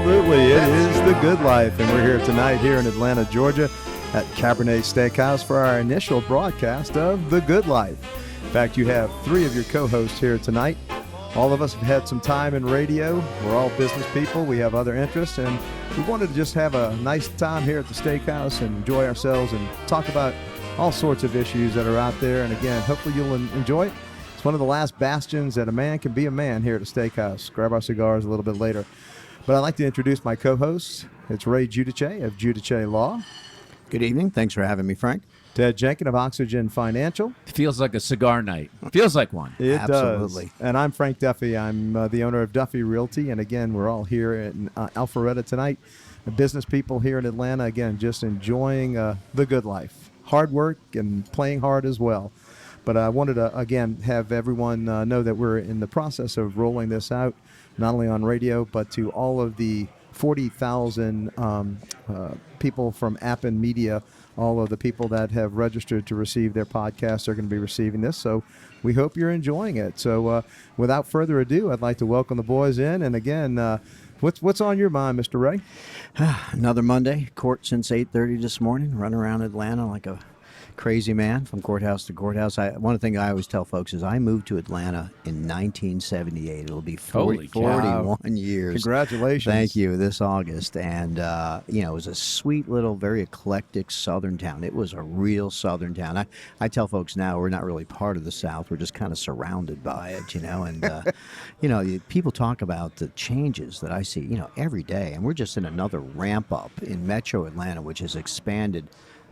Absolutely. It is The Good Life, and we're here tonight here in Atlanta, Georgia at Cabernet Steakhouse for our initial broadcast of The Good Life. In fact, you have three of your co-hosts here tonight. All of us have had some time in radio. We're all business people. We have other interests, and we wanted to just have a nice time here at the steakhouse and enjoy ourselves and talk about all sorts of issues that are out there. And again, hopefully you'll enjoy it. It's one of the last bastions that a man can be a man here at the steakhouse. Grab our cigars a little bit later. But I'd like to introduce my co-hosts. It's Ray Giudice of Giudice Law. Good evening. Thanks for having me, Frank. Ted Jenkin of Oxygen Financial. It feels like a cigar night. Feels like one. It Absolutely. does. And I'm Frank Duffy. I'm the owner of Duffy Realty. And again, we're all here in Alpharetta tonight. The business people here in Atlanta, again, just enjoying the good life. Hard work and playing hard as well. But I wanted to, again, have everyone know that we're in the process of rolling this out, not only on radio, but to all of the 40,000 people from Appen Media. All of the people that have registered to receive their podcasts are going to be receiving this. So we hope you're enjoying it. So without further ado, I'd like to welcome the boys in. And again, what's on your mind, Mr. Ray? Another Monday, court since 8:30 this morning, run around Atlanta like a crazy man from courthouse to courthouse. One thing I always tell folks is I moved to Atlanta in 1978. It'll be 41 years. Congratulations. Thank you, this August. And, it was a sweet little, very eclectic southern town. It was a real southern town. I tell folks now we're not really part of the South. We're just kind of surrounded by it, and, people talk about the changes that I see, every day. And we're just in another ramp up in metro Atlanta, which has expanded.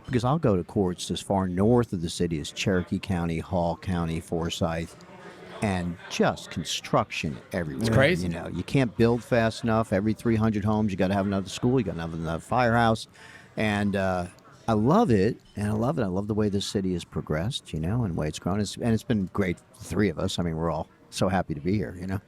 Because I'll go to courts as far north of the city as Cherokee County, Hall County, Forsyth, and just construction everywhere. It's crazy. You can't build fast enough. Every 300 homes, you got to have another school, you got to have another firehouse, and I love it, I love the way this city has progressed, and the way it's grown, and it's been great for the three of us. I mean, we're all so happy to be here,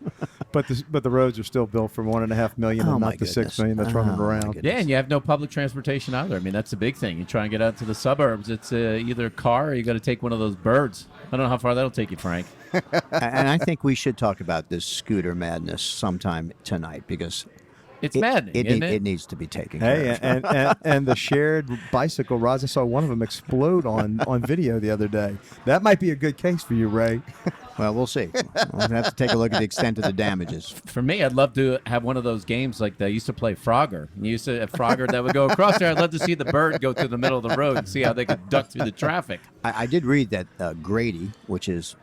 But the roads are still built for $1.5 million and not the $6 million that's running around. Yeah, and you have no public transportation either. I mean, that's the big thing. You try and get out to the suburbs, it's either a car or you got to take one of those birds. I don't know how far that'll take you, Frank. And I think we should talk about this scooter madness sometime tonight because it's maddening, isn't it? It needs to be taken care of. And the shared bicycle rides, I saw one of them explode on video the other day. That might be a good case for you, Ray. Well, we'll see. We'll have to take a look at the extent of the damages. For me, I'd love to have one of those games like they used to play Frogger. You used to have Frogger that would go across there. I'd love to see the bird go through the middle of the road and see how they could duck through the traffic. I did read that Grady, which is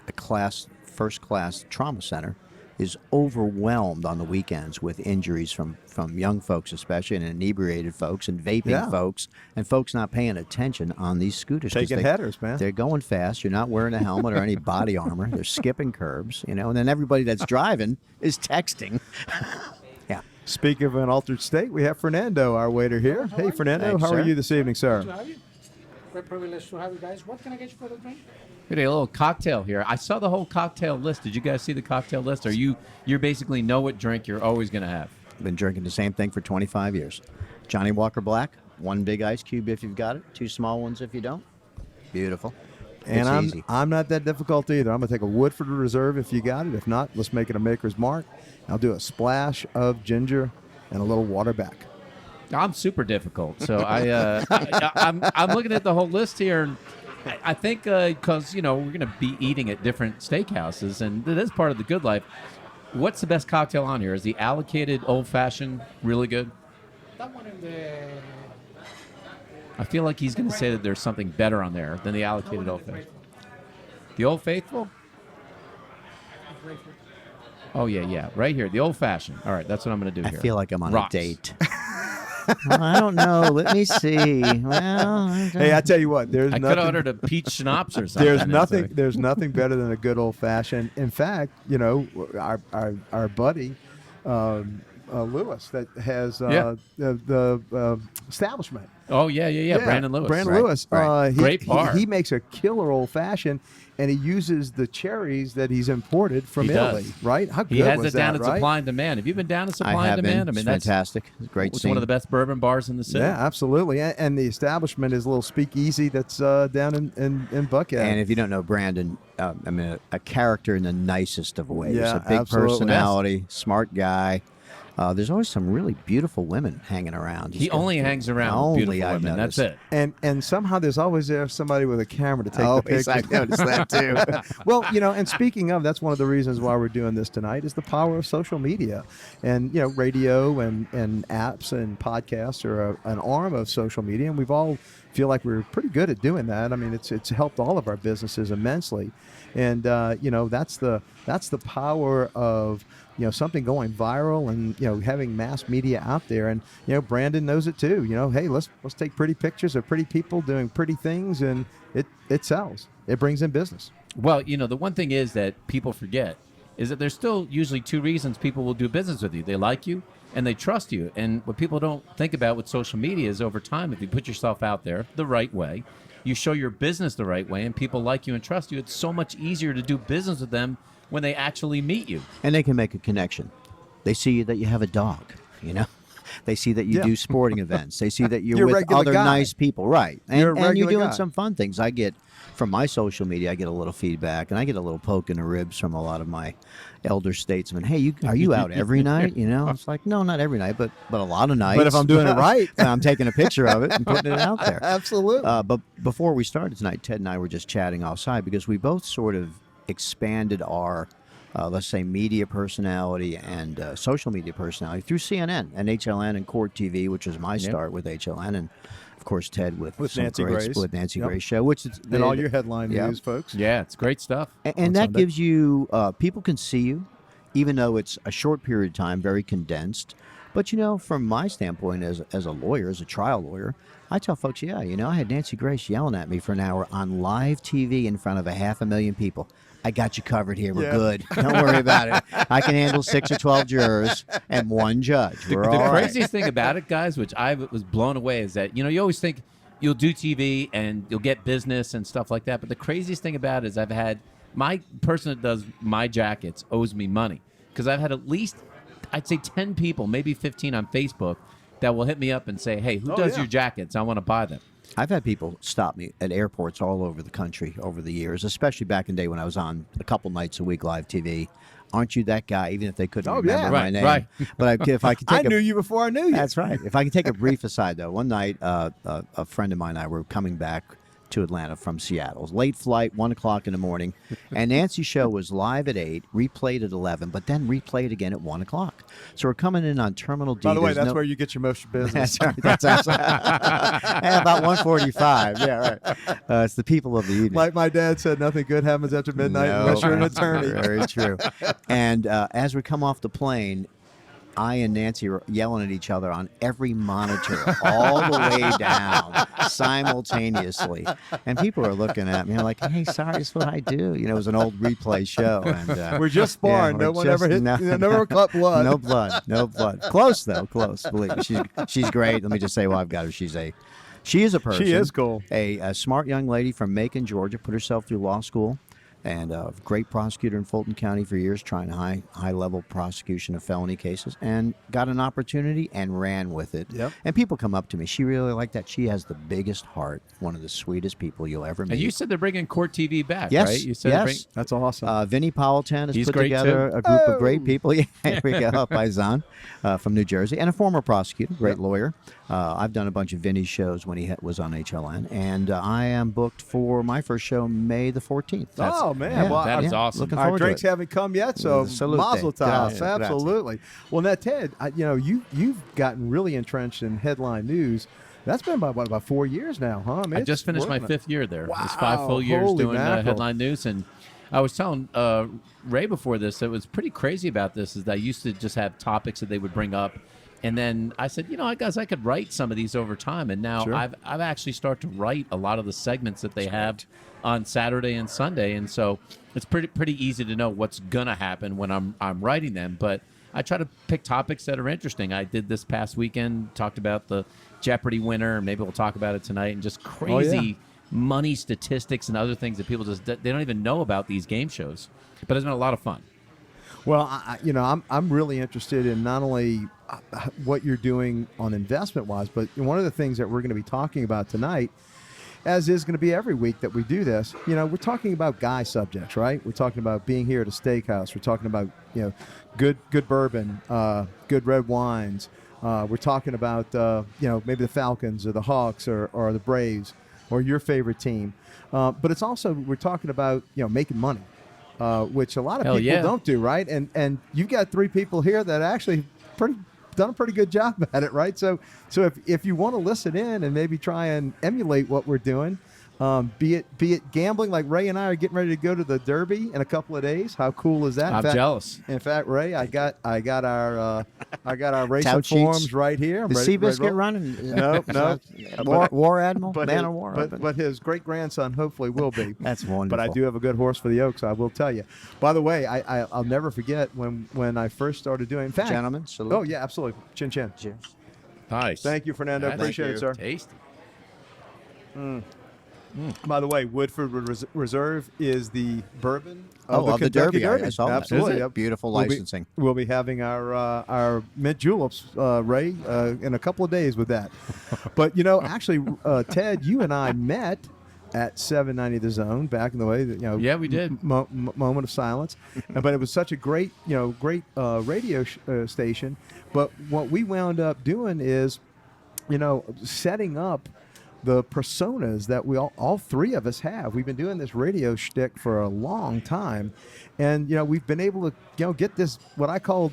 a first-class trauma center, is overwhelmed on the weekends with injuries from young folks, especially, and inebriated folks and vaping folks, and folks not paying attention on these scooters. Taking headers, man. They're going fast. You're not wearing a helmet or any body armor. They're skipping curbs, and then everybody that's driving is texting. Yeah. Speaking of an altered state, we have Fernando, our waiter here. Hey, Fernando, Thanks, how sir. are you this evening, sir? To have you. Great privilege to have you guys. What can I get you for the drink? We got a little cocktail here. I saw the whole cocktail list. Did you guys see the cocktail list? Or you basically know what drink you're always going to have? Been drinking the same thing for 25 years. Johnny Walker Black, one big ice cube if you've got it, two small ones if you don't. Beautiful. And It's easy. I'm not that difficult either. I'm going to take a Woodford Reserve if you got it. If not, let's make it a Maker's Mark. I'll do a splash of ginger and a little water back. I'm super difficult. So I'm looking at the whole list here, and I think because, we're going to be eating at different steakhouses, and it is part of the good life. What's the best cocktail on here? Is the allocated old-fashioned really good? That one in the... I feel like he's going to say that there's something better on there than the allocated Old Faithful. The Old Faithful? Oh, yeah. Right here. The Old Fashioned. All right, that's what I'm going to do here. I feel like I'm on Rocks. a date. Well, I don't know. Let me see. Well, Hey, I tell you what, I could have ordered a peach schnapps or something. There's nothing better than a good old fashioned. In fact, our buddy Lewis that has the establishment. Oh, yeah. Brandon Lewis. Brandon Lewis. Great bar. He makes a killer old fashioned, and he uses the cherries that he's imported from He Italy. does. Right? How good He has was it down that, at right? Supply and Demand. Have you been down at Supply I and have Demand? been. I mean, It's fantastic. It's a great it's scene. one of the best bourbon bars in the city. Yeah, absolutely. And the establishment is a little speakeasy that's down in Buckhead. And if you don't know Brandon, a character in the nicest of ways. Yeah, a big absolutely. personality, smart guy. there's always some really beautiful women hanging around. He only hangs around with beautiful I've women. That's noticed. it. And somehow there's always there somebody with a camera to take the pictures. I've noticed that too. Well, and speaking of, that's one of the reasons why we're doing this tonight is the power of social media. And, radio and apps and podcasts are an arm of social media, and we've all feel like we're pretty good at doing that. I mean, it's helped all of our businesses immensely. And, that's the power of, something going viral and, having mass media out there. And, Brandon knows it too. Hey, let's take pretty pictures of pretty people doing pretty things, and it sells. It brings in business. Well, the one thing is that people forget is that there's still usually two reasons people will do business with you. They like you and they trust you. And what people don't think about with social media is over time, if you put yourself out there the right way, you show your business the right way, and people like you and trust you, it's so much easier to do business with them when they actually meet you. And they can make a connection. They see that you have a dog, They see that you do sporting events. They see that you're with other nice people. Right. And you're doing some fun things. I get, from my social media, I get a little feedback, and I get a little poke in the ribs from a lot of my elder statesmen. Hey, are you out every night? It's like, no, not every night, but a lot of nights. But if I'm doing it right, I'm taking a picture of it and putting it out there. Absolutely. But before we started tonight, Ted and I were just chatting outside because we both sort of expanded our let's say, media personality and social media personality through CNN and HLN and Court TV, which was my start with HLN, and of course Ted with Nancy Grace. With Nancy Grace show, which is and all your headline news, folks. Yeah, it's great stuff. And that gives you people can see you, even though it's a short period of time, very condensed. But from my standpoint as a lawyer, as a trial lawyer, I tell folks, I had Nancy Grace yelling at me for an hour on live TV in front of 500,000 people. I got you covered here. We're good. Don't worry about it. I can handle 6 or 12 jurors and one judge. We're all the right. craziest thing about it, guys, which I was blown away, is that, you always think you'll do TV and you'll get business and stuff like that. But the craziest thing about it is I've had my person that does my jackets owes me money because I've had at least, I'd say 10 people, maybe 15 on Facebook that will hit me up and say, hey, who does your jackets? I want to buy them. I've had people stop me at airports all over the country over the years, especially back in the day when I was on a couple nights a week live TV. Aren't you that guy? Even if they couldn't remember my name. Right. But if I could take I knew you before I knew you. That's right. If I can take a brief aside, though, one night a friend of mine and I were coming back to Atlanta from Seattle. Late flight, 1 o'clock in the morning. And Nancy's show was live at 8, replayed at 11, but then replayed again at 1 o'clock. So we're coming in on Terminal D. By the way, that's where you get your most business. That's right. That's about 1:45. Yeah, right. It's the people of the evening. Like my dad said, nothing good happens after midnight unless you're an attorney. Very true. And as we come off the plane, I and Nancy were yelling at each other on every monitor all the way down simultaneously. And people are looking at me like, hey, sorry, that's what I do. It was an old replay show. And we're just sparring. No one ever hit, never cut blood. No blood. Close, though. Close. Believe me. She's great. Let me just say, I've got her. She is a person. She is cool. A smart young lady from Macon, Georgia, put herself through law school. And a great prosecutor in Fulton County for years, trying high-level prosecution of felony cases, and got an opportunity and ran with it. Yep. And people come up to me. She really liked that. She has the biggest heart, one of the sweetest people you'll ever meet. And you said they're bringing Court TV back, yes, right? You said yes. That's awesome. Vinny Politan has He's put great together too. a group of great people. Yeah, here we go, Paisan from New Jersey, and a former prosecutor, great lawyer. I've done a bunch of Vinny's shows when he was on HLN, and I am booked for my first show May the 14th. Oh, man. Well, that is awesome. Looking Our forward drinks to it. haven't come yet, so Salute. mazel tov. Grazie. Absolutely. Well, now, Ted, you've gotten really entrenched in headline news. That's been about 4 years now, huh? I just finished my 5th year there. Wow. It's 5 full years Holy doing mackerel. headline news. And I was telling Ray before this, that was pretty crazy about this, is that I used to just have topics that they would bring up. And then I said, guys, I could write some of these over time. And now I've actually started to write a lot of the segments that they have on Saturday and Sunday. And so it's pretty easy to know what's going to happen when I'm writing them. But I try to pick topics that are interesting. I did this past weekend, talked about the Jeopardy winner. Maybe we'll talk about it tonight. And just crazy money statistics and other things that people they don't even know about these game shows. But it's been a lot of fun. Well, I'm really interested in not only what you're doing on investment-wise, but one of the things that we're going to be talking about tonight as is going to be every week that we do this, we're talking about guy subjects, right? We're talking about being here at a steakhouse. We're talking about, good bourbon, good red wines. We're talking about, maybe the Falcons or the Hawks or the Braves or your favorite team. But it's also, we're talking about, making money, which a lot of people don't do, right? And you've got 3 people here that actually done a pretty good job at it, right? So if you want to listen in and maybe try and emulate what we're doing, be it gambling, like Ray and I are getting ready to go to the Derby in a couple of days. How cool is that? I'm jealous. In fact, Ray, I got our racing forms right here. The Seabiscuit running? No. War Admiral? Man of War? But his great-grandson hopefully will be. That's wonderful. But I do have a good horse for the Oaks, I will tell you. By the way, I'll never forget when I first started doing. In fact, gentlemen, salute. Oh, yeah, absolutely. Chin chin. Cheers. Nice. Thank you, Fernando. Appreciate it, sir. Tasty. By the way, Woodford Reserve is the bourbon of the Kentucky Derby. I saw that. Absolutely. Is it? Yep. Beautiful licensing. We'll be having our mint juleps, Ray, in a couple of days with that. But, actually, Ted, you and I met at 790 The Zone back in the way. Yeah, we did. Moment of silence. But it was such a great radio station. But what we wound up doing is, setting up the personas that we all 3 of us have. We've been doing this radio shtick for a long time, and we've been able to get this what I call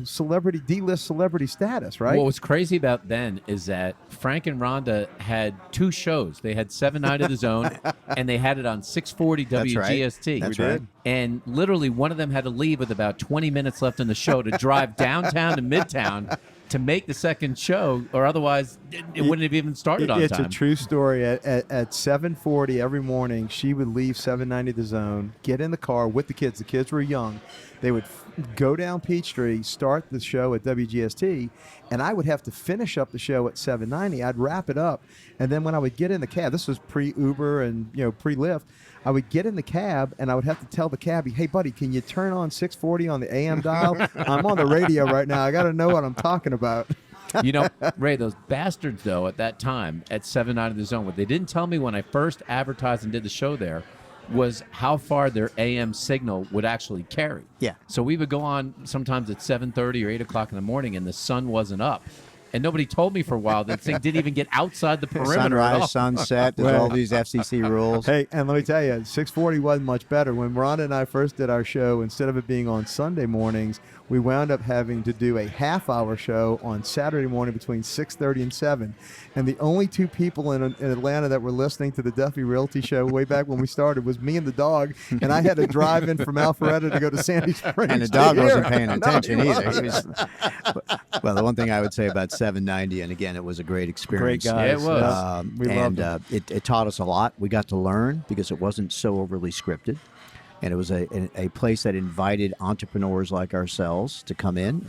celebrity D-list celebrity status, right? What was crazy about then is that Frank and Rhonda had 2 shows. They had 790 The Zone, and they had it on 640 WGST. That's right. And literally, one of them had to leave with about 20 minutes left in the show to drive downtown to Midtown to make the second show, or otherwise it wouldn't have even started on time. It's a true story. At 7:40 every morning, she would leave 790 The Zone, get in the car with the kids. The kids were young. They would go down Peachtree, start the show at WGST, and I would have to finish up the show at 790. I'd wrap it up, and then when I would get in the cab, this was pre-Uber and pre-Lyft, I would get in the cab, and I would have to tell the cabbie, hey, buddy, can you turn on 640 on the AM dial? I'm on the radio right now. I got to know what I'm talking about. Ray, those bastards, though, at that time, at 790 The Zone, what they didn't tell me when I first advertised and did the show there was how far their AM signal would actually carry. Yeah. So we would go on sometimes at 7:30 or 8 o'clock in the morning, and the sun wasn't up. And nobody told me for a while that thing didn't even get outside the perimeter. Sunrise, sunset, there's all these FCC rules. Hey, and let me tell you, 640 wasn't much better. When Rhonda and I first did our show, instead of it being on Sunday mornings, we wound up having to do a half-hour show on Saturday morning between 6:30 and 7. And the only 2 people in Atlanta that were listening to the Duffy Realty show way back when we started was me and the dog, and I had to drive in from Alpharetta to go to Sandy Springs. And the dog wasn't paying attention either. He was, well, the one thing I would say about 790, and again, it was a great experience. Great guys. Yeah, it was. We loved it. It taught us a lot. We got to learn because it wasn't so overly scripted. And it was a place that invited entrepreneurs like ourselves to come in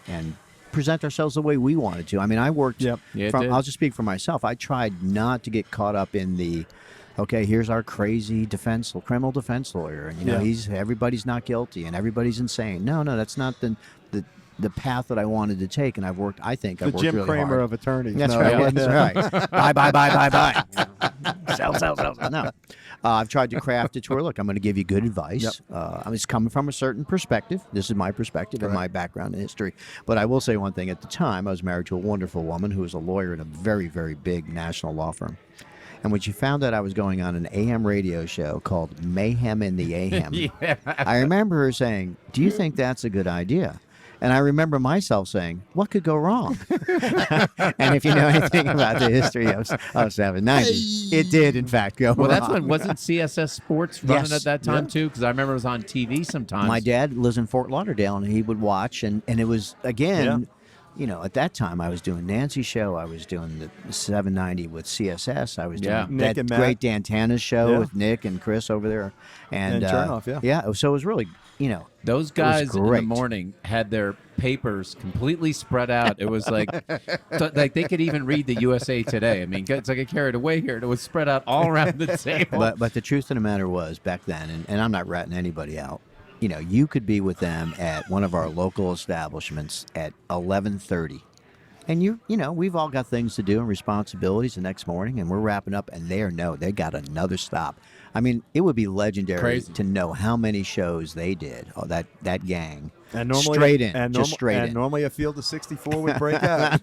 and present ourselves the way we wanted to. I mean, I worked I'll just speak for myself. I tried not to get caught up in the, okay, here's our crazy criminal defense lawyer. And, everybody's not guilty and everybody's insane. No, that's not the path that I wanted to take. And I've worked the Jim really Cramer hard. of attorneys. That's No, right. it wasn't That's right. Bye. Sell. No. I've tried to craft it to where, look, I'm going to give you good advice. I'm just coming from a certain perspective. This is my perspective and my background and history. But I will say one thing. At the time, I was married to a wonderful woman who was a lawyer in a very, very big national law firm. And when she found out I was going on an AM radio show called Mayhem in the AM, I remember her saying, do you think that's a good idea? And I remember myself saying, what could go wrong? And if you know anything about the history of 790, it did, in fact, go wrong. Well, that's when, wasn't CSS Sports running at that time, too? Because I remember it was on TV sometimes. My dad lives in Fort Lauderdale, and he would watch, and it was, again, at that time, I was doing Nancy's show. I was doing the 790 with CSS. I was doing Nick that and Matt. great Dan Tana's show with Nick and Chris over there. And Chernoff, Yeah, so it was really, those guys in the morning had their papers completely spread out. It was like they could even read the USA Today. I mean, it's like I carried away here. It was spread out all around the table. But the truth of the matter was, back then, and I'm not ratting anybody out, you could be with them at one of our local establishments at 11:30, And you know, we've all got things to do and responsibilities the next morning, and we're wrapping up, and they got another stop. I mean, it would be legendary Crazy. to know how many shows they did. Oh, that gang. And normally, straight in, and just straight in. normally a field of 64 would break out.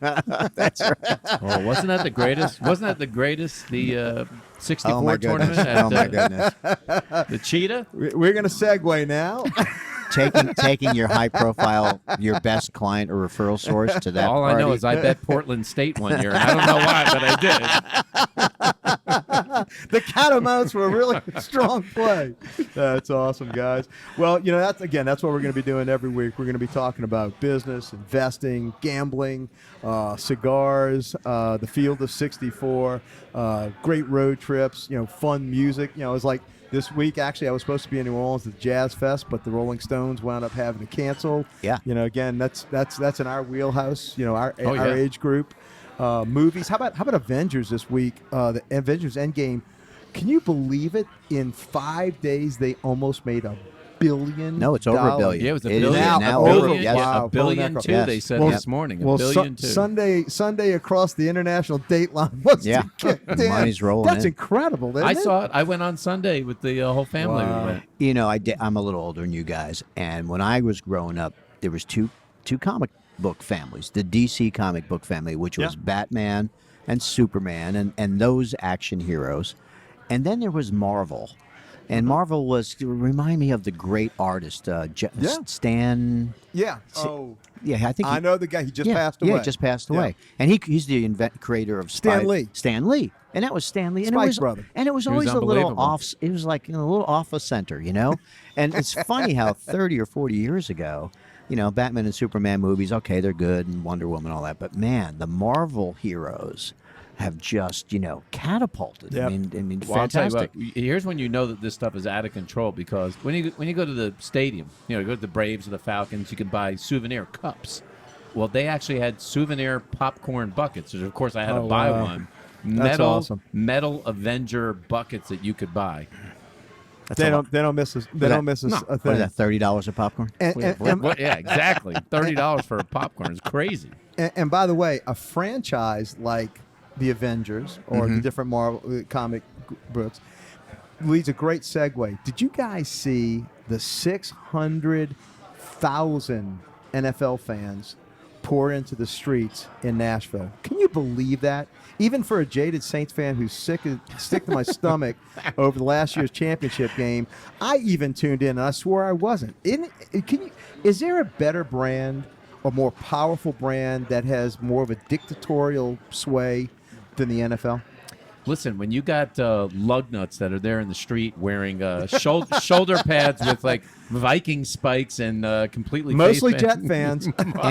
That's right. Oh, wasn't that the greatest? Wasn't that the greatest? The 64 Oh my tournament goodness! at Oh my goodness! the Cheetah. We're going to segue now. taking your high profile, your best client or referral source to that. All I know party. is I bet Portland State one year. And I don't know why, but I did. The Catamounts were a really strong play. That's awesome, guys. Well, you know, that's what we're going to be doing every week. We're going to be talking about business, investing, gambling, cigars, the field of 64, great road trips, you know, fun music. You know, it's like this week, actually, I was supposed to be in New Orleans at the Jazz Fest, but the Rolling Stones wound up having to cancel. Yeah. You know, again, that's in our wheelhouse, you know, our yeah. age group. Movies. How about Avengers this week? The Avengers Endgame. Can you believe it? In 5 days, they almost made $1 billion. No, it's over $1 billion. Yeah, it was a It is billion. now a over. billion, Yes. yeah, Wow. a billion Holy too. Yes. They said Well, this morning. Well, a billion too. Sunday across the international date line was Yeah. kicked in. Money's rolling That's in. incredible. Isn't I it? saw it. I went on Sunday with the whole family. Wow. We went. You know, I'm a little older than you guys, and when I was growing up, there was two comic book families: the DC comic book family, which was Yeah. Batman and Superman, and those action heroes, and then there was Marvel, and Marvel was remind me of the great artist Stan. Yeah. Yeah, I think I know the guy. He just yeah, passed away. Yeah, just passed Yeah. away, and he's the creator of Stan Lee. Stan Lee, and that was Stan Lee, and Spike it was brother. and it was He was always a little unbelievable. off. It was like a little off a center, you know. And it's funny how 30 or 40 years ago, you know, Batman and Superman movies, okay, they're good, and Wonder Woman, all that, but man, the Marvel heroes have just, you know, catapulted. Yep. I mean, Well, I'll tell you fantastic. what. Here's when you know that this stuff is out of control, because when you go to the stadium, you know, you go to the Braves or the Falcons, you can buy souvenir cups. Well, they actually had souvenir popcorn buckets. So of course, I had to Oh, buy wow. one. That's awesome. Metal Avenger buckets that you could buy. They don't miss us. They don't miss us No. a What is thing. that? $30 of popcorn? Yeah, exactly. $30 for a popcorn is crazy. And by the way, a franchise like the Avengers or the different Marvel comic books leads a great segue. Did you guys see the 600,000 NFL fans pour into the streets in Nashville? Can you believe that? Even for a jaded Saints fan who's sick to my stomach over the last year's championship game, I even tuned in, and I swore I wasn't. Is there a better brand or more powerful brand that has more of a dictatorial sway than the NFL? Listen, when you got lug nuts that are there in the street wearing shoulder pads with like Viking spikes and completely Mostly face Jet fans.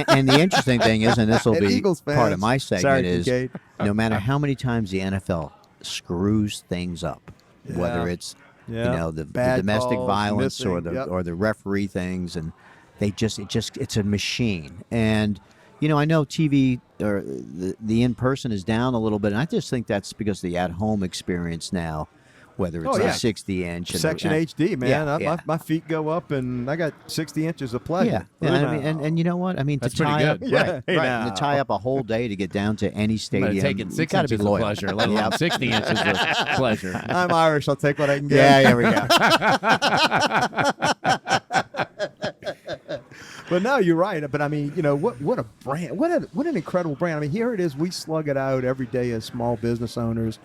And the interesting thing is, and this will And be Eagles part fans. of my segment, Sorry, is Kincaid. no matter how many times the NFL screws things up, whether it's Yeah. you know the Bad domestic calls, violence or missing, the yep. or the referee things, and it's a machine. And you know, I know TV or the in person is down a little bit, and I just think that's because of the at home experience now. Whether it's Oh, yeah. a 60-inch Section HD, man. Yeah. My feet go up, and I got 60 inches of pleasure. Yeah, I mean, and you know what? I mean, That's to pretty tie up, good. Yeah, right, hey, right, now. and to tie up a whole day to get down to any I'm stadium, taking you 6 got to be inches of loyal. pleasure, let alone 60 inches of pleasure. I'm Irish. I'll take what I can get. Yeah, there we go. But no, you're right. But I mean, you know, what a brand, what an incredible brand. I mean, here it is. We slug it out every day as small business owners,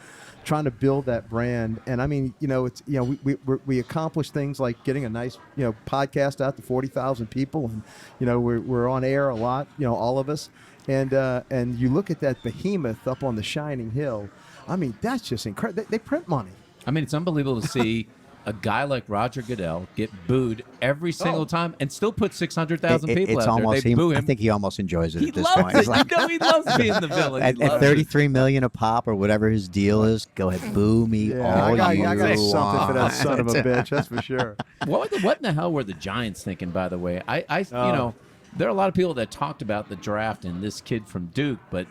trying to build that brand. And I mean, you know, it's, you know, we accomplish things like getting a nice, you know, podcast out to 40,000 people, and you know, we're on air a lot, you know, all of us. And you look at that behemoth up on the shining hill. I mean, that's just incredible. They print money. I mean, it's unbelievable to see a guy like Roger Goodell get booed every single time and still put 600,000 people It's out almost, there. They boo him. I think he almost enjoys it He at this loves point. it. He's like, You know, he loves being the villain. He at loves it. 33 million a pop or whatever his deal is, go ahead, boo me Yeah, all I you got something for that want. son of a bitch. That's for sure. What in the hell were the Giants thinking, by the way? You know, there are a lot of people that talked about the draft and this kid from Duke, but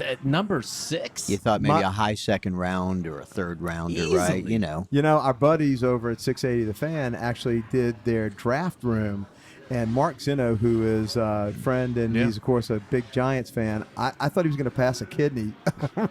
at number 6? You thought maybe My- a high second round or a third rounder, Easily. right? You know. You know, our buddies over at 680 The Fan actually did their draft room, And Mark Zeno, who is a friend, and he's, of course, a big Giants fan, I thought he was going to pass a kidney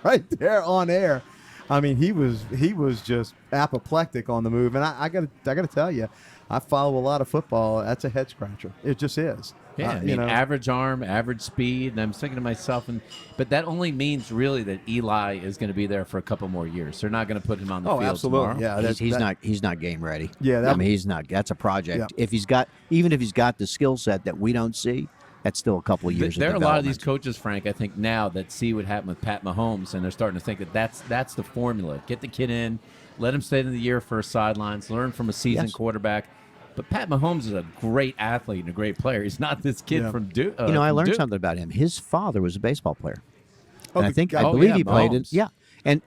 right there on air. I mean, he was just apoplectic on the move. And I got to tell you, I follow a lot of football. That's a head scratcher. It just is. Yeah, I mean, average arm, average speed, and I'm thinking to myself, but that only means really that Eli is going to be there for a couple more years. They're not going to put him on the field absolutely. tomorrow. Yeah, he's not game ready. Yeah, I mean, he's not. That's a project. Yeah. If he's got the skill set that we don't see, that's still a couple of years. There are of a lot of these development. coaches, Frank, I think now that see what happened with Pat Mahomes, and they're starting to think that that's the formula. Get the kid in, let him stay in the year for sidelines, learn from a seasoned quarterback. But Pat Mahomes is a great athlete and a great player. He's not this kid from Duke. I learned something about him. His father was a baseball player. And I Oh, believe yeah, he played it. Mahomes. Yeah.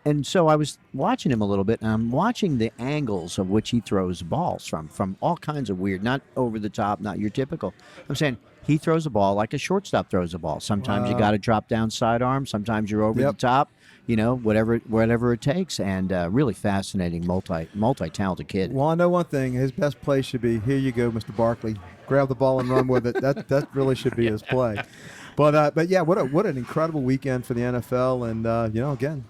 And so I was watching him a little bit, and I'm watching the angles of which he throws balls from all kinds of weird, not over the top, not your typical. I'm saying he throws a ball like a shortstop throws a ball. Sometimes you got to drop down sidearm. Sometimes you're over the top. Whatever it takes, and really fascinating, multi-talented kid. Well, I know one thing. His best play should be, here you go, Mr. Barkley. Grab the ball and run with it. That really should be his play. But yeah, what an incredible weekend for the NFL, and again,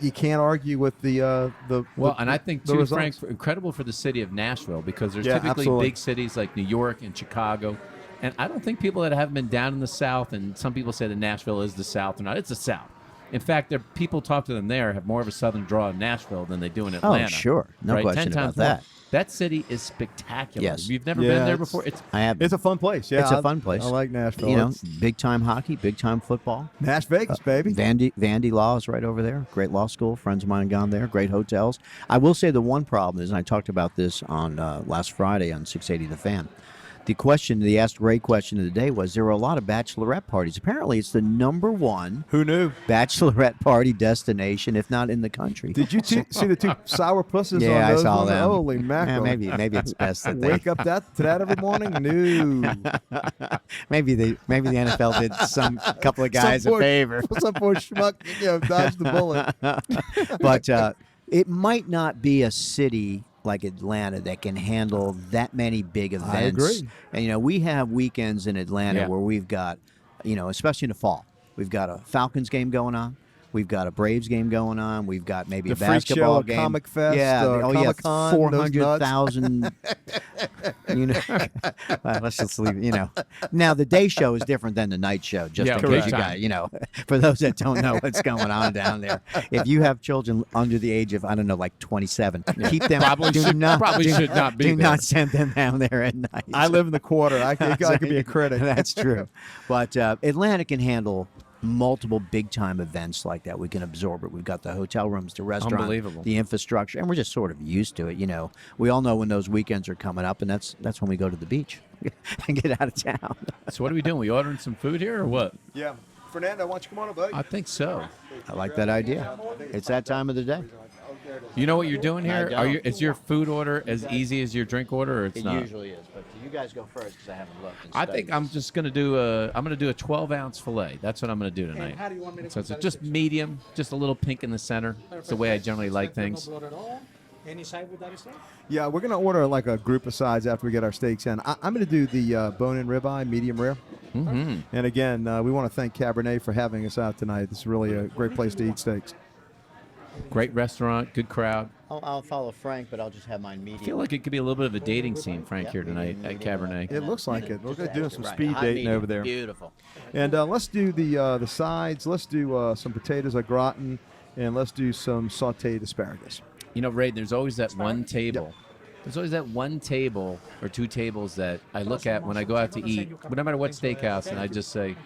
you can't argue with the and I think too, Frank, incredible for the city of Nashville, because there's typically absolutely. big cities like New York and Chicago, and I don't think people that haven't been down in the South, and some people say that Nashville is the South or not. It's the South. In fact, people talk to them there have more of a Southern draw in Nashville than they do in Atlanta. Oh, sure. No question 10 times about that. more. That city is spectacular. Yes. You've never been there before? I have. It's a fun place. Yeah, It's a fun place. I like Nashville. Big time hockey, big time football. Nash Vegas, baby. Vandy Law is right over there. Great law school. Friends of mine gone there. Great hotels. I will say the one problem is, and I talked about this on last Friday on 680 The Fan. The Ask Ray question of the day was, there were a lot of bachelorette parties. Apparently, it's the number one Who knew? bachelorette party destination, if not in the Did country. you see the two sour pusses Yeah, on I those saw ones? them. Holy mackerel. Maybe it's best that they Wake up to that every morning? No. maybe the NFL did some couple of guys a favor. Some poor schmuck, dodged the bullet. But it might not be a city like Atlanta that can handle that many big events. I agree. And, we have weekends in Atlanta where we've got, especially in the fall, we've got a Falcons game going on. We've got a Braves game going on. We've got maybe The a freak basketball show, game. Comic Fest, Comic-Con, 400,000. Well, let's just leave. Now the day show is different than the night show. Just in case you guys, for those that don't know what's going on down there. If you have children under the age of, like 27, keep them. Probably should not be Do there. not send them down there at night. I live in the quarter. I could be a critic. That's true. But Atlanta can handle multiple big-time events like that. We can absorb it. We've got the hotel rooms, the restaurant, Unbelievable. the infrastructure, and we're just sort of used to it. We all know when those weekends are coming up, and that's when we go to the beach and get out of town. So what are we doing? We ordering some food here or what? Yeah. Fernando, why don't you come on up, buddy? I think so. I like that idea. It's that time of the day. You know what you're doing here? I don't. Is your food order as easy as your drink order, or it's not? usually is, but you guys go first because I haven't looked. I think I'm just gonna do a 12-ounce fillet. That's what I'm gonna do And tonight. how do you want me to So cook it's that just steak? medium, just a little pink in the center. It's the way I generally like things. No blood at all. Any side with that steak? Yeah, we're going to order like a group of sides after we get our steaks in. I'm going to do the bone-in ribeye, medium rare. Mm-hmm. And again, we want to thank Cabernet for having us out tonight. This is really a great place to eat steaks. Great restaurant, good crowd. I'll follow Frank, but I'll just have mine medium. I feel like it could be a little bit of a dating scene, Frank, here tonight at Cabernet. It looks like it. We're going to do some Right. speed Hot dating medium. over there. Beautiful. And let's do the sides. Let's do some potatoes au gratin, and let's do some sautéed asparagus. You know, Ray, there's always that one table. There's always that one table or two tables that I look at when I go out to eat, no matter what steakhouse, and I just say,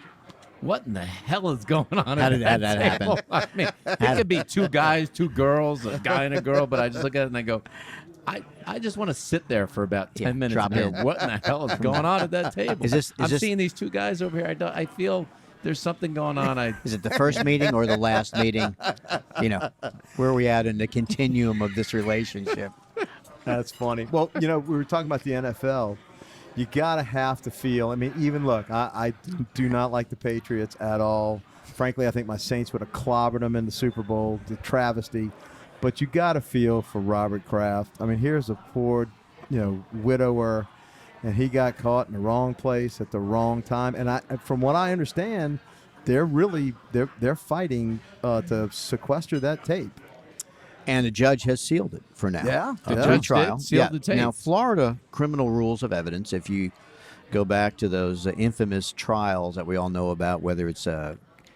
what in the hell is going on How at did that table? happen? I mean, it could be two guys, two girls, a guy and a girl, but I just look at it and I go, I just want to sit there for about 10 minutes drop and go, in. what in the hell is going on at that table? I'm this- seeing these two guys over here. I feel there's something going on. Is it the first meeting or the last meeting? Where are we at in the continuum of this relationship? That's funny. Well, we were talking about the NFL. You gotta have to feel. I mean, even look, I do not like the Patriots at all. Frankly, I think my Saints would have clobbered them in the Super Bowl. The travesty. But you gotta feel for Robert Kraft. I mean, here's a poor, widower, and he got caught in the wrong place at the wrong time. And from what I understand, they're fighting to sequester that tape. And the judge has sealed it for now. Yeah. The Yeah. judge Trial. did seal the tape. Now, Florida criminal rules of evidence, if you go back to those infamous trials that we all know about, whether it's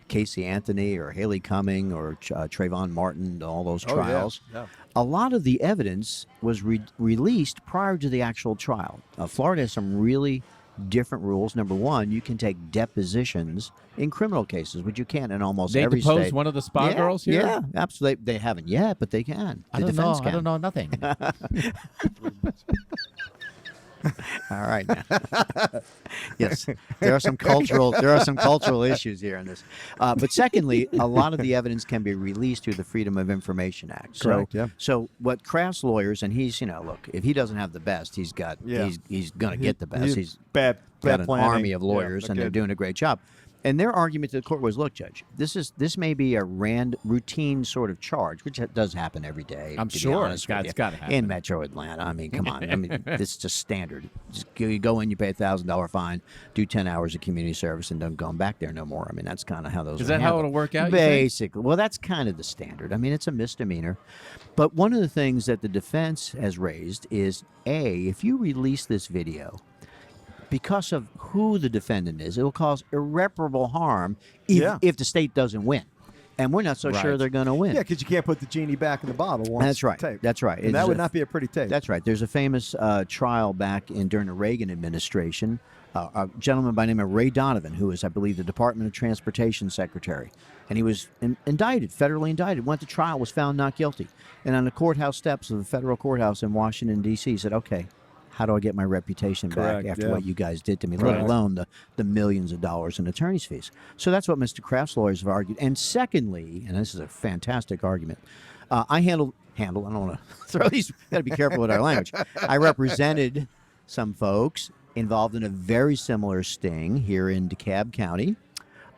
Casey Anthony or Haley Cumming or Trayvon Martin, all those Oh, yeah. trials, Yeah. a lot of the evidence was released prior to the actual trial. Florida has some really different rules. Number one, you can take depositions in criminal cases, which you can't in almost They every deposed state. one of the spa girls here? Yeah, absolutely. They haven't yet, but they can. I The don't know. defense I can. don't know nothing. All right. Yes, there are some cultural issues here in this. But secondly, a lot of the evidence can be released through the Freedom of Information Act. Correct, yeah. So what Kraft's lawyers, and he's, look, if he doesn't have the best, he's got Yeah. he's going to get the best. He's bad got an planning. army of lawyers, Yeah, and they're good. doing a great job. And their argument to the court was, look, Judge, this may be a routine sort of charge, which does happen every day. I'm to be sure. honest It's with you, gotta happen. in Metro Atlanta. I mean, come on. I mean, this is just standard. You go in, you pay $1,000 fine, do 10 hours of community service, and don't go back there no more. I mean, that's kind of how those. Is are that how handled. it'll work out, you think? Basically, well, that's kind of the standard. I mean, it's a misdemeanor, but one of the things that the defense has raised is, if you release this video, because of who the defendant is, it will cause irreparable harm if the state doesn't win. And we're not so sure Right. they're going to win. Yeah, because you can't put the genie back in the bottle once That's right. tape. That's right. And that would not be a pretty tape. That's right. There's a famous trial back during the Reagan administration. A gentleman by the name of Ray Donovan, who was, I believe, the Department of Transportation Secretary. And he was indicted, federally indicted, went to trial, was found not guilty. And on the courthouse steps of the federal courthouse in Washington, D.C., said, okay, how do I get my reputation Correct, back after yeah. what you guys did to me, let alone the millions of dollars in attorney's fees? So that's what Mr. Kraft's lawyers have argued. And secondly, and this is a fantastic argument, I handle, I don't want to throw these, got to be careful with our language. I represented some folks involved in a very similar sting here in DeKalb County.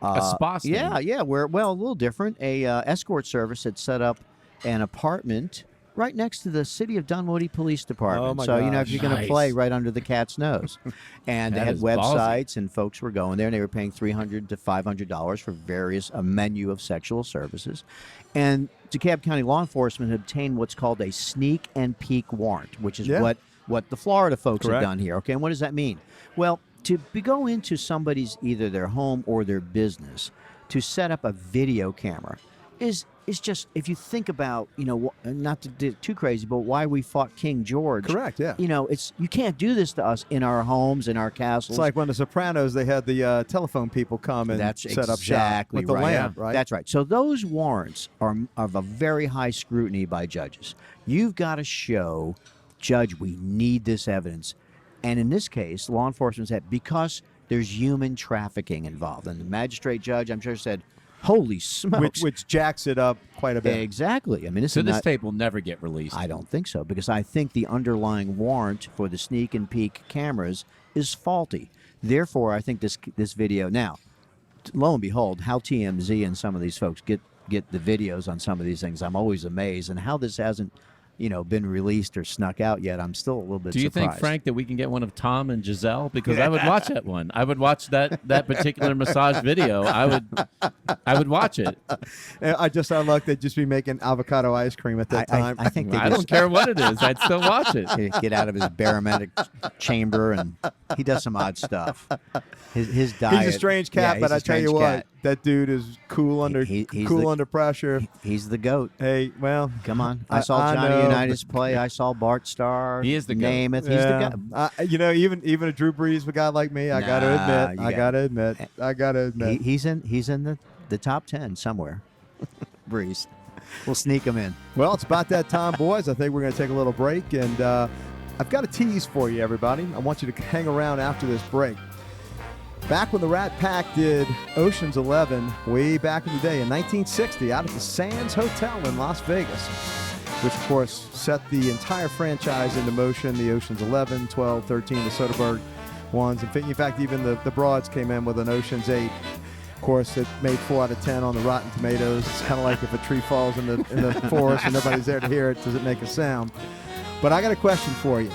A spa sting? Yeah, where, a little different. A escort service had set up an apartment right next to the City of Dunwoody Police Department. Oh, my so, if gosh. you're going to Nice. play right under the cat's nose. And they That had is ballsy. websites, and folks were going there, and they were paying $300 to $500 for a menu of sexual services. And DeKalb County law enforcement had obtained what's called a sneak and peek warrant, which is Yeah. what the Florida folks Correct. have done here. Okay, and what does that mean? Well, to go into somebody's, either their home or their business, to set up a video camera is just, if you think about, not to get too crazy, but why we fought King George. Correct, yeah. You can't do this to us in our homes, in our castles. It's like when the Sopranos, they had the telephone people come and That's set up shop exactly with the right. lamp, right? That's right. So those warrants are of a very high scrutiny by judges. You've got to show, Judge, we need this evidence. And in this case, law enforcement said, because there's human trafficking involved. And the magistrate judge, I'm sure, said, holy smokes. which jacks it up quite a bit. Exactly. I mean, So is this not, tape will never get released. I don't think so, because I think the underlying warrant for the sneak and peek cameras is faulty. Therefore, I think this video now, lo and behold, how TMZ and some of these folks get the videos on some of these things, I'm always amazed, and how this hasn't been released or snuck out yet. I'm still a little bit Do you surprised. think, Frank, that we can get one of Tom and Giselle? Because I would watch that one. I would watch that particular massage video. I would watch it. I just sound like they'd just be making avocado ice cream at that time. I think they I just don't care what it is. I'd still watch it. get out of his barometric chamber, and he does some odd stuff. His diet. He's a strange cat, Yeah, but he's I a tell you strange what, cat. that dude is cool under he's the- under pressure. He's the GOAT. Hey, well, Come on. I saw Johnny know, Unitas play. I saw Bart Starr. He is the GOAT. Name it. He's yeah. the GOAT. Even a Drew Brees, a guy like me, I got to admit, I got to admit. He's in the top 10 somewhere. Breeze. We'll sneak him in. Well, it's about that time, boys. I think we're going to take a little break, and I've got a tease for you, everybody. I want you to hang around after this break. Back when the Rat Pack did Ocean's 11, way back in the day, in 1960, out at the Sands Hotel in Las Vegas, which, of course, set the entire franchise into motion, the Ocean's 11, 12, 13, the Soderbergh ones. In fact, even the Broads came in with an Ocean's 8. Of course, it made 4 out of 10 on the Rotten Tomatoes. It's kind of like if a tree falls in the forest and nobody's there to hear it, does it make a sound? But I got a question for you.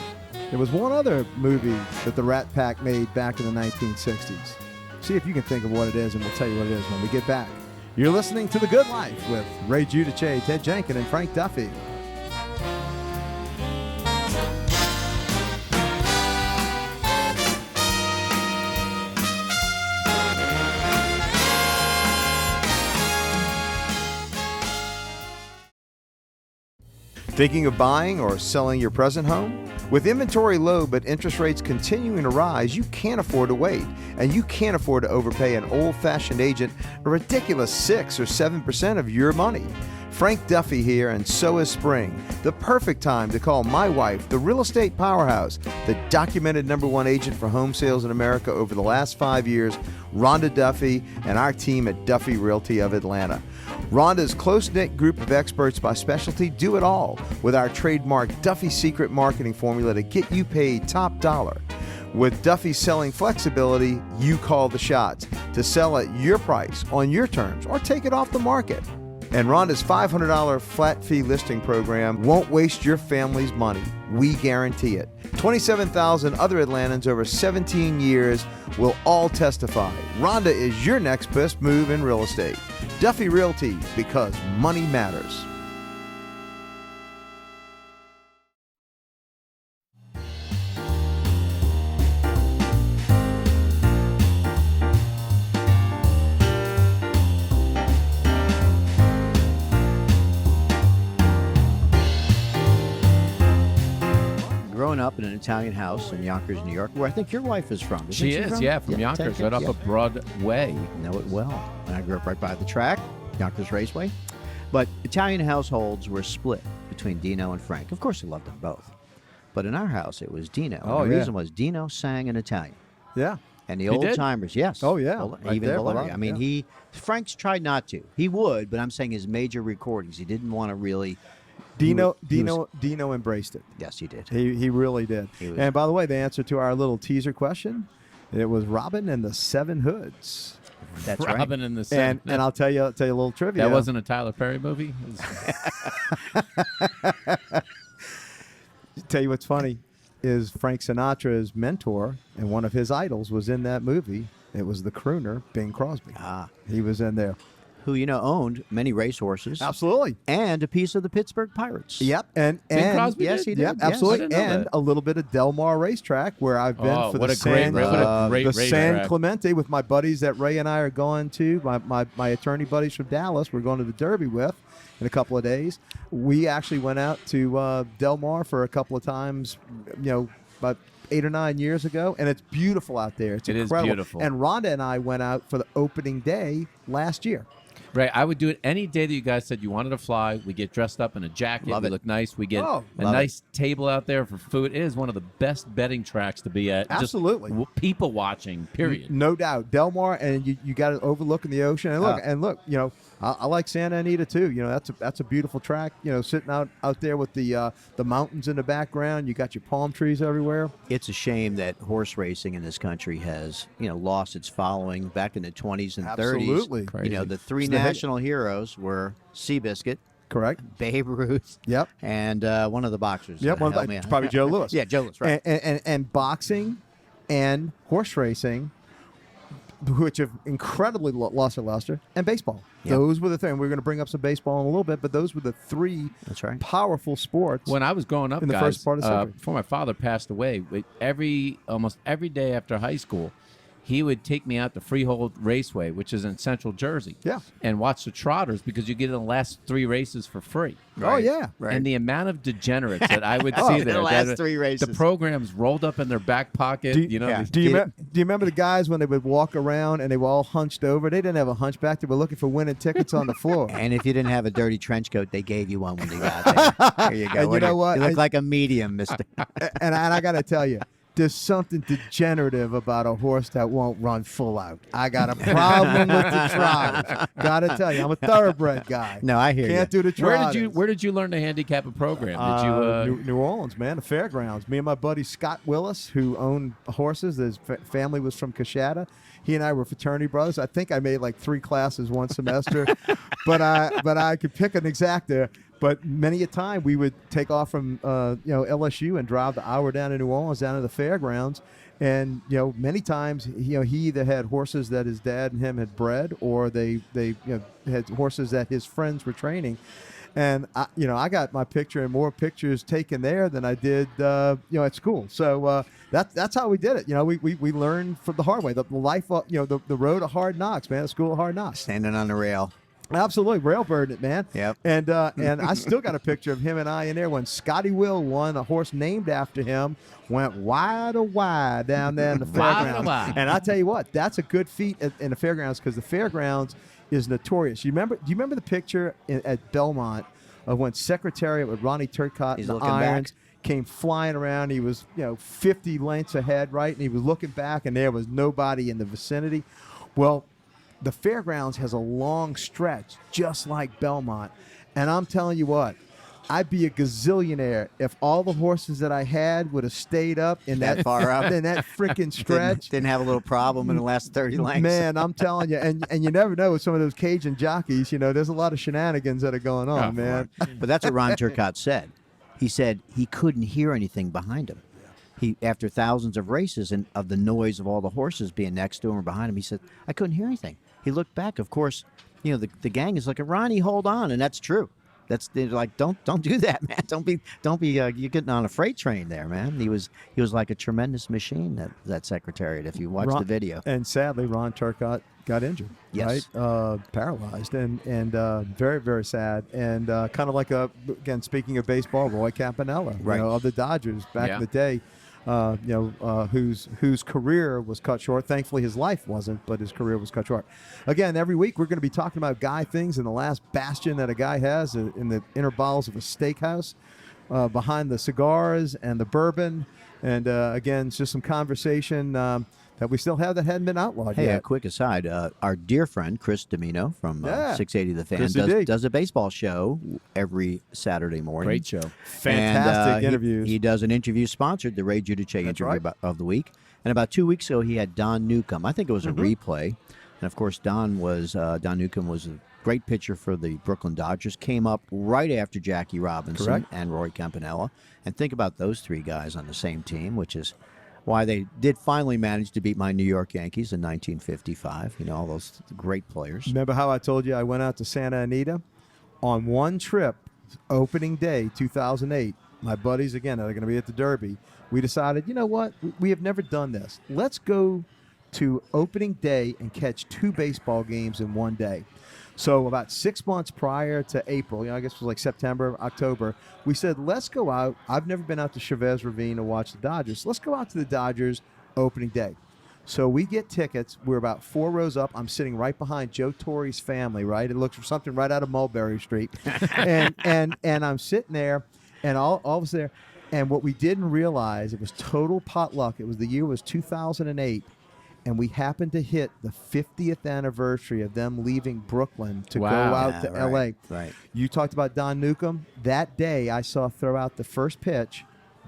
There was one other movie that the Rat Pack made back in the 1960s. See if you can think of what it is, and we'll tell you what it is when we get back. You're listening to The Good Life with Ray Giudice, Ted Jenkin, and Frank Duffy. Thinking of buying or selling your present home? With inventory low but interest rates continuing to rise, you can't afford to wait, and you can't afford to overpay an old-fashioned agent a ridiculous 6 or 7% of your money. Frank Duffy here, and so is spring. The perfect time to call my wife, the real estate powerhouse, the documented #1 agent for home sales in America over the last 5 years, Rhonda Duffy, and our team at Duffy Realty of Atlanta. Rhonda's close-knit group of experts by specialty do it all with our trademark Duffy Secret marketing formula to get you paid top dollar. With Duffy's selling flexibility, you call the shots to sell at your price, on your terms, or take it off the market. And Rhonda's $500 flat fee listing program won't waste your family's money. We guarantee it. 27,000 other Atlantans over 17 years will all testify. Rhonda is your next best move in real estate. Duffy Realty, because money matters. Growing up in an Italian house in Yonkers, New York, where I think your wife is from. She is, from? yeah, from Yonkers, Ted, right off yeah. of Broadway. Know it well. And I grew up right by the track, Yonkers Raceway. But Italian households were split between Dino and Frank. Of course, they loved them both. But in our house, it was Dino. Oh, And the yeah. reason was Dino sang in Italian. Yeah. And the He old did? timers, yes. Oh, yeah. Well, Right even there, Valeria. below, I mean, yeah. Frank's tried not to. He would, but I'm saying his major recordings, he didn't want to really. Dino he was- embraced it. Yes, he did. He really did. He was- And by the way, the answer to our little teaser question, it was Robin and the Seven Hoods. That's right. Robin in the And Sun. I'll tell you a little trivia. That wasn't a Tyler Perry movie? It was- Tell you what's funny is Frank Sinatra's mentor and one of his idols was in that movie. It was the crooner Bing Crosby. Ah. He was in there. Who, owned many racehorses. Absolutely. And a piece of the Pittsburgh Pirates. Yep. And Crosby yes, did? he did. Yep, Yes. absolutely. I didn't know And that. a little bit of Del Mar racetrack where I've been Oh, for what the a great San, ra- what a great the San racetrack. Clemente with my buddies that Ray and I are going to, my attorney buddies from Dallas, we're going to the Derby with in a couple of days. We actually went out to Del Mar for a couple of times, about 8 or 9 years ago, and it's beautiful out there. It's It is incredible. beautiful. And Rhonda and I went out for the opening day last year. Right, I would do it any day that you guys said you wanted to fly. We get dressed up in a jacket. Love we it. look nice. We get Oh, a love nice table out there for food. It is one of the best betting tracks to be at. Absolutely. Just people watching, period. No doubt. Del Mar, and you got it overlooking the ocean. And look, I like Santa Anita too. That's a beautiful track. Sitting out there with the mountains in the background. You got your palm trees everywhere. It's a shame that horse racing in this country has, lost its following back in the 20s and 30s. Absolutely. Crazy. The three It's the national heroes were Seabiscuit, Correct. Babe Ruth, Yep. and one of the boxers. Yep. Help me out. Probably Joe Louis. Yeah, Joe Louis, right. And boxing and horse racing, which have incredibly lost their luster, and baseball. Yep. Those were the thing. We're going to bring up some baseball in a little bit, but those were the three That's right. powerful sports. When I was growing up, In the guys, first part of the century. before my father passed away, almost every day after high school, he would take me out to Freehold Raceway, which is in Central Jersey, Yeah. and watch the trotters because you get in the last 3 races for free. Oh, yeah. Right. And the amount of degenerates that I would see there. the last that 3 races. The programs rolled up in their back pocket. Do they- you remember the guys when they would walk around and they were all hunched over? They didn't have a hunchback. They were looking for winning tickets on the floor. And if you didn't have a dirty trench coat, they gave you one when you got there. There you go. And you know what? You look I- like a medium, mister. and I got to tell you, there's something degenerative about a horse that won't run full out. I got a problem with the trotters. Got to tell you, I'm a thoroughbred guy. No, I hear Can't you. do the Where trotters. did you learn to handicap a program? Did you? New Orleans, man, the fairgrounds. Me and my buddy Scott Willis, who owned horses. His family was from Coshada. He and I were fraternity brothers. I think I made like 3 classes one semester, but I could pick an exacta. But many a time we would take off from LSU and drive the hour down to New Orleans, down to the fairgrounds. And many times he either had horses that his dad and him had bred, or they had horses that his friends were training. And I got my picture and more pictures taken there than I did at school. So that's how we did it. We learned from the hard way. The life, the road of hard knocks, man. The school of hard knocks. Standing on the rail. Absolutely, railbirding it, man. Yep. And I still got a picture of him and I in there when Scotty Will won. A horse named after him went wide a wide down there in the fairgrounds. And I tell you what, that's a good feat in the fairgrounds, because the fairgrounds is notorious. Do you remember the picture at Belmont of when Secretariat with Ronnie Turcotte and the irons came flying around? He was 50 lengths ahead, right? And he was looking back, and there was nobody in the vicinity. Well, the fairgrounds has a long stretch just like Belmont, and I'm telling you what, I'd be a gazillionaire if all the horses that I had would have stayed up in that far up in that freaking stretch. Didn't have a little problem in the last 30 lengths. Man, I'm telling you, and you never know with some of those Cajun jockeys. There's a lot of shenanigans that are going on, man. But that's what Ron Turcotte said. He said he couldn't hear anything behind him. After thousands of races and of the noise of all the horses being next to him or behind him, he said, I couldn't hear anything. He looked back. Of course, the gang is looking, Ronnie, hold on, and that's true. They're like, don't do that, man. Don't be. You're getting on a freight train there, man. He was like a tremendous machine, that Secretariat. If you watch the video. And sadly, Ron Turcotte got injured. Yes. Right, paralyzed, and very, very sad. And kind of like again, speaking of baseball, Roy Campanella, right, of the Dodgers back in the day. Whose career was cut short. Thankfully, his life wasn't, but his career was cut short. Again, every week we're going to be talking about guy things in the last bastion that a guy has in the inner bowels of a steakhouse, behind the cigars and the bourbon. And again, it's just some conversation that we still have that hadn't been outlawed yet. Hey, a quick aside, our dear friend Chris Domino from 680 The Fan does a baseball show every Saturday morning. Great show. Fantastic interviews. He does an interview sponsored the Ray Giudice interview of the week. And about 2 weeks ago, he had Don Newcomb. I think it was a replay. And, of course, Don Newcomb was a great pitcher for the Brooklyn Dodgers, came up right after Jackie Robinson and Roy Campanella. And think about those three guys on the same team, which is why they did finally manage to beat my New York Yankees in 1955. All those great players. Remember how I told you I went out to Santa Anita? On one trip, opening day, 2008, my buddies, again, that are going to be at the Derby, we decided, you know what? We have never done this. Let's go to opening day and catch 2 baseball games in one day. So about 6 months prior to April, I guess it was like September, October, we said, let's go out. I've never been out to Chavez Ravine to watch the Dodgers. Let's go out to the Dodgers opening day. So we get tickets. We're about 4 rows up. I'm sitting right behind Joe Torre's family, right? It looks for something right out of Mulberry Street. and I'm sitting there, and all of us there. And what we didn't realize, it was total potluck. The year was 2008. And we happened to hit the 50th anniversary of them leaving Brooklyn to go out to L.A. Right. You talked about Don Newcomb. That day, I saw throw out the first pitch,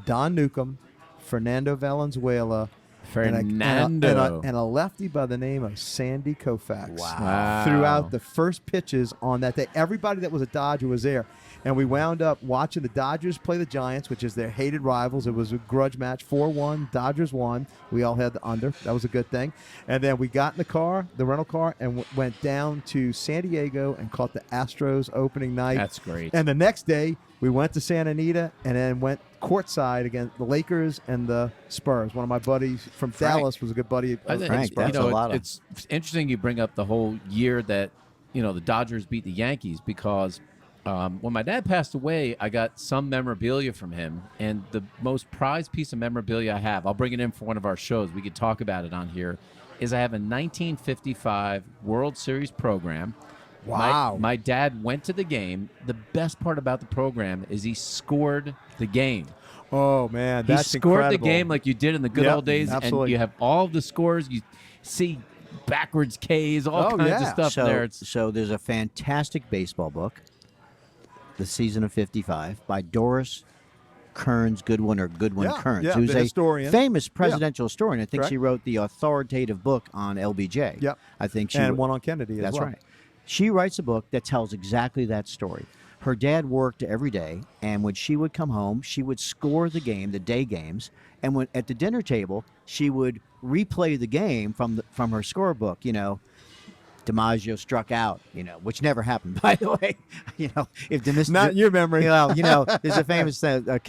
Don Newcomb, Fernando Valenzuela, and a lefty by the name of Sandy Koufax. Wow. Threw out the first pitches on that day. Everybody that was a Dodger was there. And we wound up watching the Dodgers play the Giants, which is their hated rivals. It was a grudge match, 4-1. Dodgers won. We all had the under. That was a good thing. And then we got in the car, the rental car, and went down to San Diego and caught the Astros opening night. That's great. And the next day, we went to Santa Anita and then went courtside against the Lakers and the Spurs. One of my buddies from Dallas was a good buddy of I think Frank, Spurs. that's a lot of... It's interesting you bring up the whole year that the Dodgers beat the Yankees, because when my dad passed away, I got some memorabilia from him, and the most prized piece of memorabilia I have, I'll bring it in for one of our shows, we could talk about it on here, is I have a 1955 World Series program. Wow. My dad went to the game. The best part about the program is he scored the game. Oh, man, that's He scored incredible. the game like you did in the good old days, absolutely. and you have all of the scores. You see backwards Ks, all kinds of stuff there. So there's a fantastic baseball book, The Season of 55, by Doris Kearns Goodwin, or Goodwin Kearns, who's the a historian. famous presidential historian. I think Correct. she wrote the authoritative book on LBJ. Yep. I think she And one on Kennedy as That's well. right. She writes a book that tells exactly that story. her dad worked every day, and when she would come home, she would score the game, the day games, and when at the dinner table, she would replay the game from her scorebook. DiMaggio struck out, which never happened, by the way. If the Not in your memory. there's a famous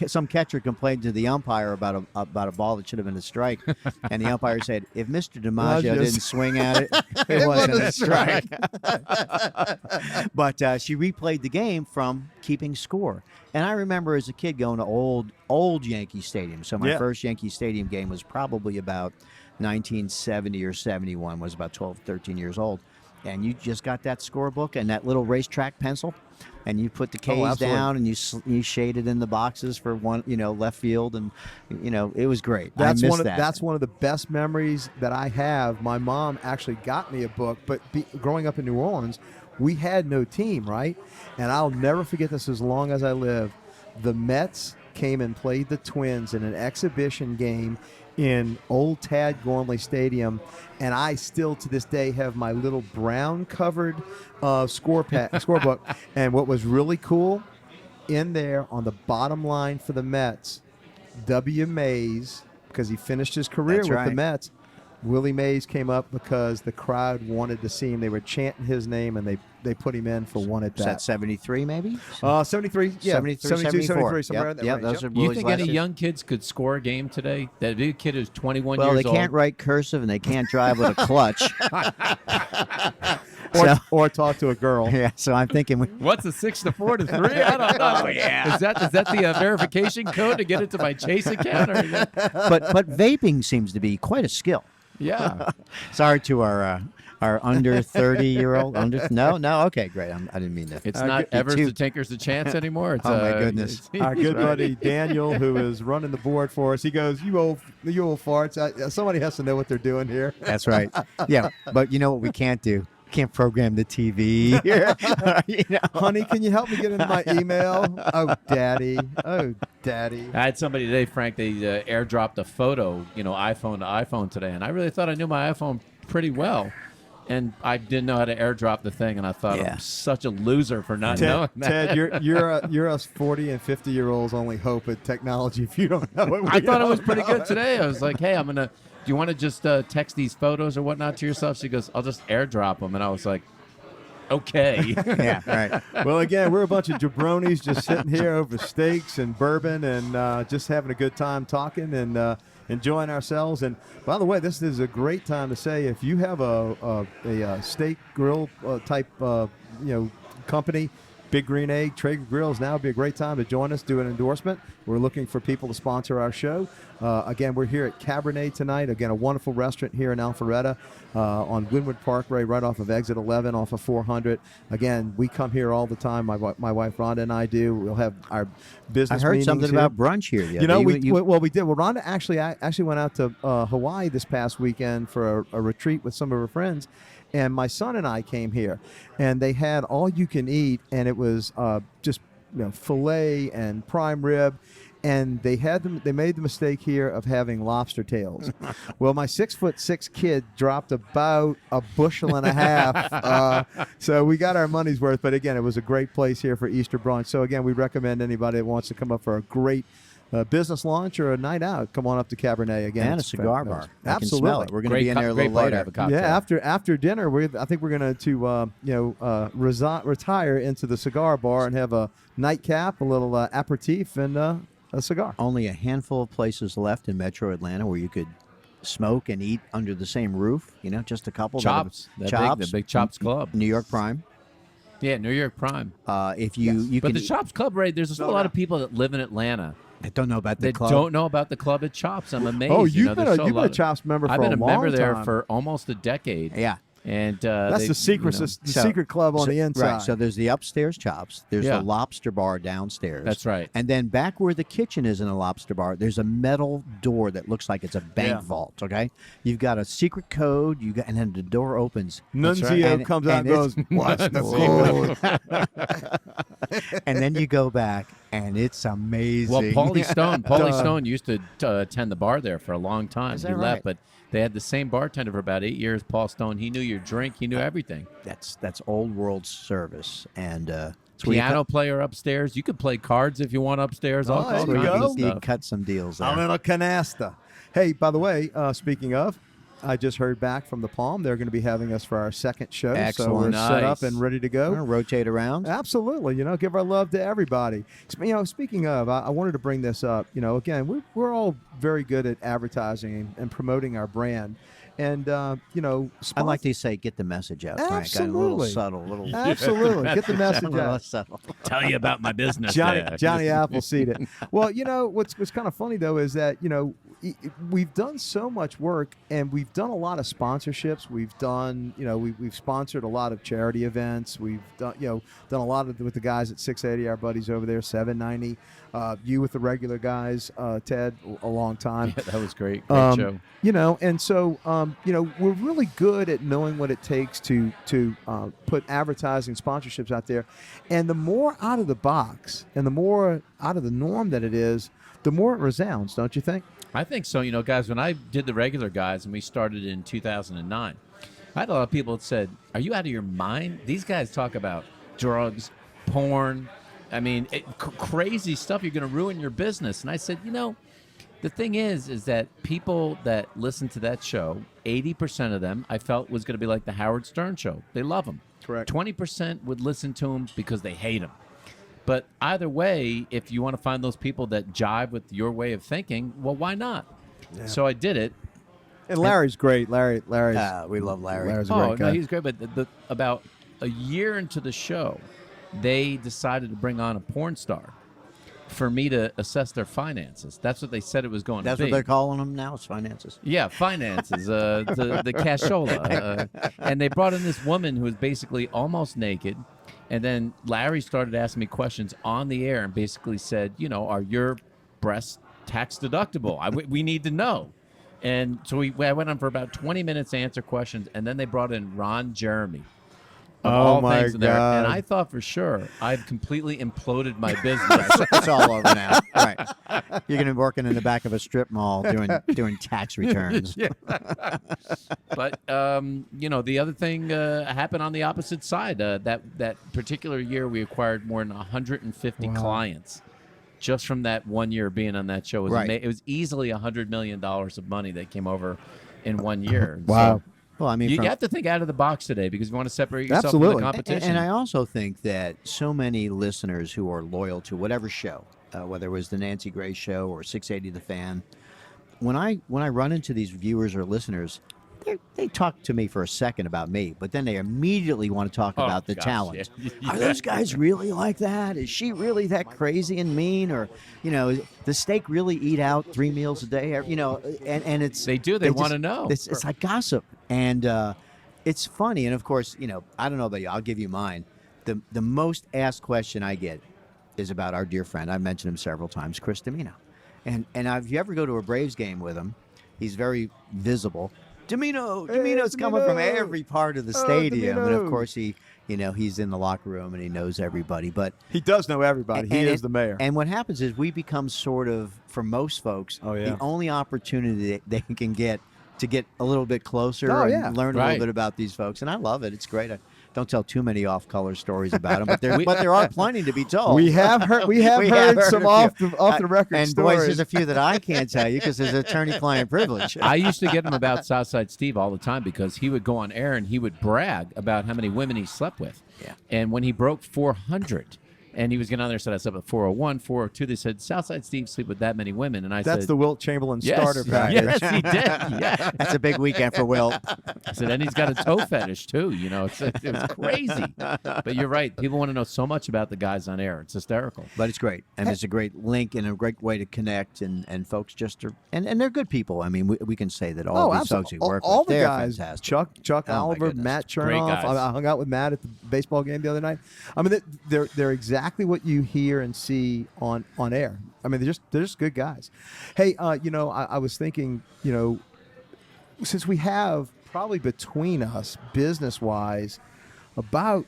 some catcher complained to the umpire about a ball that should have been a strike, and the umpire said, if Mr. DiMaggio didn't swing at it, it wasn't a strike. But she replayed the game from keeping score. And I remember as a kid going to old Yankee Stadium. So my first Yankee Stadium game was probably about 1970 or 71, was about 12, 13 years old. And you just got that scorebook and that little racetrack pencil, and you put the K's down and you shaded in the boxes for one, left field, and it was great. That's I miss that. That's one of the best memories that I have. My mom actually got me a book, but growing up in New Orleans, we had no team, right? And I'll never forget this as long as I live. The Mets came and played the Twins in an exhibition game in old Tad Gormley Stadium, and I still to this day have my little brown covered scorebook. And what was really cool, in there on the bottom line for the Mets, W. Mays, because he finished his career with the Mets, Willie Mays came up because the crowd wanted to see him. They were chanting his name, and they put him in for one at bat. Was that 73 maybe? 73, yeah. 73, 72, 74. 73, somewhere in that range. Those are You Willie's think last any year. young kids could score a game today? That big kid is 21 Well, years they old. can't write cursive and they can't drive with a clutch. Or talk to a girl. Yeah, so I'm thinking What's a 6 to 4 to 3? I don't know. Is that the verification code to get into my Chase account? but vaping seems to be quite a skill. Yeah. Sorry to our under 30-year-old. No, okay, great. I didn't mean to. It's not Evers the Tinker's the Chance anymore. It's, Oh, my goodness. Our good buddy Daniel, who is running the board for us, he goes, "You old farts! Somebody has to know what they're doing here." That's right. Yeah, but you know what we can't do? We can't program the TV. Honey, can you help me get into my email? Oh, daddy. I had somebody today, Frank. They airdropped a photo, iPhone to iPhone today, and I really thought I knew my iPhone pretty well. And I didn't know how to airdrop the thing, and I thought I'm such a loser for not knowing that. Ted, you're us 40 and 50-year-olds only hope at technology if you don't know it. I thought it was pretty good today. I was like, hey, do you want to just text these photos or whatnot to yourself? She goes, I'll just airdrop them. And I was like, okay. Yeah, right. Well, again, we're a bunch of jabronis just sitting here over steaks and bourbon and just having a good time talking and enjoying ourselves. And by the way, this is a great time to say if you have a steak grill type company, Big Green Egg, Traeger Grills, now would be a great time to join us, do an endorsement. We're looking for people to sponsor our show. Again, we're here at Cabernet tonight. Again, a wonderful restaurant here in Alpharetta on Wynwood Parkway, right off of exit 11, off of 400. Again, we come here all the time. My wife Rhonda and I do. We'll have our business I heard meetings something here. about brunch here. We did. Well, Rhonda actually went out to Hawaii this past weekend for a retreat with some of her friends. And my son and I came here, and they had all you can eat, and it was just filet and prime rib, and they made the mistake here of having lobster tails. Well, my 6'6" kid dropped about a bushel and a half, so we got our money's worth. But again, it was a great place here for Easter brunch. So again, we recommend anybody that wants to come up for a great business lunch or a night out, come on up to Cabernet again. And a cigar bar. I can Absolutely. smell it. We're going to be in there a little bar to later. have a cocktail. Yeah, after dinner, I think we're going to retire into the cigar bar and have a nightcap, a little aperitif, and a cigar. Only a handful of places left in Metro Atlanta where you could smoke and eat under the same roof. Just a couple. Chops. The big Chops Club. New York Prime. Yeah, New York Prime. If you But can, the Chops Club, Ray, there's a lot of people that live in Atlanta I don't know about the that club. don't know about the club at Chops. I'm amazed. Oh, you've there's been a Chops member for a long time. I've been a member there for almost a decade. Yeah. And that's the secret, secret club on the inside. Right. So there's the upstairs Chops. There's the lobster bar downstairs. That's right. And then back where the kitchen is in a lobster bar, there's a metal door that looks like it's a bank vault. Okay. You've got a secret code. And then the door opens. Nunzio comes out and goes, "What's the code?" And then you go back, and it's amazing. Well, Paulie Stone used to attend the bar there for a long time. Is that He right? left, but They had the same bartender for about 8 years, Paul Stone. He knew your drink. He knew everything. That's old world service, and it's where Piano player upstairs. You could play cards if you want upstairs. All there kinds you of go. good you stuff. cut some deals there. I'm in a canasta. Hey, by the way, speaking of, I just heard back from the Palm. They're going to be having us for our second show. So we're Excellent. set up Nice. and ready to We're go. gonna rotate around. Absolutely. Give our love to everybody. Speaking of, I wanted to bring this up. Again, we're all very good at advertising and promoting our brand. And, I like to say, get the message out, Frank. A little Absolutely. subtle, little Absolutely. Get the message little out. subtle. Tell you about my business. Johnny there. Johnny Appleseed it. Well, what's kind of funny though is that we've done so much work and we've done a lot of sponsorships. We've done we've sponsored a lot of charity events. We've done done a lot with the guys at 680, our buddies over there, 790. You with the regular guys, Ted, a long time. Yeah, that was great. Great show. And so we're really good at knowing what it takes to put advertising sponsorships out there, and the more out of the box and the more out of the norm that it is, the more it resounds, don't you think? I think so. Guys, when I did the regular guys and we started in 2009, I had a lot of people that said, "Are you out of your mind? These guys talk about drugs, porn. I mean, crazy stuff. You're going to ruin your business." And I said, the thing is that people that listen to that show, 80% of them I felt was going to be like the Howard Stern show. They love him. Correct. 20% would listen to him because they hate him. But either way, if you want to find those people that jive with your way of thinking, well, why not? Yeah. So I did it. And Larry's great. Larry's We love Larry. Larry's a Oh, great guy. no, he's great. But about a year into the show, they decided to bring on a porn star for me to assess their finances. That's what they said it was going That's to be. what they're calling them now. It's finances. Yeah, finances, the cashola. And they brought in this woman who was basically almost naked. And then Larry started asking me questions on the air and basically said, are your breasts tax deductible? We need to know. And so I went on for about 20 minutes to answer questions. And then they brought in Ron Jeremy. Oh, my things in there. God. And I thought for sure I've completely imploded my business. It's all over now. Right. You're going to be working in the back of a strip mall doing tax returns. Yeah. But the other thing happened on the opposite side. That particular year, we acquired more than 150 clients just from that 1 year being on that show. It was, Right. It was easily $100 million of money that came over in 1 year. Wow. So Well, I mean, you from- have to think out of the box today because you want to separate yourself Absolutely. from the competition. And I also think that so many listeners who are loyal to whatever show, whether it was the Nancy Grace Show or 680 The Fan, when I run into these viewers or listeners, they talk to me for a second about me, but then they immediately want to talk about the gosh, talent. yeah. Are those guys really like that? Is she really that crazy and mean? Or, does steak really eat out 3 meals a day? And it's They do. They just- wanna know. It's like gossip, and it's funny. And of course, I don't know about you. I'll give you mine. The most asked question I get is about our dear friend. I've mentioned him several times, Chris Domino. And if you ever go to a Braves game with him, he's very visible. Domino's coming from every part of the stadium, and of Domino. course he's in the locker room and he knows everybody. But He does know everybody. He is the mayor. And what happens is we become sort of, for most folks, the only opportunity that they can get to get a little bit closer and learn a Right. little bit about these folks. And I love it. It's great. I don't tell too many off-color stories about them, but there are plenty to be told. we have heard some a few. off the record and stories. boys, there's a few that I can't tell you because there's attorney-client privilege. I used to get him about Southside Steve all the time because he would go on air and he would brag about how many women he slept with. Yeah. And when he broke 400, and he was getting on there and said, I slept with 401, 402, they said, Southside Steve sleep with that many women. And I said, That's the Wilt Chamberlain yes, starter package. yes, he did. Yeah. That's a big weekend for Will. I said, and he's got a toe fetish too. It was crazy. But you're right. People want to know so much about the guys on air. It's hysterical. But it's great. And it's a great link and a great way to connect. And folks just are, and they're good people. I mean, we can say that all these folks we work all with, the they're guys, fantastic. Chuck Oh, my Oliver, goodness. Matt Great Chernoff. guys. I hung out with Matt at the baseball game the other night. I mean, they're exactly what you hear and see on air. I mean, they're just good guys. Hey, I was thinking, since we have probably between us business wise about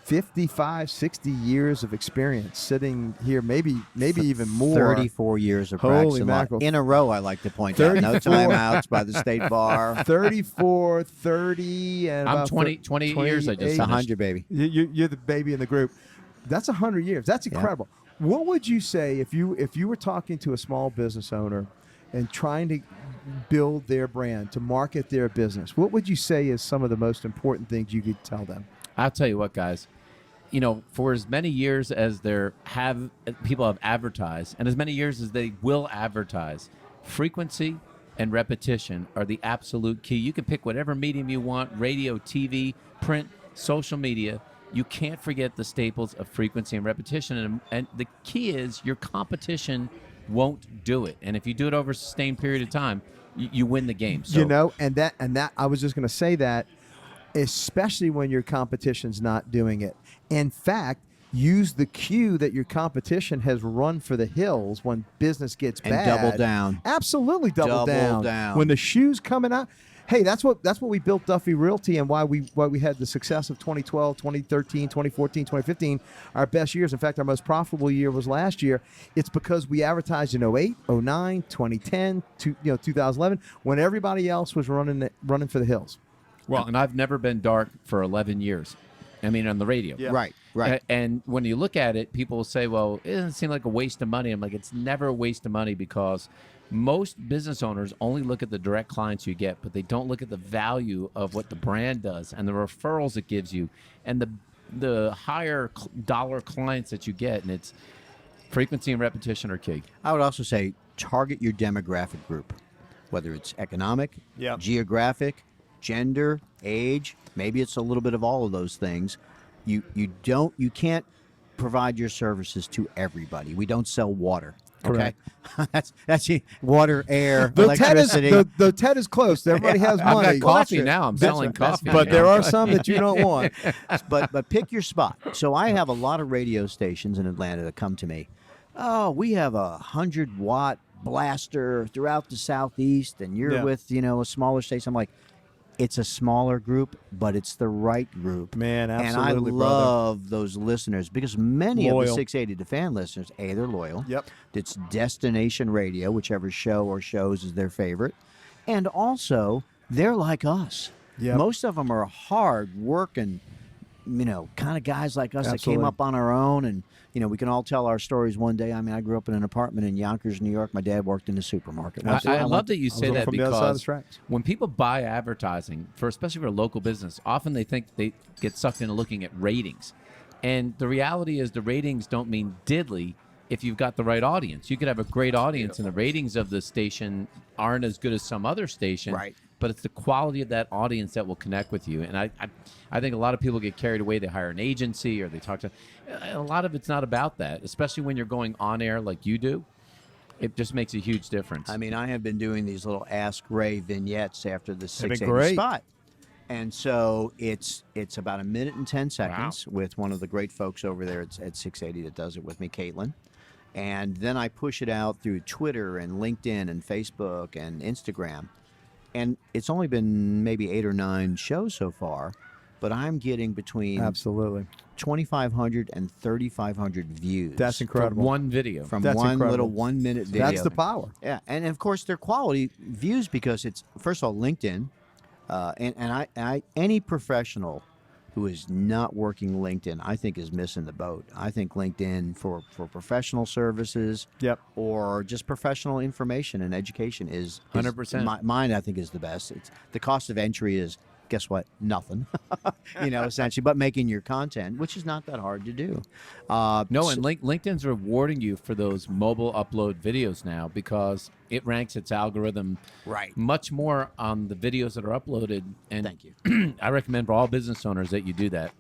55, 60 years of experience sitting here, maybe even more. 34 years of Holy practicing law mackerel. in a row, I like to point out. No 34. timeouts by the state bar. 34, 30, and I'm about 28 years. I just It's finished. 100, baby. You're the baby in the group. That's 100 years. That's incredible. What would you say if you were talking to a small business owner and trying to build their brand, to market their business? What would you say is some of the most important things you could tell them? I'll tell you what, guys. For as many years as people have advertised, and as many years as they will advertise, frequency and repetition are the absolute key. You can pick whatever medium you want: radio, TV, print, social media. You can't forget the staples of frequency and repetition. And the key is your competition won't do it. And if you do it over a sustained period of time, you win the game. So, and that I was just going to say that, especially when your competition's not doing it. In fact, use the cue that your competition has run for the hills when business gets And bad. double down. Absolutely double Double down. down. When the shoe's coming out. Hey, that's what we built Duffy Realty, and why we had the success of 2012, 2013, 2014, 2015, our best years. In fact, our most profitable year was last year. It's because we advertised in 08, 09, 2010, 2011, when everybody else was running for the hills. well, and I've never been dark for 11 years. I mean, on the radio. Yeah. Right. And when you look at it, people will say, well, it doesn't seem like a waste of money. I'm like, it's never a waste of money, because most business owners only look at the direct clients you get, but they don't look at the value of what the brand does and the referrals it gives you and the higher dollar clients that you get. And it's frequency and repetition are key. I would also say target your demographic group, whether it's economic, Yep. geographic, gender, age. Maybe it's a little bit of all of those things. You can't provide your services to everybody. We don't sell water. Okay, that's water, air, electricity. The TED is close. Everybody has money. I've got coffee true. now. I'm That's selling right. That's coffee. But now. there are some that you don't want. but pick your spot. So I have a lot of radio stations in Atlanta that come to me. Oh, we have a 100-watt blaster throughout the Southeast, and you're with a smaller station. I'm like, it's a smaller group, but it's the right group. Man, And I absolutely, brother. love those listeners, because many of the Loyal. 680 The Fan listeners, they're loyal. Yep. It's destination radio, whichever show or shows is their favorite. And also, they're like us. Yep. Most of them are hard working, kind of guys like us that came Absolutely. up on our own. And, we can all tell our stories one day. I mean, I grew up in an apartment in Yonkers, New York. My dad worked in the supermarket. I love that you say on that, from the other side of the because tracks. when people buy advertising, especially for a local business, often they think they get sucked into looking at ratings. And the reality is the ratings don't mean diddly if you've got the right audience. You could have a great audience, and the ratings of the station aren't as good as some other station. Right. But it's the quality of that audience that will connect with you. And I think a lot of people get carried away. They hire an agency or they talk to. A lot of it's not about that, especially when you're going on air like you do. It just makes a huge difference. I mean, I have been doing these little Ask Ray vignettes after the been 680 great. spot. And so it's about 1 minute and 10 seconds with one of the great folks over there at 680 that does it with me, Caitlin. And then I push it out through Twitter and LinkedIn and Facebook and Instagram. And it's only been maybe 8 or 9 shows so far, but I'm getting between Absolutely. 2,500 and 3,500 views. That's for incredible. one video. from That's one incredible. little 1 minute video. That's the power. Yeah, and of course they're quality views because it's, first of all, LinkedIn, and I any professional who is not working LinkedIn, I think, is missing the boat. I think LinkedIn for professional services, Yep. or just professional information and education is 100%. Mine, I think, is the best. It's the cost of entry is, guess what? Nothing. Essentially, but making your content, which is not that hard to do. No, so- and LinkedIn's rewarding you for those mobile upload videos now, because it ranks its algorithm Right. much more on the videos that are uploaded. And Thank you. I recommend for all business owners that you do that.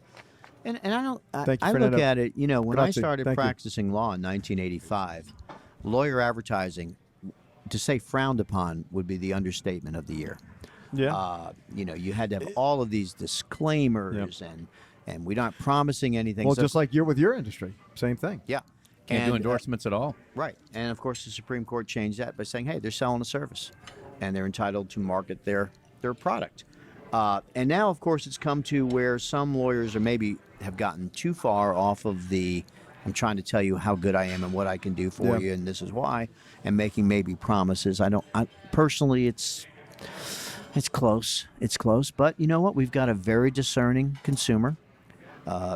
And I don't. Thank you, I look Fernando. at it. When I Grazie. started Thank you. practicing law in 1985, lawyer advertising, to say frowned upon, would be the understatement of the year. Yeah. You had to have all of these disclaimers, and we're not promising anything. Well, So- just like you're with your industry, same thing. yeah, Can't do And, endorsements at all. right. And of course, the Supreme Court changed that by saying, hey, they're selling a service, and they're entitled to market their product. And now, of course, it's come to where some lawyers are maybe have gotten too far off of the I'm trying to tell you how good I am and what I can do for you, and this is why, and making maybe promises. I personally, it's close. It's close. But you know what? We've got a very discerning consumer.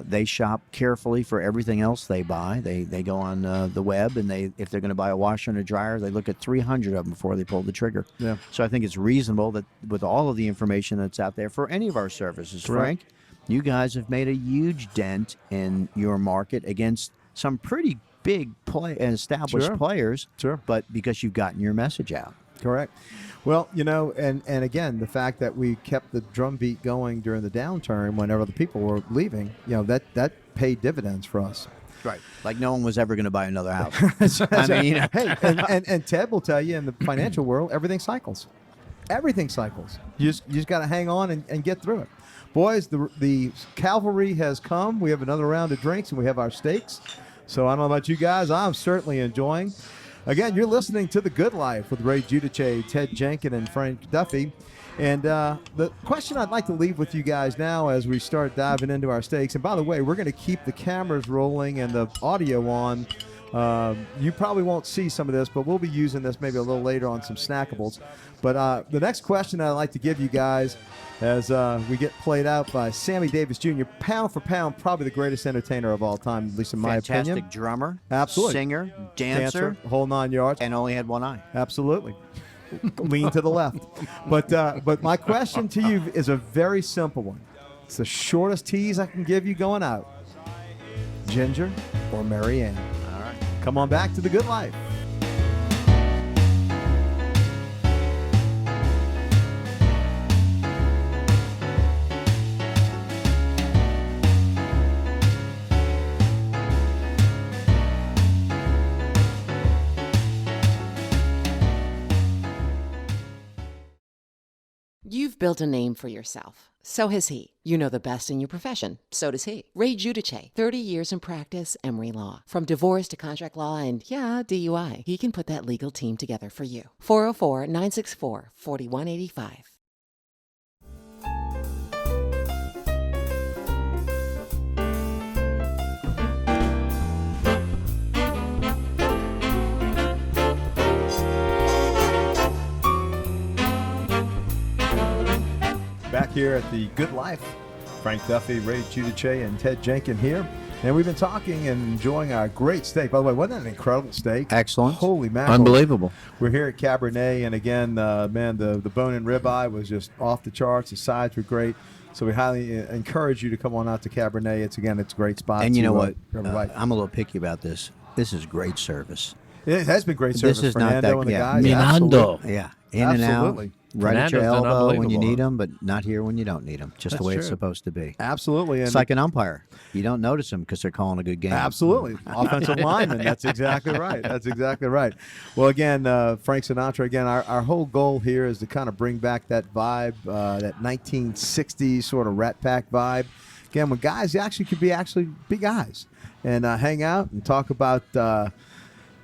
They shop carefully for everything else they buy. They go on the web, and if they're going to buy a washer and a dryer, they look at 300 of them before they pull the trigger. Yeah. So I think it's reasonable that with all of the information that's out there for any of our services, Frank, you guys have made a huge dent in your market against some pretty big established players. Sure. But because you've gotten your message out. Correct. Well, and again, the fact that we kept the drumbeat going during the downturn when other people were leaving, that paid dividends for us. Right. Like no one was ever going to buy another house. I mean, hey, and Ted will tell you in the financial world, everything cycles. Everything cycles. You just got to hang on and get through it. Boys, the cavalry has come. We have another round of drinks, and we have our steaks. So I don't know about you guys. I'm certainly enjoying. Again, you're listening to The Good Life with Ray Giudice, Ted Jenkin, and Frank Duffy. And the question I'd like to leave with you guys now as we start diving into our steaks, and by the way, we're going to keep the cameras rolling and the audio on. You probably won't see some of this, but we'll be using this maybe a little later on some snackables. But the next question I'd like to give you guys as we get played out by Sammy Davis Jr., pound for pound, probably the greatest entertainer of all time, at least in my opinion. Fantastic drummer, absolutely, singer, dancer, whole 9 yards, and only had one eye. Absolutely. Lean to the left. But my question to you is a very simple one. It's the shortest tease I can give you going out. Ginger or Mary Ann? All right. Come on back to The Good Life. You've built a name for yourself. So has he. You know the best in your profession. So does he. Ray Giudice, 30 years in practice, Emory Law. From divorce to contract law and, DUI, he can put that legal team together for you. 404-964-4185. Back here at The Good Life. Frank Duffy, Ray Giudice, and Ted Jenkin here. And we've been talking and enjoying our great steak. By the way, wasn't that an incredible steak? Excellent. Holy mackerel. Unbelievable. We're here at Cabernet, and again, the bone-in ribeye was just off the charts. The sides were great. So we highly encourage you to come on out to Cabernet. It's a great spot. And you know what? Right. I'm a little picky about this. This is great service. It has been great service This is for not Fernando that- and the yeah. guys. Minando. Absolutely. Yeah. In and Absolutely. out. Right at your Fernando's done elbow when you unbelievable. need them, but not here when you don't need them. Just That's the way true. it's supposed to be. Absolutely. It's like an umpire. You don't notice them because they're calling a good game. Absolutely. Offensive lineman. That's exactly right. That's exactly right. Well, again, Frank Sinatra, again, our whole goal here is to kind of bring back that vibe, that 1960s sort of Rat Pack vibe. Again, when guys actually could be guys and hang out and talk about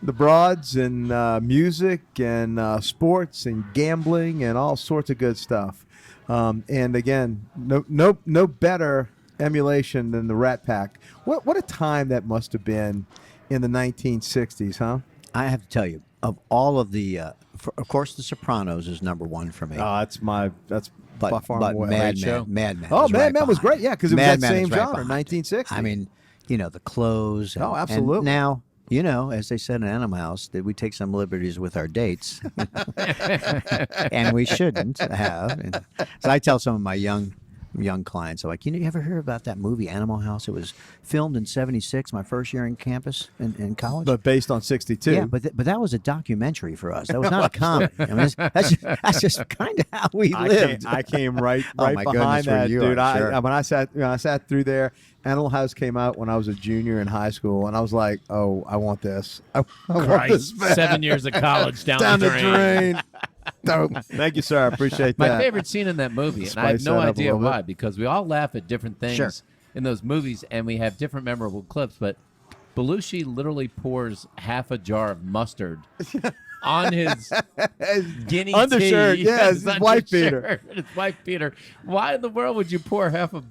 the broads and music and sports and gambling and all sorts of good stuff. And again, no better emulation than the Rat Pack. What a time that must have been in the 1960s, huh? I have to tell you, of all of the, of course, The Sopranos is number one for me. That's by but far and away. Mad show. Men. Oh, was Mad right Men was behind great, yeah, because it was Mad that Men same is right genre, behind it. 1960. I mean, the clothes. And, absolutely. And now, as they said in Animal House, that we take some liberties with our dates, and we shouldn't have. And so I tell some of my young clients, I'm like, you ever hear about that movie Animal House? It was filmed in '76, my first year in campus in college. But based on 62. Yeah, but that was a documentary for us. That was not a comedy. I mean, that's just kind of how we lived. I came right Oh, my behind goodness, were that, you, dude. I'm sure. When I sat through there, Animal House came out when I was a junior in high school, and I was like, oh, I want this. I want this bad. 7 years of college down, Down the the drain. drain. Dope. Thank you, sir. I appreciate My that. favorite scene in that movie, and I have Spice no that up a idea little why, bit. because we all laugh at different things Sure. in those movies, and we have different memorable clips, but Belushi literally pours half a jar of mustard on his guinea undershirt, tee. yeah, his wife beater. undershirt, his wife beater. Why in the world would you pour half of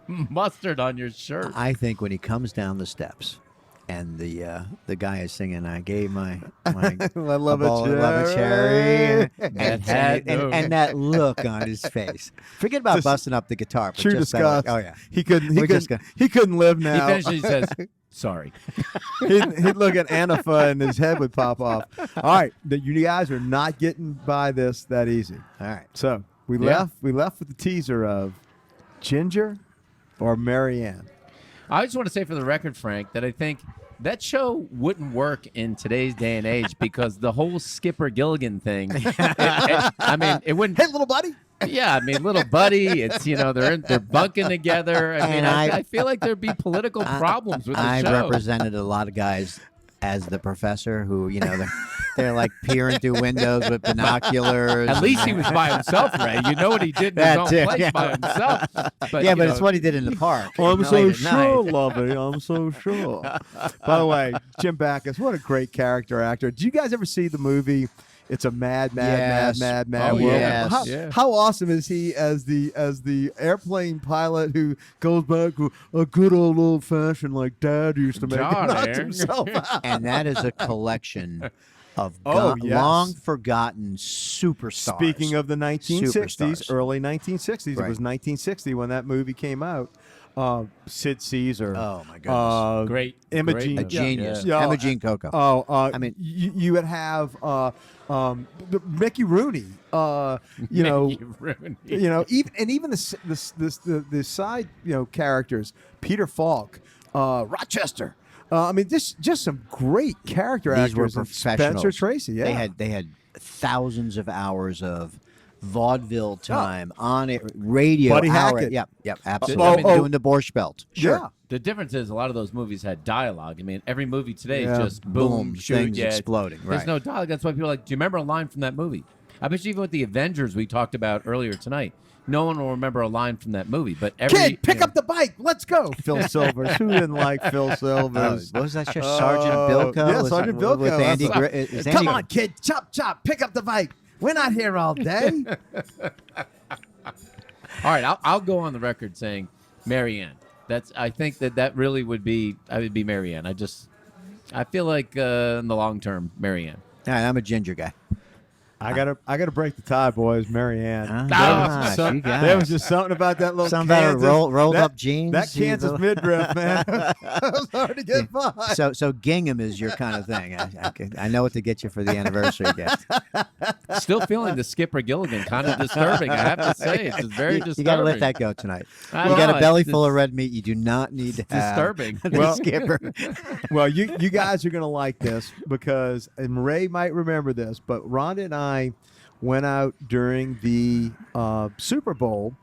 mustard on your shirt? I think when he comes down the steps and the guy is singing, I gave my I love love a cherry, had no- and that look on his face. Forget about busting up the guitar. But True just that disgust. look. Oh yeah, He couldn't. He We're just couldn't. He couldn't live He now. finishes. He says, "Sorry." He'd look at Anifa and his head would pop off. All right, you guys are not getting by this that easy. all right. So we Yeah. left with the teaser of Ginger or Marianne. I just want to say for the record, Frank, that I think that show wouldn't work in today's day and age because the whole Skipper Gilligan thing. I mean, it wouldn't. Hey, little buddy. Yeah, I mean, little buddy. It's they're bunking together. I mean, And I feel like there'd be political problems with the I show. represented a lot of guys as the professor who, they're like peering through windows with binoculars. At least he was by himself, Ray. You know what he did in his That own too, place yeah. by himself. But, yeah, you but know, it's what he did in the park. I'm late so at sure, night. lovey. I'm so sure. By the way, Jim Backus, what a great character actor. Did you guys ever see the movie? It's a mad Yes. world. Oh, yes. How, Yeah. how awesome is he as the airplane pilot who goes back to a good old fashioned like Dad used to make and knocks Darling. himself out. And that is a collection of Oh, yes. long forgotten superstars. Speaking of the 1960s, Superstars. early 1960s, it Right. was 1960 when that movie came out. Sid Caesar. Oh, my goodness. Great. Imogene. a great- genius. Yeah. Imogene Coco. I I mean- you would have Mickey Rooney. Mickey Rooney. Even the side characters. Peter Falk, Rochester. I mean, just some great character These were actors. And professionals. Spencer Tracy. Yeah, They had thousands of hours of vaudeville time on it, radio. Buddy hour. Hackett. Yep, absolutely. Oh, Doing the Borscht Belt. Sure. Yeah. The difference is a lot of those movies had dialogue. I mean, every movie today Yeah. is just boom, Boom, shoot, things yeah. exploding, There's right. no dialogue. That's why people are like, do you remember a line from that movie? I bet you even with the Avengers we talked about earlier tonight, no one will remember a line from that movie. But every Kid, pick up the bike. Let's go. Phil Silvers. Who didn't like Phil Oh, Silvers? what was that show? Sergeant Bilko? Yeah, Was- Sergeant with Bilko. Andy That's Gri- right. is Come Andy- on, kid. Chop, chop. Pick up the bike. We're not here all day. All right, I'll go on the record saying Marianne. I think that really would be Marianne. I feel like in the long term, Marianne. Yeah, I'm a ginger guy. I gotta break the tie, boys. Marianne. Ah, There was you guys. there was just something about that little Something about Kansas, rolled that- up jeans. That you Kansas know? midriff, man. It was hard to get by. So gingham is your kind of thing. I know what to get you for the anniversary gift. Still feeling the Skipper Gilligan kind of disturbing. I have to say, it's just very disturbing. You got to let that go tonight. I You got know, a belly it's full of red meat. You do not need to have disturbing. the Well- skipper. Well, you guys are gonna like this because, and Ray might remember this, but Rhonda and I went out during the Super Bowl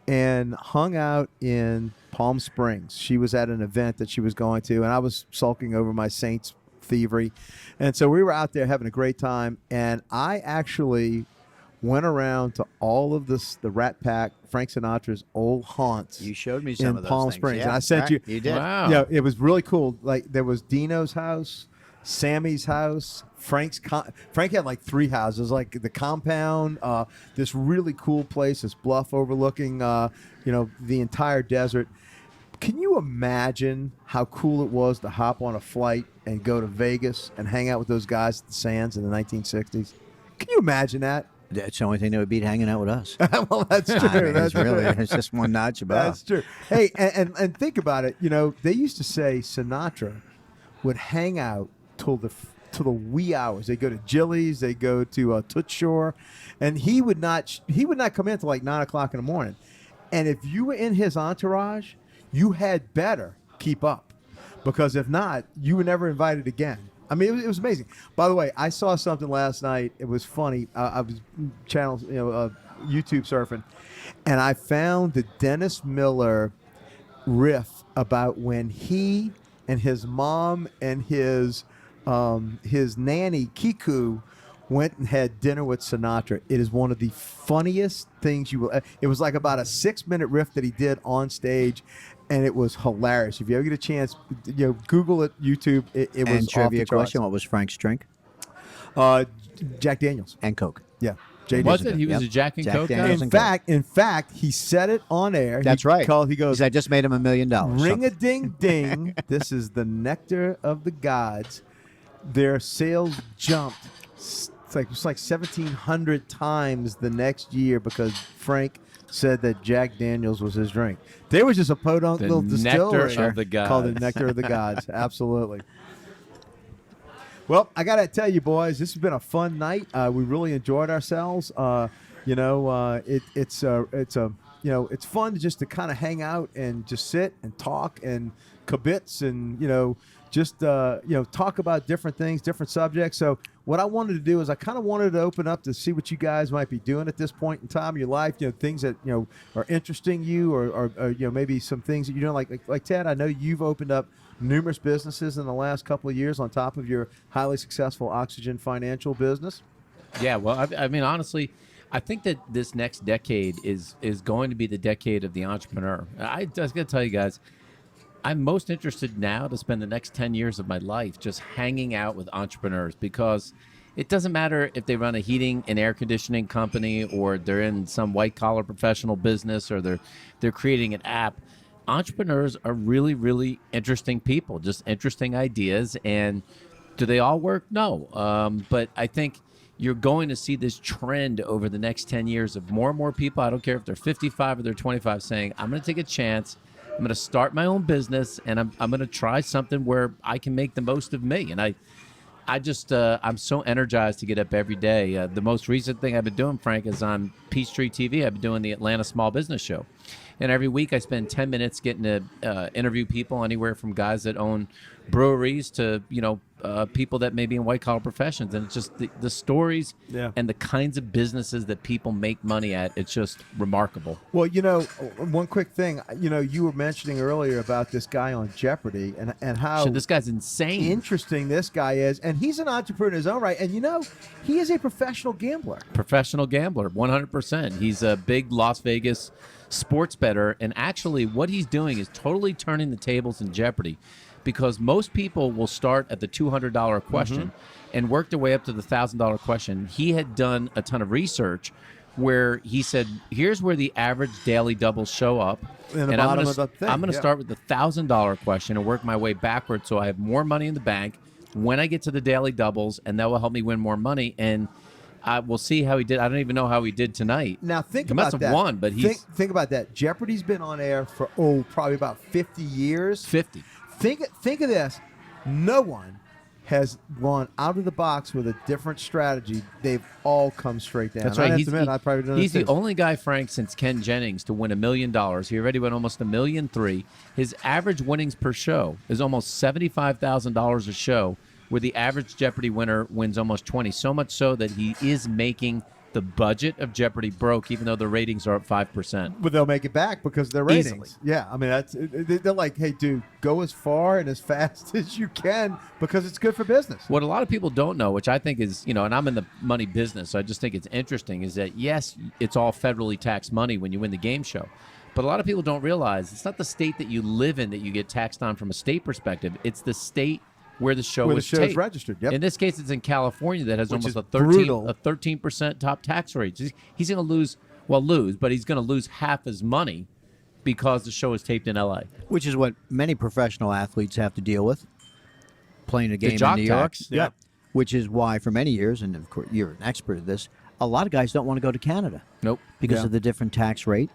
and hung out in Palm Springs. She was at an event that she was going to, and I was sulking over my Saints thievery. And so we were out there having a great time, and I actually went around to all of the Rat Pack, Frank Sinatra's old haunts. You showed me some in of those Palm things. Springs, Yeah, and I sent right, you. You did. Wow. Yeah, it was really cool. Like there was Dino's house, Sammy's house, Frank had like 3 houses, like the compound, this really cool place, this bluff overlooking, the entire desert. Can you imagine how cool it was to hop on a flight and go to Vegas and hang out with those guys at the Sands in the 1960s? Can you imagine that? That's the only thing that would beat hanging out with us. Well, that's true. I mean, That's true. it's just one notch above. That's true. Hey, and think about it. They used to say Sinatra would hang out till the wee hours. They go to Jilly's, they go to Toots Shore, and he would not come in until like 9 o'clock in the morning. And if you were in his entourage, you had better keep up, because if not, you were never invited again. I mean, it was amazing. By the way, I saw something last night. It was funny. I was YouTube surfing, and I found the Dennis Miller riff about when he and his mom and his nanny Kiku went and had dinner with Sinatra. It is one of the funniest things you will. It was like about a 6-minute riff that he did on stage, and it was hilarious. If you ever get a chance, Google it, YouTube. It was And off the trivia charts. question: what was Frank's drink? Jack Daniels. And Coke. Yeah. JD. Was it? He was Yep. a Jack and Jack Coke guy? Daniels. In fact, he said it on air. That's he right. He goes, I just made him $1 million. ring a ding ding. This is the nectar of the gods. Their sales jumped. It's like 1,700 times the next year because Frank said that Jack Daniels was his drink. There was just a podunk The little distillery nectar of the gods. called the Nectar of the Gods. Absolutely. Well, I got to tell you, boys, this has been a fun night. We really enjoyed ourselves. It's fun just to kind of hang out and just sit and talk and kibitz and just talk about different things, different subjects. So what I wanted to do is I kind of wanted to open up to see what you guys might be doing at this point in time in your life. Things that are interesting you, or maybe some things that you're doing. Like Ted, I know you've opened up numerous businesses in the last couple of years on top of your highly successful Oxygen Financial business. Yeah, well, I mean, honestly, I think that this next decade is going to be the decade of the entrepreneur. I just got to tell you guys, I'm most interested now to spend the next 10 years of my life just hanging out with entrepreneurs, because it doesn't matter if they run a heating and air conditioning company, or they're in some white-collar professional business, or they're creating an app. Entrepreneurs are really, really interesting people, just interesting ideas. And do they all work? No. But I think you're going to see this trend over the next 10 years of more and more people, I don't care if they're 55 or they're 25, saying, I'm going to take a chance. I'm going to start my own business, and I'm going to try something where I can make the most of me. And I'm so energized to get up every day. The most recent thing I've been doing, Frank, is on Peachtree TV. I've been doing the Atlanta Small Business Show. And every week I spend 10 minutes getting to interview people, anywhere from guys that own breweries to, people that may be in white-collar professions. And it's just the stories and the kinds of businesses that people make money at. It's just remarkable. Well, one quick thing, you were mentioning earlier about this guy on Jeopardy and how This guy's insane. interesting this guy is. And he's an entrepreneur in his own right. And, he is a professional gambler. Professional gambler, 100%. He's a big Las Vegas sports bettor, and actually what he's doing is totally turning the tables in Jeopardy, because most people will start at the $200 question and work their way up to the $1,000 question. He had done a ton of research where he said, here's where the average daily doubles show up, In the and I'm bottom of the thing, going to yeah. start with the $1,000 question and work my way backwards so I have more money in the bank when I get to the daily doubles, and that will help me win more money. And we'll see how he did. I don't even know how he did tonight. Now think he about must have that. won, but think about that. Jeopardy's been on air for probably about 50 years. 50. Think of this. No one has gone out of the box with a different strategy. They've all come straight down. That's right. I have to admit, I probably don't he's the know. only guy, Frank, since Ken Jennings to win $1 million. He already won almost $1.3 million. His average winnings per show is almost $75,000 a show, where the average Jeopardy winner wins almost 20. So much so that he is making the budget of Jeopardy broke, even though the ratings are up 5%. But they'll make it back because of their ratings. Easily. Yeah, I mean, they're like, hey, dude, go as far and as fast as you can because it's good for business. What a lot of people don't know, which I think is, and I'm in the money business, so I just think it's interesting, is that, yes, it's all federally taxed money when you win the game show. But a lot of people don't realize it's not the state that you live in that you get taxed on from a state perspective. It's the state where the show Where the is show's taped. registered, yep. In this case, it's in California that has Which almost is a brutal. 13% top tax rate. He's going to lose, but he's going to lose half his money because the show is taped in L.A. Which is what many professional athletes have to deal with, playing a game in jock New York. tax. Yeah. Which is why, for many years, and of course you're an expert at this, a lot of guys don't want to go to Canada. Nope. Because Yeah. of the different tax rate,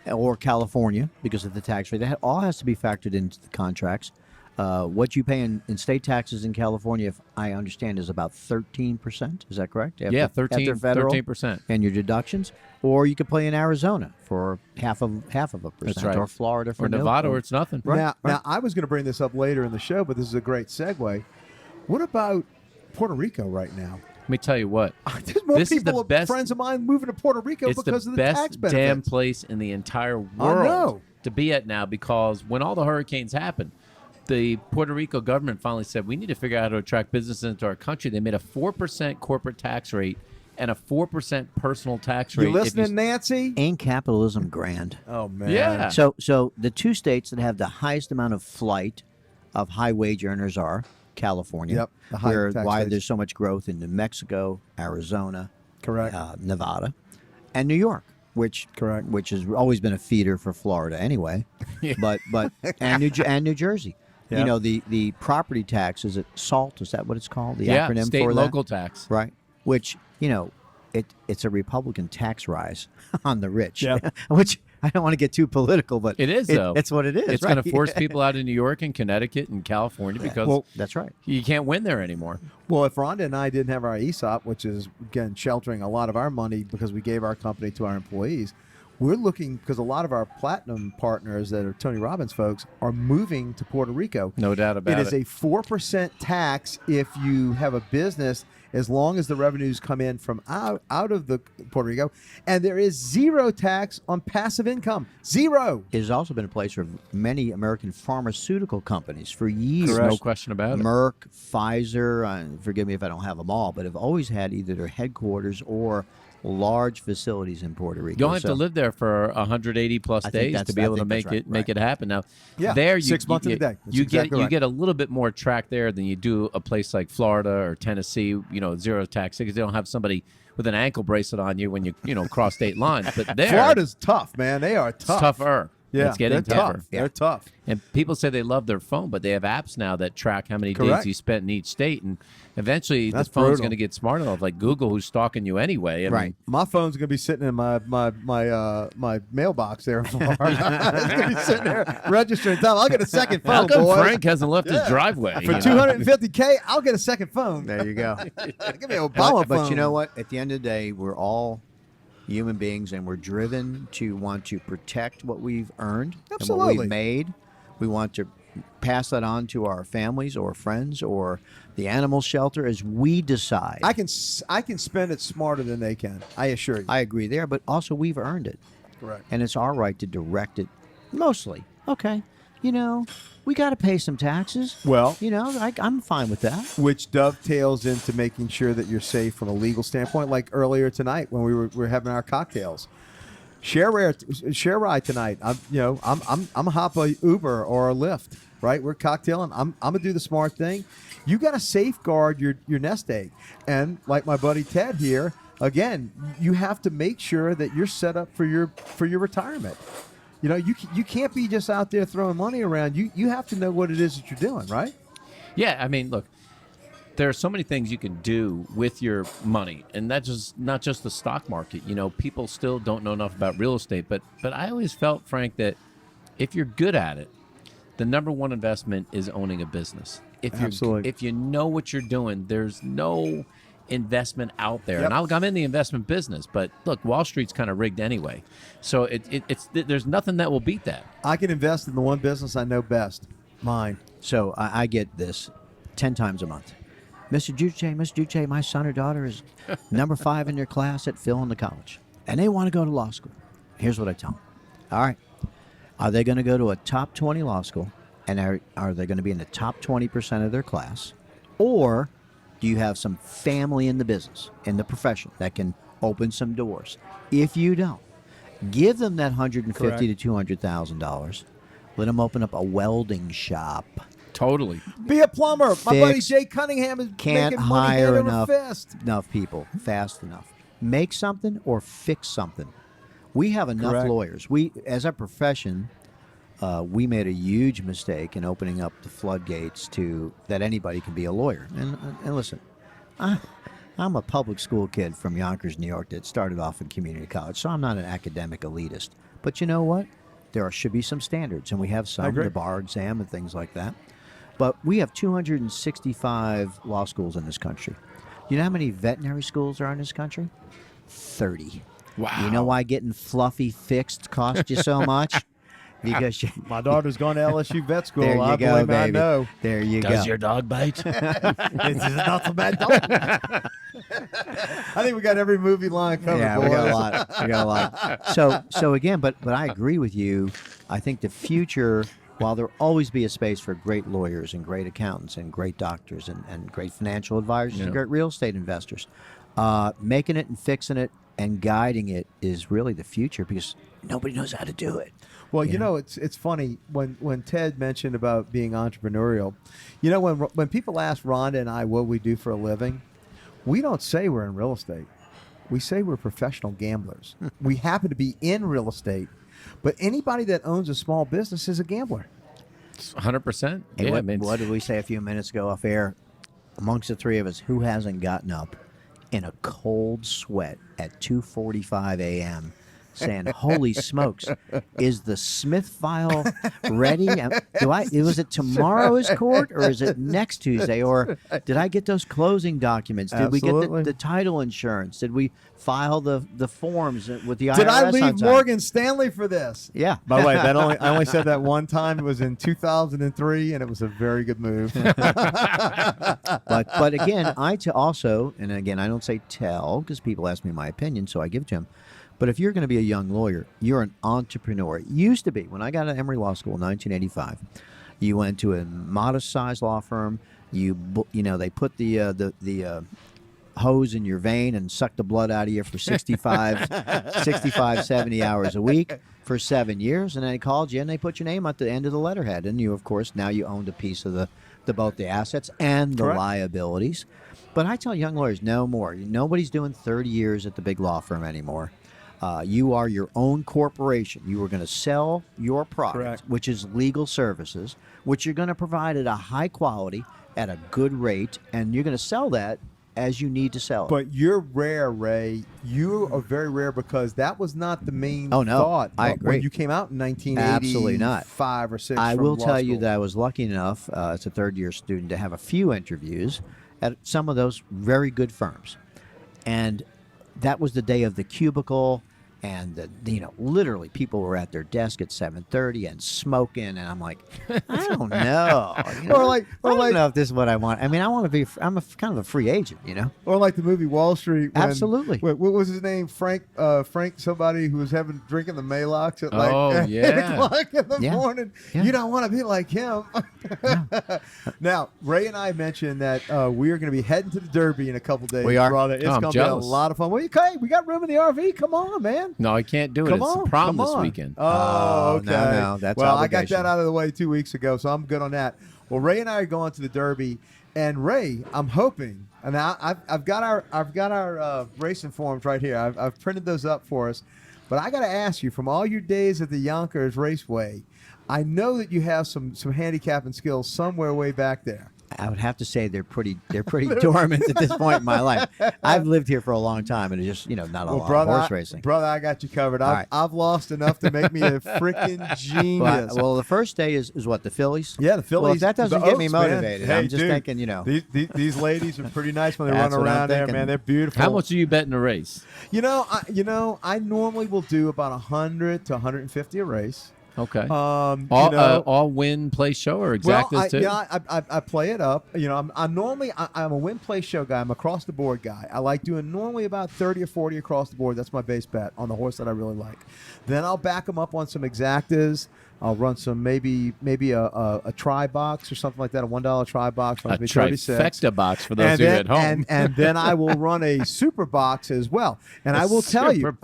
or California because of the tax rate. That all has to be factored into the contracts. What you pay in state taxes in California, if I understand, is about 13%. Is that correct? Yeah, After 13%. And your deductions. Or you could play in Arizona for half of a percent. That's right. Or Florida for Or Nevada, nil. or it's nothing. Right. Now, I was going to bring this up later in the show, but this is a great segue. What about Puerto Rico right now? Let me tell you what. There's more This is the people, best- friends of mine, moving to Puerto Rico It's because the of the tax best benefits. damn place in the entire I world know. to be at now, because when all the hurricanes happened, the Puerto Rico government finally said, we need to figure out how to attract businesses into our country. They made a 4% corporate tax rate and a 4% personal tax rate. You if listening, Nancy? Ain't capitalism grand? Oh, man. Yeah. So the two states that have the highest amount of flight of high wage earners are California. Yep, the high where tax why states. there's so much growth in New Mexico, Arizona, Correct. Nevada, and New York, which Correct. which has always been a feeder for Florida anyway. But and New Jersey. Yeah. You know, the property tax, is it SALT? Is that what it's called? The Yeah, acronym state for and that? local tax. Right. Which, you know, it's a Republican tax rise on the rich. Yeah. Which I don't want to get too political, but It is, though. It's what it is. It's right? going to force people out of New York and Connecticut and California because Well, That's right. you can't win there anymore. Well, if Rhonda and I didn't have our ESOP, which is, again, sheltering a lot of our money because we gave our company to our employees, we're looking, because a lot of our platinum partners that are Tony Robbins folks are moving to Puerto Rico. No doubt about It is a 4% tax if you have a business, as long as the revenues come in from out of the Puerto Rico. And there is zero tax on passive income. Zero. It has also been a place for many American pharmaceutical companies for years. There's no question about it. Merck, Pfizer, forgive me if I don't have them all, but have always had either their headquarters or large facilities in Puerto Rico. You don't have to live there for 180 plus I think days that's- to be I able to think make that's it right, make right. it happen. Now, Yeah, there 6 months in a day. That's you exactly get you right. get a little bit more track there than you do a place like Florida or Tennessee. You know, zero tax because they don't have somebody with an ankle bracelet on you when you cross state lines. But there, Florida's tough, man. They are it's tough. tougher. Yeah, It's getting they're tougher. tough. They're tough. And people say they love their phone, but they have apps now that track how many Correct. days you spent in each state. And eventually That's the phone's brutal. going to get smart enough, like Google, who's stalking you anyway. I mean, Right. My phone's gonna be sitting in my mailbox there in Florida. It's gonna be sitting there registering time. I'll get a second phone, How come boys. Frank hasn't left his Yeah. driveway? For you know? $250K, I'll get a second phone. There you go. Give me an Obama phone. But you know what? At the end of the day, we're all human beings, and we're driven to want to protect what we've earned and what Absolutely. we've made. We want to pass that on to our families or friends or the animal shelter as we decide. I can spend it smarter than they can. I assure you. I agree there, but also we've earned it. Correct. And it's our right to direct it mostly. Okay. You know, we got to pay some taxes. Well, You know, I'm fine with that. which dovetails into making sure that you're safe from a legal standpoint. Like earlier tonight when we were having our cocktails, share ride tonight. I'm a hop a Uber or a Lyft. Right, we're cocktailing. I'm gonna do the smart thing. You got to safeguard your nest egg, and like my buddy Ted here, again, you have to make sure that you're set up for your retirement. You know, you can't be just out there throwing money around. You have to know what it is that you're doing, right? Yeah, I mean, look, there are so many things you can do with your money, and that's just not just the stock market. You know, people still don't know enough about real estate, but I always felt, Frank, that if you're good at it, the number one investment is owning a business. Absolutely. If you know what you're doing, there's no investment out there. Yep. And I'm in the investment business, but look, Wall Street's kind of rigged anyway. So it's there's nothing that will beat that. I can invest in the one business I know best, mine. So I get this 10 times a month. Mr. Giudice, my son or daughter is number 5 in their class at Phil in the college, and they want to go to law school. Here's what I tell them. All right. Are they going to go to a top 20 law school, and are they going to be in the top 20% of their class? Or do you have some family in the business, in the profession, that can open some doors? If you don't, give them that $150,000 to $200,000. Let them open up a welding shop. Totally. Be a plumber. My buddy Fix- Jay Cunningham is Can't making money hire hand over fist. enough people fast enough. Make something or fix something. We have enough Correct. lawyers. We, as a profession, we made a huge mistake in opening up the floodgates to that anybody can be a lawyer. And listen, I'm a public school kid from Yonkers, New York, that started off in community college, so I'm not an academic elitist. But you know what? There should be some standards, and we have some, agree. the bar exam and things like that. But we have 265 law schools in this country. You know how many veterinary schools are in this country? 30. Wow. You know why getting fluffy fixed cost you so much? Because My daughter's going to LSU vet school. there you I go, believe I baby. know. There you Does go. your dog bite? This is not so bad. I think we got every movie line covered. Yeah, we boys. got a lot. We got a lot. So again, but I agree with you. I think the future, while there'll always be a space for great lawyers and great accountants and great doctors and great financial advisors Yeah. and great real estate investors, Making it and fixing it and guiding it is really the future because nobody knows how to do it. Well, you know, it's funny when Ted mentioned about being entrepreneurial. You know, when people ask Rhonda and I what we do for a living, we don't say we're in real estate. We say we're professional gamblers. We happen to be in real estate, but anybody that owns a small business is a gambler. 100%. Hey, Yeah, what did we say a few minutes ago off air? Amongst the three of us, who hasn't gotten up in a cold sweat at 2:45 a.m. saying, "Holy smokes, is the Smith file ready? Was it tomorrow's court or is it next Tuesday? Or did I get those closing documents? Did we get the title insurance? Did we file the forms with the IRS? Did I on leave time?" Morgan Stanley for this? Yeah. By the way, I only said that one time. It was in 2003, and it was a very good move. But again, also, and again, I don't say tell because people ask me my opinion, so I give it to them. But if you're going to be a young lawyer, you're an entrepreneur. It used to be when I got at Emory Law School in 1985. You went to a modest-sized law firm. They put the hose in your vein and suck the blood out of you for 65, 70 hours a week for 7 years, and then they called you and they put your name at the end of the letterhead, and you, of course, now you owned a piece of both the assets and the liabilities. But I tell young lawyers, no more. Nobody's doing 30 years at the big law firm anymore. You are your own corporation. You are going to sell your product, which is legal services, which you're going to provide at a high quality, at a good rate, and you're going to sell that as you need to sell it. But you're rare, Ray. You are very rare because that was not the main thought. I agree. When you came out in 1985 Absolutely not. 5 or 6. I will tell you school. that I was lucky enough as a third-year student to have a few interviews at some of those very good firms. And that was the day of the cubicle. And literally, people were at their desk at 7:30 and smoking, and I'm like, I don't know, I don't know if this is what I want. I mean, I'm kind of a free agent, Or like the movie Wall Street. Absolutely. What was his name? Frank, somebody who was drinking the Maalox at 8 o'clock in the morning. Yeah. You don't want to be like him. Now, Ray and I mentioned that we are going to be heading to the Derby in a couple days. We are. Brother. It's going to be a lot of fun. Well, okay, we got room in the RV. Come on, man. No, I can't do it. It's a prom this weekend. Oh, okay. No, that's well, obligation. I got that out of the way 2 weeks ago, so I'm good on that. Well, Ray and I are going to the Derby, and Ray, I'm hoping, and I've got our racing forms right here. I've printed those up for us, but I got to ask you, from all your days at the Yonkers Raceway, I know that you have some handicapping skills somewhere way back there. I would have to say they're pretty dormant at this point in my life. I've lived here for a long time, and it's just not a lot of horse racing. Brother, I got you covered. Right. I've lost enough to make me a freaking genius. Well, the first day is what, the Fillies? Yeah, the Fillies. Well, if that doesn't the get me Oaks, man. motivated, Hey, I'm just dude, thinking, these ladies are pretty nice when they run That's what I'm around there, thinking. man. They're beautiful. How much are you betting a race? I normally will do about 100 to 150 a race. Okay. All win, play, show, or exactas too? I play it up. I'm a win, play, show guy. I'm a across the board guy. I like doing normally about 30 or 40 across the board. That's my base bet on the horse that I really like. Then I'll back them up on some exactas. I'll run some maybe a try box or something like that, a $1 try box. A trifecta box for those and who then, are at home. And then I will run a super box as well. And I will tell you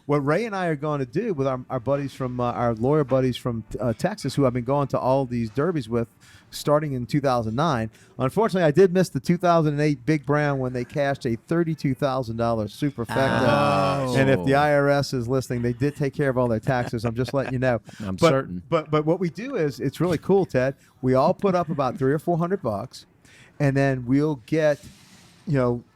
what Ray and I are going to do with our buddies from our lawyer buddies from Texas, who I've been going to all these derbies with, starting in 2009. Unfortunately, I did miss the 2008 Big Brown when they cashed a $32,000 superfecta. And if the IRS is listening, they did take care of all their taxes. I'm just letting you know. I'm certain. But what we do is, it's really cool, Ted. We all put up about $300 or $400, and then we'll get,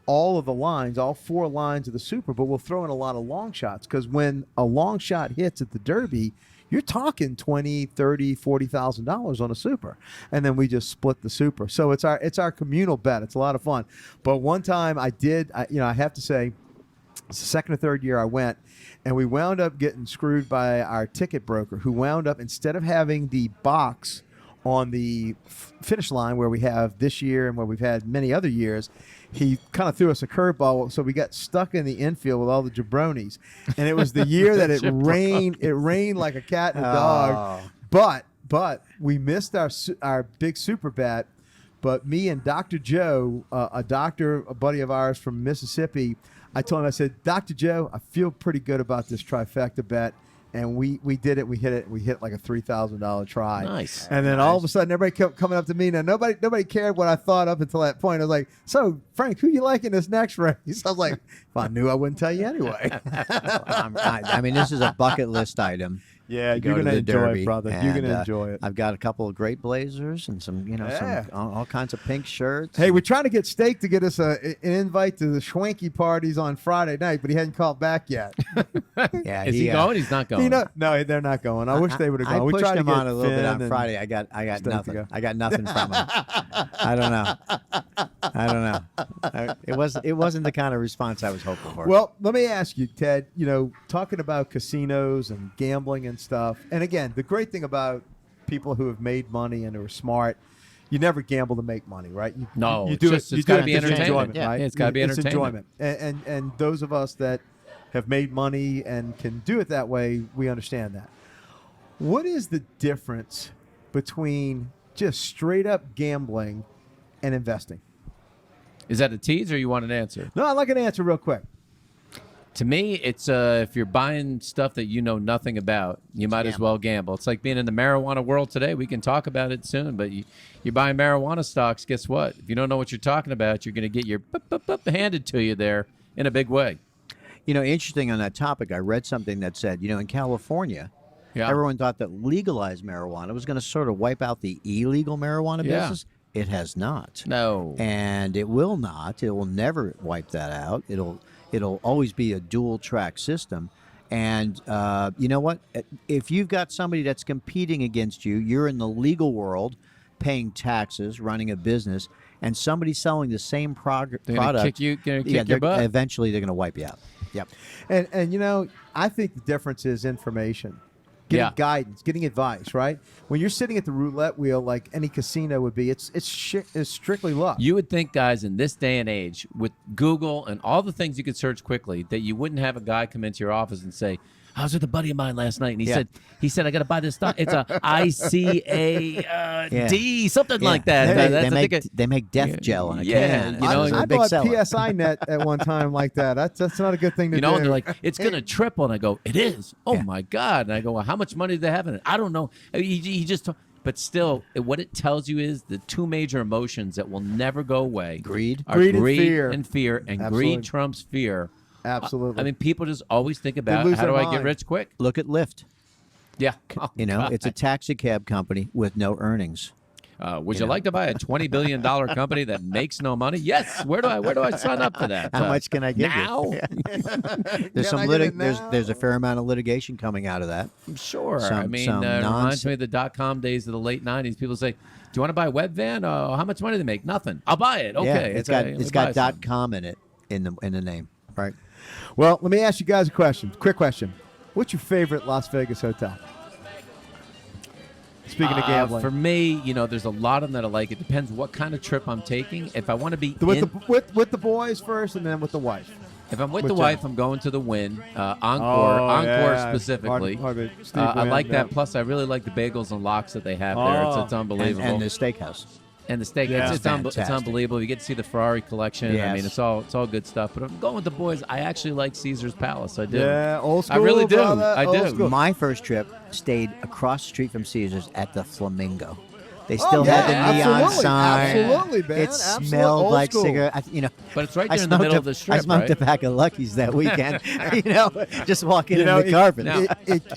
all of the lines, all 4 lines of the super, but we'll throw in a lot of long shots, because when a long shot hits at the Derby, you're talking $20,000, $30,000, $40,000 on a super, and then we just split the super. So it's our communal bet. It's a lot of fun. But one time I have to say, it's the second or third year I went, and we wound up getting screwed by our ticket broker, who wound up, instead of having the box on the finish line where we have this year and where we've had many other years, he kind of threw us a curveball, so we got stuck in the infield with all the jabronis. And it was the year that it rained. It rained like a cat and a dog. But we missed our big super bet But me and Dr. Joe, a doctor, a buddy of ours from Mississippi, I told him, I said, Dr. Joe, I feel pretty good about this trifecta bet. And we did it. We hit it. We hit like a $3,000 try. Nice. And then all of a sudden, everybody kept coming up to me. Now nobody cared what I thought up until that point. I was like, "So Frank, who you like in this next race?" I was like, "If I knew, I wouldn't tell you anyway." I mean, this is a bucket list item. Yeah, You you're go to gonna the enjoy Derby, it, brother. You're and, gonna enjoy it. I've got a couple of great blazers and some, Yeah. some all kinds of pink shirts. Hey, we're trying to get Steak to get us an invite to the Schwanky parties on Friday night, but he hadn't called back yet. yeah, Is he going? He's not going. No, they're not going. I wish they would have gone. I We pushed tried to him get on a little bit Finn on and Friday. I got Steak to nothing. go. I got nothing from him. I don't know. It wasn't the kind of response I was hoping for. Well, let me ask you, Ted, talking about casinos and gambling and stuff. And again, the great thing about people who have made money and who are smart, you never gamble to make money, right? No, you it's do just- it. it's You do gotta it be because it's entertainment. enjoyment, Yeah, right? it's gotta be It's entertainment. enjoyment. And those of us that have made money and can do it that way, we understand that. What is the difference between just straight up gambling and investing? Is that a tease or you want an answer? No, I'd like an answer real quick. To me, it's if you're buying stuff that you know nothing about, you might as well gamble. It's like being in the marijuana world today. We can talk about it soon, but you're buying marijuana stocks. Guess what? If you don't know what you're talking about, you're going to get your handed to you there in a big way. Interesting on that topic, I read something that said, in California, Yeah. everyone thought that legalized marijuana was going to sort of wipe out the illegal marijuana Yeah. business. It has not. No. And it will not. It will never wipe that out. It'll always be a dual track system. And you know what? If you've got somebody that's competing against you, you're in the legal world, paying taxes, running a business, and somebody selling the same product. They're gonna kick your butt. Eventually, they're going to wipe you out. Yep. And I think the difference is information. Getting guidance, getting advice, right? When you're sitting at the roulette wheel, like any casino would be, it's strictly luck. You would think, guys, in this day and age, with Google and all the things you could search quickly, that you wouldn't have a guy come into your office and say, I was with a buddy of mine last night, and he said, I got to buy this stock. It's a ICAD, something like that. They make death gel in a Yeah, can. I big bought seller. PSI Net at one time like that. That's not a good thing to do. And they're like, it's going to triple. And I go, it is. Oh, my God. And I go, well, how much money do they have in it? I don't know. He just, but still, what it tells you is the two major emotions that will never go away. Greed. Are Greed greed and fear. And Absolutely. greed trumps fear. Absolutely. I mean, people just always think about lose how do their I get mind. rich quick? Look at Lyft. Yeah. Oh, It's a taxi cab company with no earnings. Would you like to buy a $20 billion company that makes no money? Yes. Where do I sign up for that? How much can I give now? you? There's Can I some get it now? there's a fair amount of litigation coming out of that. Sure. Some- I mean, some it reminds nonsense. me of the .com days of the late 90s. People say, do you want to buy a web van? How much money do they make? Nothing. I'll buy it. Okay. Yeah, it's got buy .com in it in the name. Right. Well, let me ask you guys a question. Quick question. What's your favorite Las Vegas hotel? Speaking of gambling. For me, there's a lot of them that I like. It depends what kind of trip I'm taking. If I want to be with the boys first and then with the wife. if I'm with Which the wife, I'm going to the Wynn, Encore yeah. specifically. Steve I Wynn, like that. yeah. Plus, I really like the bagels and lox that they have there. It's unbelievable. And the steakhouse. And the steak, Yeah. it's Fantastic. unbelievable. You get to see the Ferrari collection. I Yes. mean, it's all good stuff. But I'm going with the boys. I actually like Caesar's Palace. I do. Yeah, old school. I really do. brother, I old do. school. My first trip stayed across the street from Caesars at the Flamingo. They still yeah, had the neon absolutely, sign. absolutely, man, It absolutely. smelled Old like school. cigarette. But it's right I there in the smoked middle a- of the strip, I smoked right? a pack of Luckies that weekend. Just walking in the it, carpet.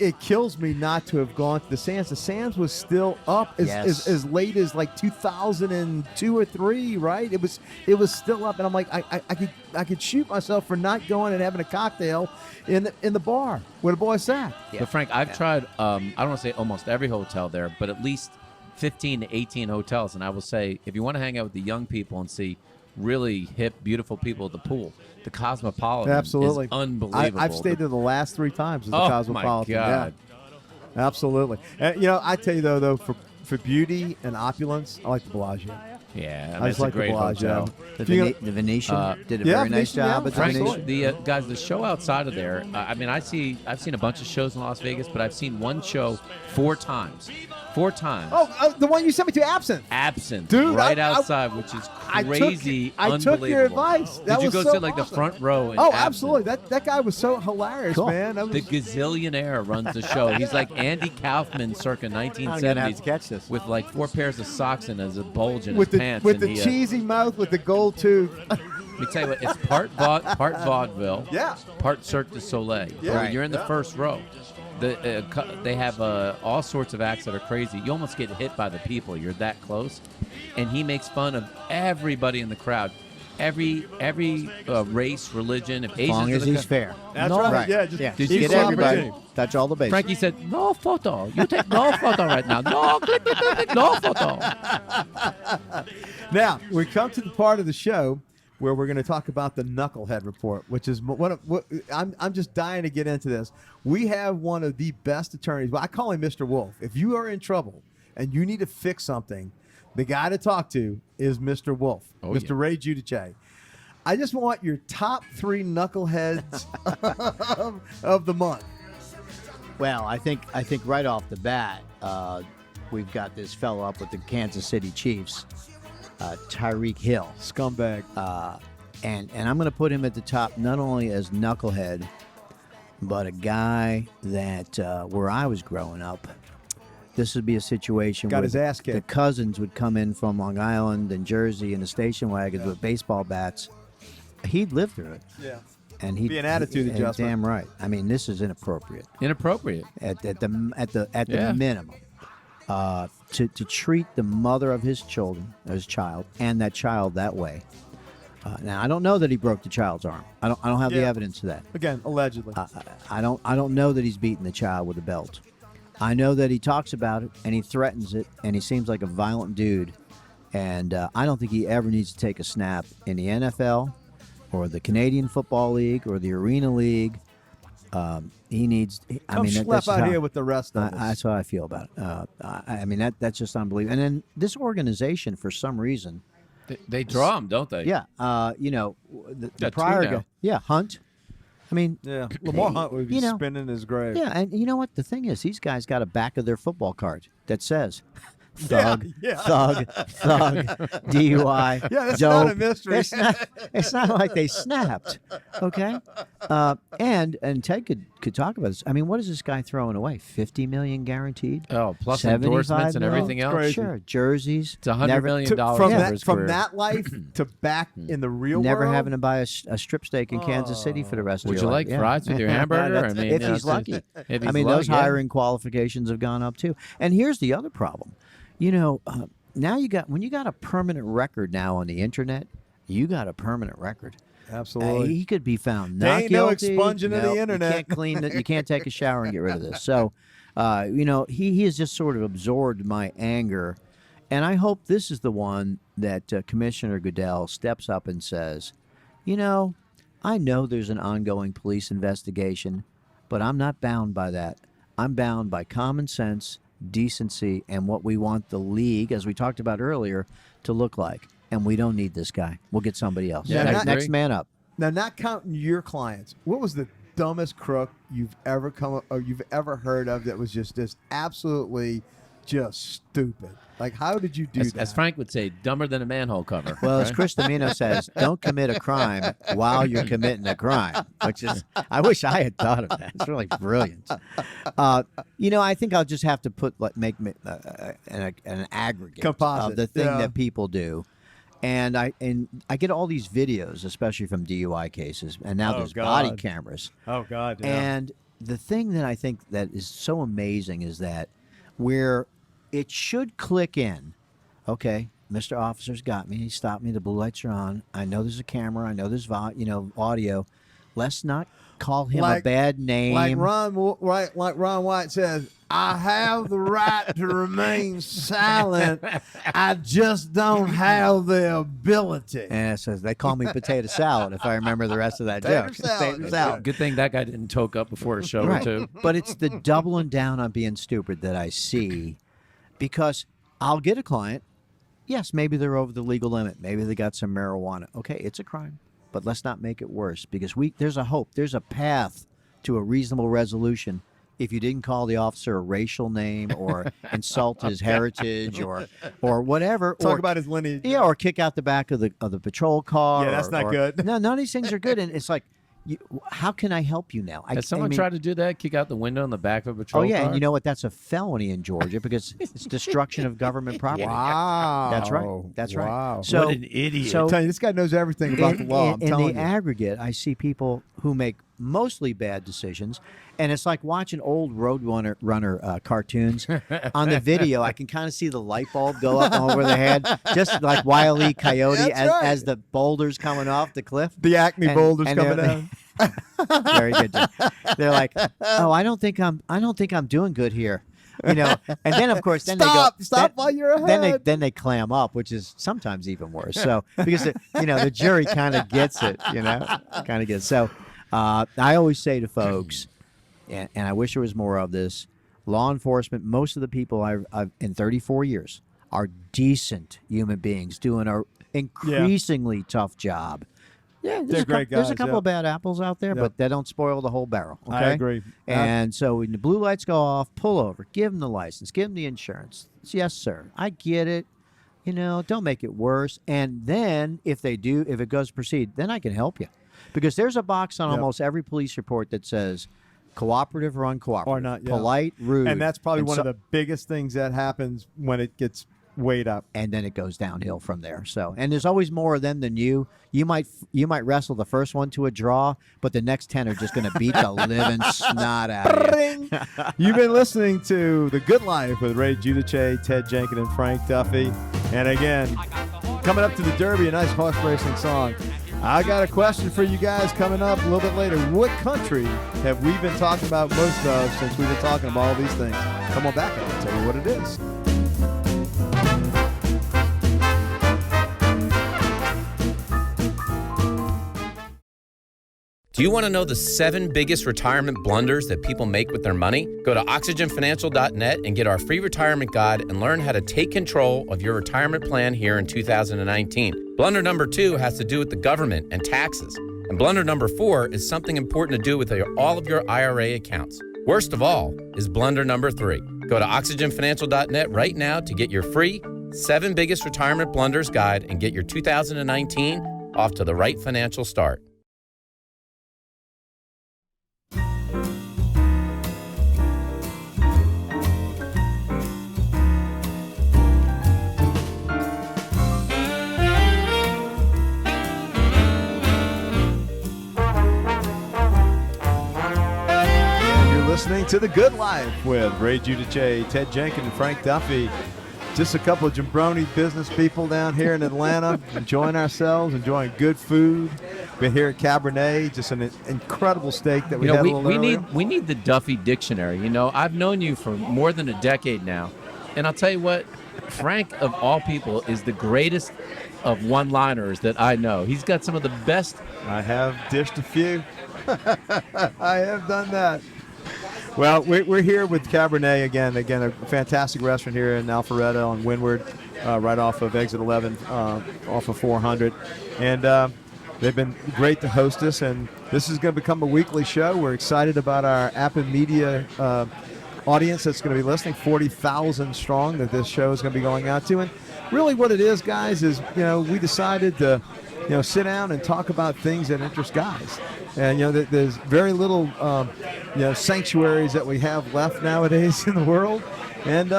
it kills me not to have gone to the Sands. The Sands was still up Yes. as late as like 2002 or 3, right? It was still up, and I'm like, I could shoot myself for not going and having a cocktail in the bar where the boys sat. But Frank, I've tried, I don't want to say almost every hotel there, but at least 15 to 18 hotels. And I will say, if you want to hang out with the young people and see really hip, beautiful people at the pool, the Cosmopolitan Absolutely, is unbelievable. I've stayed there the last 3 times as the Oh, Cosmopolitan. my God. Yeah, absolutely. I tell you though, for beauty and opulence, I like the Bellagio. Yeah, I that's just a like the great Bellagio. hotel. The, If you the Venetian did a yeah, very nice Venetian, yeah, job at the Frank, Venetian. the guys, the show outside of there. I've seen a bunch of shows in Las Vegas, but I've seen one show 4 times. 4 times. Oh, the one you sent me to, Absinthe. Absinthe, Dude, right I- outside, which is I took- crazy. I took unbelievable. your advice. That Did you was go so sit like the awesome. front row? In Oh, Absinthe? absolutely. That guy was so hilarious, Cool. man. That The was, gazillionaire runs the show. He's like Andy Kaufman circa I'm gonna have 1970s to catch this. with like 4 pairs of socks and as a bulge in with his the pants. with and the he, cheesy mouth with the gold tooth. Let me tell you what, it's part vaudeville, Yeah. part Cirque du Soleil. Yeah. So Right. you're in the first row. They have all sorts of acts that are crazy. You almost get hit by the people. You're that close, and he makes fun of everybody in the crowd, every race, religion. If As Asians long in as the he's crowd- fair. That's No. right. Right. Yeah, just Yeah. Did Get you see everybody. opportunity. Touch all the bases. Frankie said, "No photo. You take no photo right now. No click, click, click, click, no photo." Now we come to the part of the show where we're going to talk about the Knucklehead Report, which is what I'm just dying to get into this. We have one of the best attorneys. Well, I call him Mr. Wolf. If you are in trouble and you need to fix something, the guy to talk to is Mr. Wolf, Oh, Mr. yeah. Ray Giudice. I just want your top 3 knuckleheads of the month. Well, I think right off the bat, we've got this fellow up with the Kansas City Chiefs, Tyreek Hill, Scumbag. and I'm going to put him at the top not only as knucklehead, but a guy that where I was growing up, this would be a situation Got where his ass the kicked. cousins would come in from Long Island and Jersey in the station wagons with baseball bats. He'd lived through it. Yeah. And he'd Be an attitude and adjustment. Damn right. I mean, this is inappropriate Inappropriate. at the Yeah. minimum. To treat the mother of his child, and that child that way. Now I don't know that he broke the child's arm. I don't have the Yeah. evidence of that. Again, allegedly. I don't know that he's beaten the child with a belt. I know that he talks about it and he threatens it and he seems like a violent dude. And I don't think he ever needs to take a snap in the NFL or the Canadian Football League or the Arena League. He needs. I Come mean, schlep that's just out how- here with the rest of us. That's how I feel about it. I mean, that's just unbelievable. And then this organization, for some reason, They draw him, don't they? yeah, the Got two prior now. guy, yeah, Hunt. I mean, Yeah, Lamar Hunt would be you know, spinning his grave. yeah, and you know what? The thing is, these guys got a back of their football card that says thug, Yeah. thug, DUI. Yeah, that's dope. not a mystery. It's not like they snapped, okay? And Ted could talk about this. I mean, what is this guy throwing away? 50 million guaranteed. Oh, plus 75 endorsements and million? everything else. crazy. Sure, jerseys. It's $100 never, million To- for that, his from career. that life to back in the real Never world. having to buy a strip steak in Kansas City for the rest of Would your you life. like fries with your hamburger? I mean, if you know, he's lucky. if he's I mean, lucky, those yeah. hiring qualifications have gone up too. And here's the other problem. You know, now when you got a permanent record now on the internet, you got a permanent record. Absolutely. He could be found There not ain't no guilty. expunging of the No, internet. You can't clean it. You can't take a shower and get rid of this. So, you know, he has just sort of absorbed my anger. And I hope this is the one that Commissioner Goodell steps up and says, you know there's an ongoing police investigation, but I'm not bound by that. I'm bound by common sense, decency, and what we want the league, as we talked about earlier, to look like. And we don't need this guy. We'll get somebody else. Yeah, I next, agree. next man up. Now, not counting your clients, what was the dumbest crook you've ever heard of that was just absolutely just stupid? Like, how did you do that? As Frank would say, dumber than a manhole cover. Well, as right? Chris Domino says, don't commit a crime while you're committing a crime, which is, I wish I had thought of that. It's really brilliant. You know, I think I'll just have to make an aggregate Composite, of the thing yeah. that people do. And I get all these videos, especially from DUI cases, and now Oh, there's body God. cameras. Oh, God. Yeah. And the thing that I think that is so amazing is that where it should click in, okay, Mr. Officer's got me. He stopped me. The blue lights are on. I know there's a camera. I know there's audio. Let's not call him a bad name. Like Ron White says, I have the right to remain silent. I just don't have the ability. And it says they call me potato salad if I remember the rest of that Tater joke. salad. Potato salad. Good thing that guy didn't toke up before a show or Right. two. But it's the doubling down on being stupid that I see, because I'll get a client. Yes, maybe they're over the legal limit. Maybe they got some marijuana. Okay, it's a crime, but let's not make it worse, because there's a hope. There's a path to a reasonable resolution if you didn't call the officer a racial name or insult his heritage or whatever. Talk about his lineage. Yeah, or kick out the back of the patrol car. Yeah, that's not good. No, none of these things are good. And it's like, how can I help you now? Has someone tried to do that? Kick out the window in the back of a patrol Oh, yeah, car? and you know what? That's a felony in Georgia because it's destruction of government property. Wow. That's right. That's right. Wow. So, What an idiot. So I'm telling you, this guy knows everything about the law. I'm in telling the you. aggregate, I see people who make mostly bad decisions, and it's like watching old Roadrunner cartoons. On the video, I can kind of see the light bulb go up over the head, just like Wile E. Coyote That's right. as the boulders coming off the cliff. The Acme boulders coming they're- down. Very good. Jim. They're like, oh, I don't think I'm doing good here. And then of course then Stop then, while you're ahead. Then they clam up, which is sometimes even worse. So because the jury kind of gets it, kind of gets. So I always say to folks, and I wish there was more of this. Law enforcement, most of the people I've in 34 years are decent human beings doing an increasingly tough job. Yeah, They're great there's a guys, couple yeah. of bad apples out there, Yeah. but they don't spoil the whole barrel. Okay? I agree. And so when the blue lights go off, pull over, give them the license, give them the insurance. Yes, sir. I get it. Don't make it worse. And then if it goes to proceed, then I can help you. Because there's a box on Yep. almost every police report that says cooperative or uncooperative. Or not, yeah. Polite, rude. And that's probably one so- of the biggest things that happens when it gets weighed up. and then it goes downhill from there. So, and there's always more of them than you. You might wrestle the first one to a draw, but the next 10 are just going to beat the living snot out of you. You've been listening to The Good Life with Ray Giudice, Ted Jenkin, and Frank Duffy. And again, coming up to the Derby, a nice horse racing song. I got a question for you guys coming up a little bit later. What country have we been talking about most of since we've been talking about all these things? Come on back and I'll tell you what it is. Do you want to know the 7 biggest retirement blunders that people make with their money? Go to oxygenfinancial.net and get our free retirement guide and learn how to take control of your retirement plan here in 2019. Blunder number 2 has to do with the government and taxes. And blunder number 4 is something important to do with all of your IRA accounts. Worst of all is blunder number 3. Go to oxygenfinancial.net right now to get your free 7 biggest retirement blunders guide and get your 2019 off to the right financial start. Listening to The Good Life with Ray Giudice, Ted Jenkin, and Frank Duffy. Just a couple of jabroni business people down here in Atlanta, enjoying ourselves, enjoying good food. Been here at Cabernet, just an incredible steak that we had a little earlier. we need the Duffy dictionary. I've known you for more than a decade now, and I'll tell you what, Frank of all people is the greatest of one-liners that I know. He's got some of the best. I have dished a few. I have done that. Well, we're here with Cabernet again, a fantastic restaurant here in Alpharetta on Windward, right off of exit 11, off of 400. And they've been great to host us, and this is going to become a weekly show. We're excited about our Appen Media audience that's going to be listening, 40,000 strong that this show is going to be going out to. And really what it is, guys, is, we decided to, sit down and talk about things that interest guys. And, there's very little, sanctuaries that we have left nowadays in the world. And,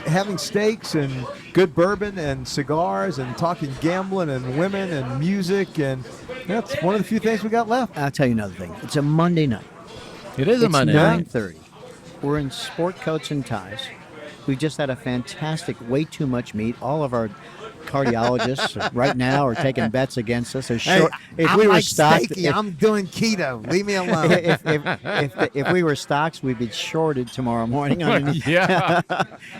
having steaks and good bourbon and cigars and talking gambling and women and music. And that's one of the few things we got left. I'll tell you another thing. It's a Monday night. It is a Monday night. 9:30. We're in sport coats and ties. We just had a fantastic, way too much meat. All of our cardiologists right now are taking bets against us. If we were stocked, I'm doing keto. Leave me alone. if we were stocks, we'd be shorted tomorrow morning. Yeah.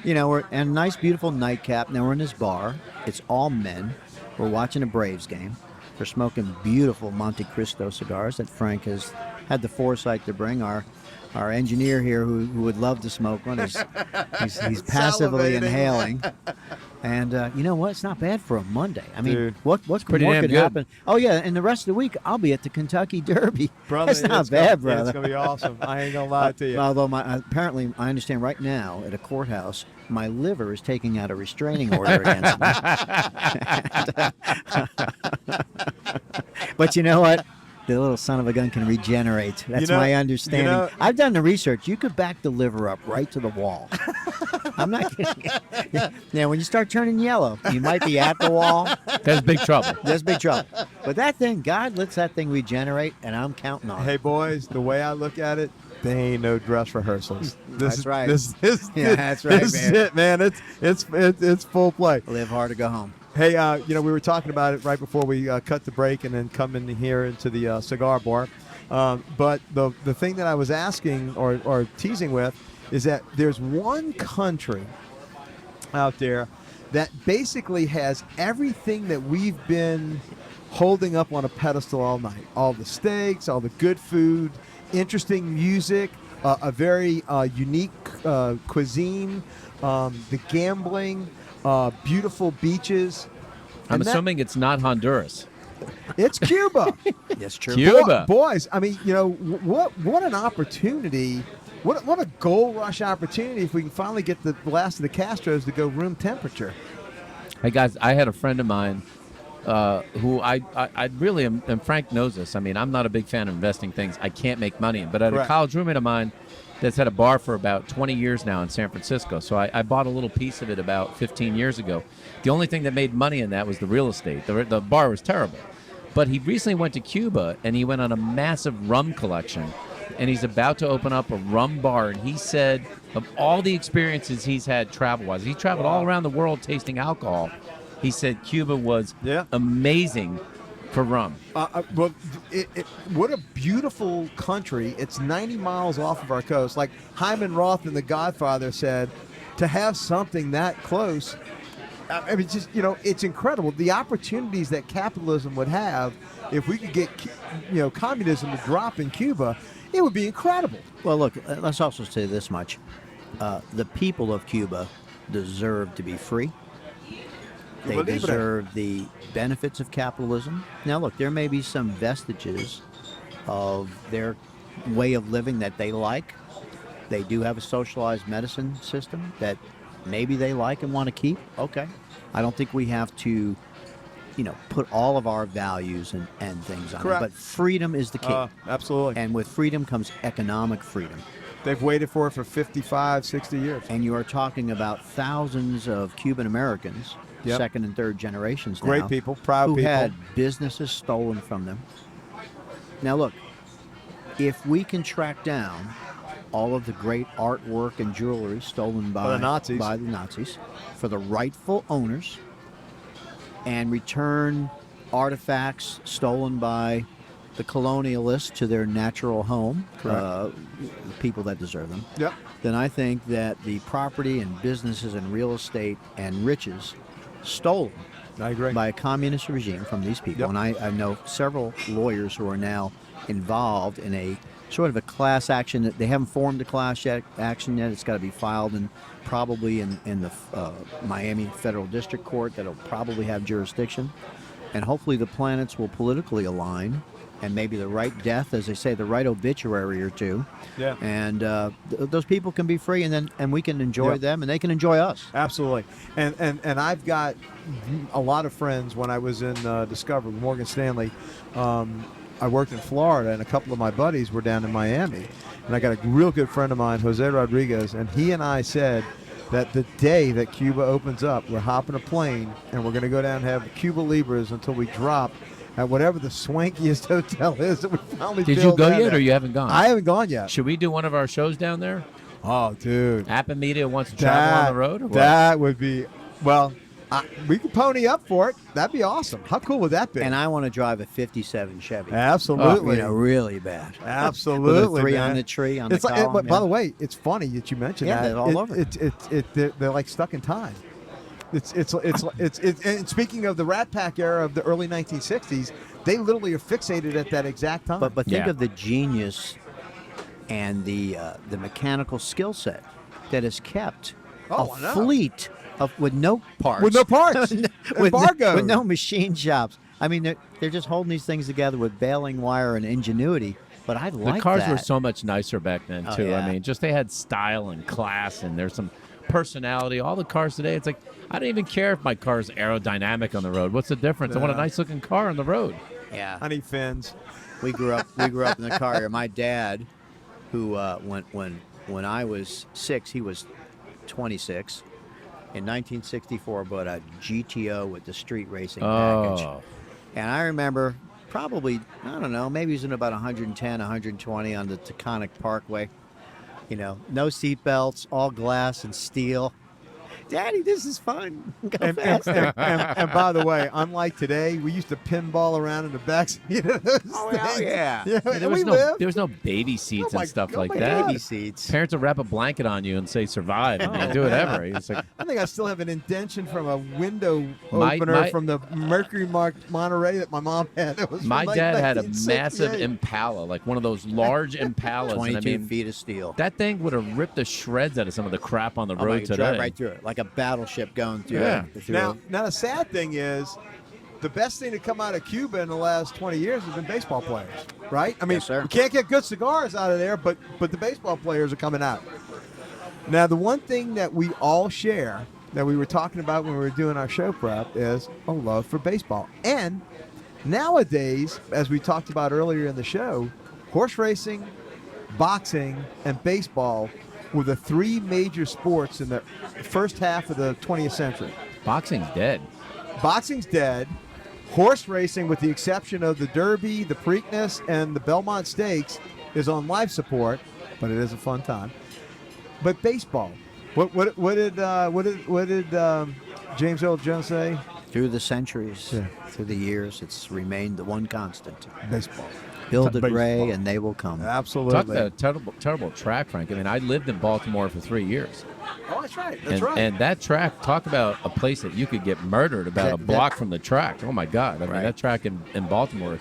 We're in a nice, beautiful nightcap. Now we're in this bar. It's all men. We're watching a Braves game. We're smoking beautiful Monte Cristo cigars that Frank has had the foresight to bring. Our engineer here, who would love to smoke one, he's passively Salivating. inhaling. And you know what? It's not bad for a Monday. I mean, Dude, what's pretty more damn could good. happen? Oh yeah, and the rest of the week I'll be at the Kentucky Derby. Brother, That's not bad, brother. It's gonna be awesome. I ain't gonna lie to you. Although apparently I understand right now at a courthouse, my liver is taking out a restraining order against me. But you know what? The little son of a gun can regenerate. That's my understanding. I've done the research. You could back the liver up right to the wall. I'm not kidding. Now, when you start turning yellow, you might be at the wall. That's big trouble. That's big trouble. But that thing, God lets that thing regenerate, and I'm counting on it. Hey, boys, the way I look at it, they ain't no dress rehearsals. That's right. That's right, This is man. it, man. It's full play. Live hard to go home. Hey, we were talking about it right before we cut the break and then come in here into the cigar bar. But the thing that I was asking or teasing with is that there's one country out there that basically has everything that we've been holding up on a pedestal all night. All the steaks, all the good food, interesting music, a very unique cuisine, the gambling, beautiful beaches. I'm And that- assuming it's not Honduras. It's Cuba. That's true. Cuba. Boys, I mean, what an opportunity. What a gold rush opportunity if we can finally get the last of the Castros to go room temperature. Hey guys, I had a friend of mine who I really am, and Frank knows this. I mean, I'm not a big fan of investing things I can't make money in, but I had Correct. a college roommate of mine that's had a bar for about 20 years now in San Francisco. So I bought a little piece of it about 15 years ago. The only thing that made money in that was the real estate. The bar was terrible. But he recently went to Cuba, and he went on a massive rum collection. And he's about to open up a rum bar. And he said of all the experiences he's had travel-wise, he traveled all around the world tasting alcohol. He said Cuba was amazing for rum. Well, what a beautiful country. It's 90 miles off of our coast. Like Hyman Roth in The Godfather said, to have something that close, I mean, just, it's incredible. The opportunities that capitalism would have if we could get, communism to drop in Cuba, it would be incredible. Well, look, let's also say this much. The people of Cuba deserve to be free. They deserve the benefits of capitalism. Now, look, there may be some vestiges of their way of living that they like. They do have a socialized medicine system that maybe they like and want to keep. Okay. I don't think we have to, put all of our values and things on Correct. it. But freedom is the key. Absolutely. And with freedom comes economic freedom. They've waited for it for 55, 60 years. And you are talking about thousands of Cuban Americans, Yep. second and third generations now, Great people, proud who people. had businesses stolen from them. Now look, if we can track down all of the great artwork and jewelry stolen by the Nazis. For the rightful owners, and return artifacts stolen by the colonialists to their natural home, people that deserve them, Yep. then I think that the property and businesses and real estate and riches stolen I agree. by a communist regime from these people. Yep. And I know several lawyers who are now involved in a sort of a class action. That they haven't formed a class action yet. It's got to be filed and probably in the Miami Federal District Court that'll probably have jurisdiction. And hopefully the planets will politically align, and maybe the right death, as they say, the right obituary or two. Yeah. And those people can be free, and we can enjoy Yep. them, and they can enjoy us. Absolutely. And I've got a lot of friends when I was in Discover, Morgan Stanley. I worked in Florida, and a couple of my buddies were down in Miami. And I got a real good friend of mine, Jose Rodriguez, and he and I said that the day that Cuba opens up, we're hopping a plane, and we're going to go down and have Cuba Libras until we drop at whatever the swankiest hotel is that we finally Did you build go down yet, there. or you haven't gone? I haven't gone yet. Should we do one of our shows down there? Oh, dude. Appen Media wants to travel on the road, or what? That would be, well, we could pony up for it. That'd be awesome. How cool would that be? And I want to drive a 57 Chevy. Absolutely. Really bad. Absolutely, With a 3 man. on the tree, on It's the like, column. but by the way, it's funny that you mentioned Yeah, that. they're all over. They're like stuck in time. And speaking of the Rat Pack era of the early 1960s, they literally are fixated at that exact time. But think Yeah. of the genius and the mechanical skill set that has kept Oh, I a know. fleet with no parts. With no parts. Embargo. With no machine shops. I mean, they're just holding these things together with baling wire and ingenuity. But I like the cars that. were so much nicer back then too. yeah. I mean, just they had style and class, and there's some personality. All the cars today, it's like I don't even care if my car's aerodynamic on the road. What's the difference? I want a nice looking car on the road. Yeah. I need fins. We grew up in the car here. My dad, who when I was 6, he was 26. In 1964, bought a GTO with the street racing package. And I remember probably, I don't know, maybe he was in about 110, 120 on the Taconic Parkway. You know, no seat belts, all glass and steel. Daddy, this is fun. Go faster. And by the way, unlike today, we used to pinball around in the back seat of those things. yeah. There was no baby seats and stuff like that. Baby seats. Parents would wrap a blanket on you and say survive and do whatever. It's like, I think I still have an indention from a window My- opener my- from the Mercury Mark Monterey that my mom had. It was from my like dad had a massive 1968. Impala, like one of those large Impalas. 22 and I mean, feet of steel. that thing would have ripped the shreds out of some of the crap on the Oh, road you today. drive right through it, like a battleship going through Yeah. it. Now the sad thing is, the best thing to come out of Cuba in the last 20 years has been baseball players, right? I mean, Yes, sir. we can't get good cigars out of there, but the baseball players are coming out. Now, the one thing that we all share that we were talking about when we were doing our show prep is a love for baseball. And nowadays, as we talked about earlier in the show, horse racing, boxing, and baseball were the 3 major sports in the first half of the 20th century. Boxing's dead. Boxing's dead. Horse racing, with the exception of the Derby, the Preakness, and the Belmont Stakes, is on life support, but it is a fun time. But baseball, what did James Earl Jones say? Through the centuries, Yeah. through the years, it's remained the one constant. Baseball. Build it, Baseball. Ray, and they will come. Absolutely. Talk about a terrible track, Frank. I mean, I lived in Baltimore for 3 years. Oh, that's right. And that track, talk about a place that you could get murdered about a block from the track. Oh, my God. I mean, that track in Baltimore,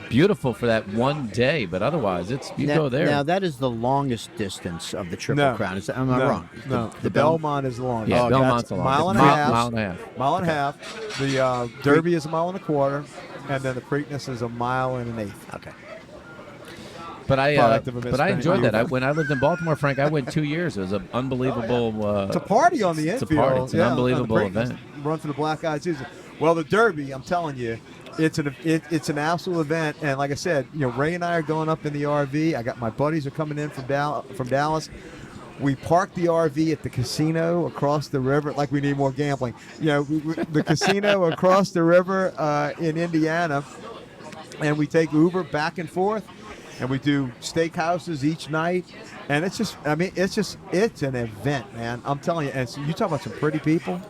beautiful for that one day, but otherwise, you go there. Now, that is the longest distance of the Triple Crown. Am I wrong? No, the Belmont is the longest. Yeah, Oh, Belmont's a mile and a half. Mile and a half. The Derby is a mile and a quarter, and then the Preakness is a mile and an eighth. Okay. But I Product of a misspelling. enjoyed that. When I lived in Baltimore, Frank, I went 2 years. It was an unbelievable. It's a party on the infield. It's a party. It's an on the unbelievable Preakness. event. Run for the Black Eyed Susan. Well, the Derby, I'm telling you, it's an absolute event. And like I said, Ray and I are going up in the RV. I got my buddies are coming in from Dallas. We parked the RV at the casino across the river, like we need more gambling. The casino across the river in Indiana, and we take Uber back and forth. And we do steakhouses each night, and it's an event, man. I'm telling you. And so you talk about some pretty people.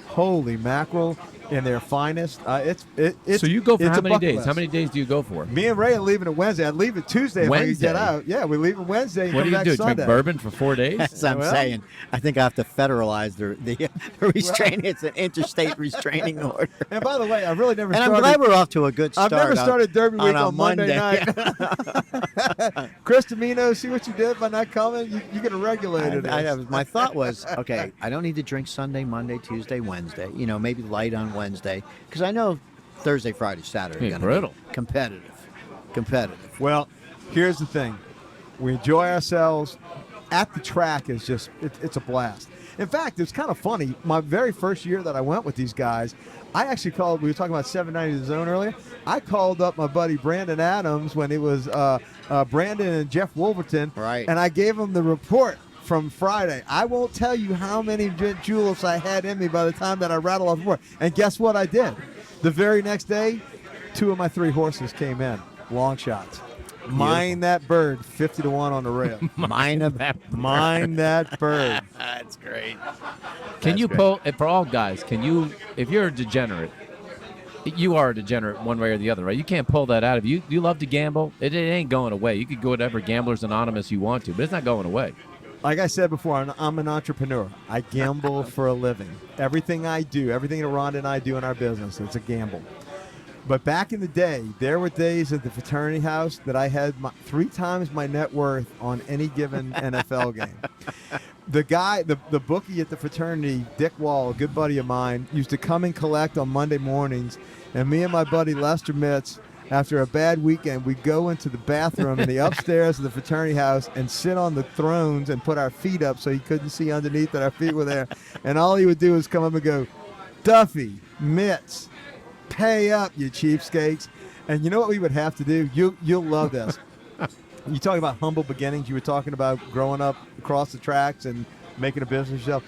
Holy mackerel, in their finest. It's So you go for it's how a many bucket days? list. How many days do you go for? Me and Ray are leaving it Wednesday. I'd leave it Tuesday if I could Wednesday? get out. Yeah, we leave it Wednesday and What do come you back do? Sunday. Drink bourbon for 4 days? That's what I'm Well- saying. I think I have to federalize the restraining. It's an interstate restraining order. And by the way, I really never And I'm started. glad we're off to a good I've start. never started Derby week a on Monday night. Chris Domino, see what you did by not coming? You get a regulated. My thought was, okay, I don't need to drink Sunday, Monday, Tuesday, Wednesday. Maybe light on Wednesday, because I know Thursday, Friday, Saturday Yeah, are going brutal. to be competitive. Well, here's the thing. We enjoy ourselves. At the track is just, it's a blast. In fact, it's kind of funny. My very first year that I went with these guys, I actually called, we were talking about 790 The Zone earlier. I called up my buddy Brandon Adams when it was Brandon and Jeff Wolverton. Right. And I gave him the report from Friday. I won't tell you how many juleps I had in me by the time that I rattled off the board. And guess what I did? The very next day, 2 of my 3 horses came in. Long shots. Mine that bird, 50-1 on the rail. Mine of Mine that bird. That's great. Can you pull, for all guys, if you're a degenerate, you are a degenerate one way or the other, right? You can't pull that out of you. You love to gamble. It ain't going away. You could go whatever Gamblers Anonymous you want to, but it's not going away. Like I said before, I'm an entrepreneur. I gamble for a living. Everything I do, everything that Rhonda and I do in our business, it's a gamble. But back in the day, there were days at the fraternity house that I had 3 times my net worth on any given NFL game. the guy, the bookie at the fraternity, Dick Wall, a good buddy of mine, used to come and collect on Monday mornings, and me and my buddy Lester Mitz, after a bad weekend, we'd go into the bathroom in the upstairs of the fraternity house and sit on the thrones and put our feet up so he couldn't see underneath that our feet were there. And all he would do is come up and go, Duffy, Mitz, pay up, you cheapskates. And you know what we would have to do? You'll love this. You talk about humble beginnings. You were talking about growing up across the tracks and making a business yourself.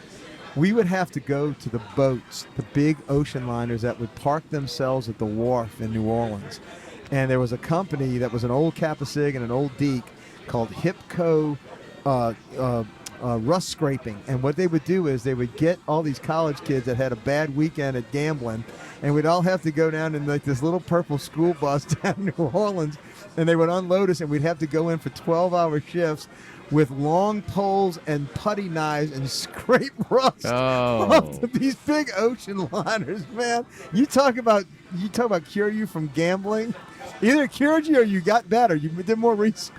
We would have to go to the boats, the big ocean liners that would park themselves at the wharf in New Orleans. And there was a company that was an old Capasig and an old Deke called Hipco Rust Scraping. And what they would do is they would get all these college kids that had a bad weekend at gambling, and we'd all have to go down in like this little purple school bus down in New Orleans, and they would unload us, and we'd have to go in for 12-hour shifts with long poles and putty knives and scrape rust off these big ocean liners, man. You talk about cure you from gambling. Either it cured you or you got better. You did more research.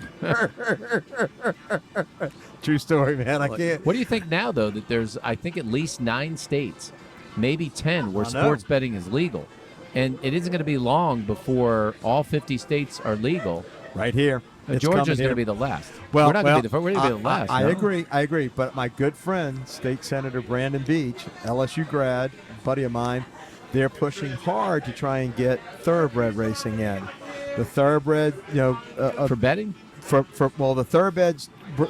True story, man. I can't. What do you think now, though, that there's, I think, at least 9 states, maybe 10, where sports betting is legal? And it isn't going to be long before all 50 states are legal. Right here. Georgia's going to be the last. Well, we're not going to be the first. We're going to be the last. I agree. But my good friend, State Senator Brandon Beach, LSU grad, buddy of mine, they're pushing hard to try and get thoroughbred racing in. The thoroughbred, for betting? The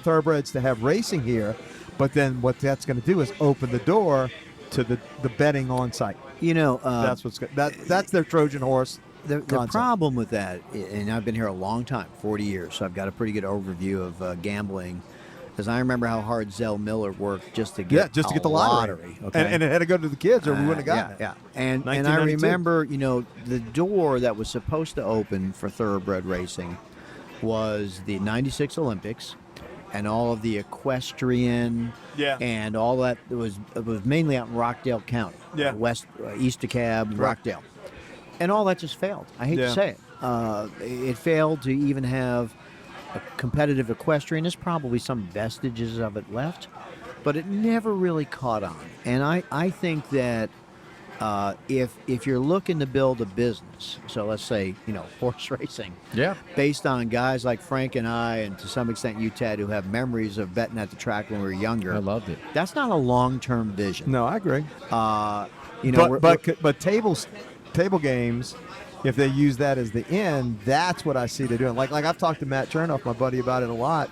thoroughbreds to have racing here, but then what that's going to do is open the door to the betting on site. That's their Trojan horse. The problem with that, and I've been here a long time, 40 years, so I've got a pretty good overview of gambling, because I remember how hard Zell Miller worked just to get the lottery. Okay? And it had to go to the kids, or we wouldn't have gotten it. Yeah. And I remember, the door that was supposed to open for thoroughbred racing was the '96 Olympics, and all of the equestrian, and all that. It was mainly out in Rockdale County, east of Cab, Rockdale. And all that just failed. I hate to say it. It failed to even have a competitive equestrian. There's probably some vestiges of it left, but it never really caught on. And I think that if you're looking to build a business, so let's say, horse racing, based on guys like Frank and I, and to some extent you, Ted, who have memories of betting at the track when we were younger. I loved it. That's not a long-term vision. No, I agree. But table games, if they use that as the end, that's what I see they're doing. Like I've talked to Matt Chernoff, my buddy, about it a lot,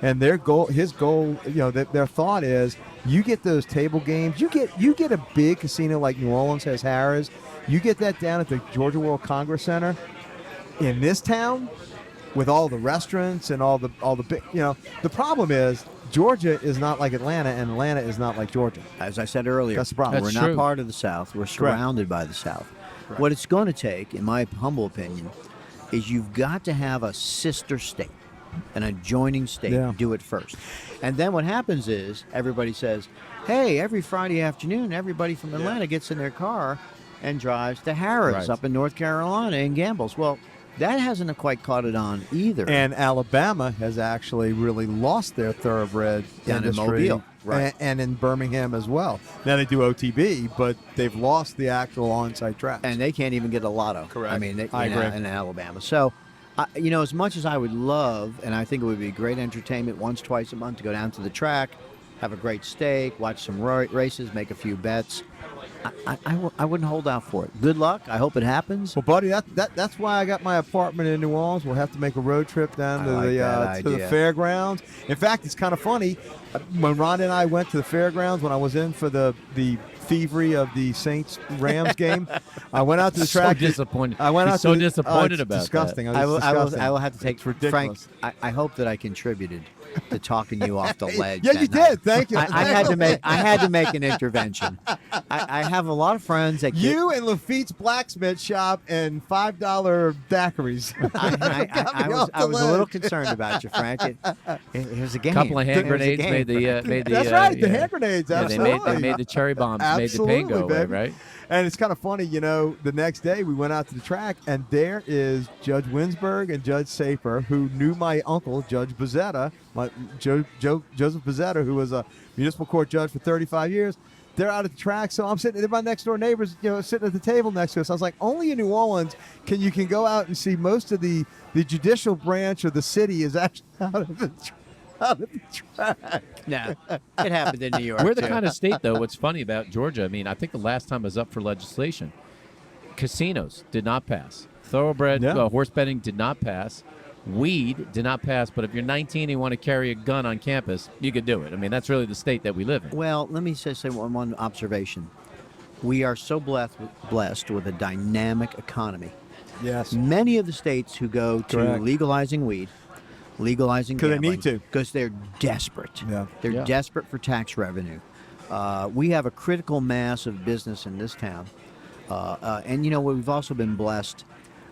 and his goal, their thought is, you get those table games, you get a big casino like New Orleans has Harrah's, you get that down at the Georgia World Congress Center in this town with all the restaurants and all the big, the problem is Georgia is not like Atlanta, and Atlanta is not like Georgia. As I said earlier, that's the problem. We're not part of the South. We're surrounded by the South. Correct. What it's going to take, in my humble opinion, is you've got to have a sister state, an adjoining state, do it first. And then what happens is everybody says, hey, every Friday afternoon, everybody from Atlanta gets in their car and drives to Harrah's up in North Carolina and gambles. Well, that hasn't quite caught it on either. And Alabama has actually really lost their thoroughbred down industry. In Mobile. Right. And in Birmingham as well. Now they do OTB, but they've lost the actual on-site tracks. And they can't even get a lotto. Correct. I mean, I agree. In Alabama. So, as much as I would love, and I think it would be great entertainment once, twice a month to go down to the track, have a great steak, watch some races, make a few bets, I wouldn't hold out for it. Good luck. I hope it happens. Well, buddy, that's why I got my apartment in New Orleans. We'll have to make a road trip down to the fairgrounds. In fact, it's kind of funny. When Rhonda and I went to the fairgrounds, when I was in for the thievery of the Saints-Rams game, I went out to the track. So disappointed. I went out disappointed about disgusting. that. I will have to take it's ridiculous. Frank. I hope that I contributed to talking you off the ledge. Yeah, you did. Thank you. I had to make an intervention. I have a lot of friends that You and Lafitte's blacksmith shop and $5 daiquiris. I was a little concerned about you, Frank. It was a game. A couple of hand It was a grenades game. made the. That's right, the yeah. hand grenades. Yeah, Absolutely. they made the cherry bombs, Absolutely, made the pain go away, baby. right? And it's kind of funny, the next day we went out to the track, and there is Judge Winsberg and Judge Saper, who knew my uncle, Judge Bezzetta, Joseph Bezzetta, who was a municipal court judge for 35 years. They're out at the track, so I'm sitting. My next door neighbors, sitting at the table next to us. I was like, only in New Orleans can you go out and see most of the judicial branch of the city is actually out of the track. No, it happened in New York. We're the too. kind of state, though. What's funny about Georgia? I mean, I think the last time I was up for legislation, casinos did not pass. Thoroughbred horse betting did not pass. Weed did not pass. But if you're 19 and you want to carry a gun on campus, you could do it. I mean, that's really the state that we live in. Well, let me just say one observation. We are so blessed with a dynamic economy. Yes. Many of the states who go to Correct. legalizing weed, legalizing 'Cause they gambling, need to. because they're desperate. Yeah. They're Yeah. desperate for tax revenue. We have a critical mass of business in this town, and we've also been blessed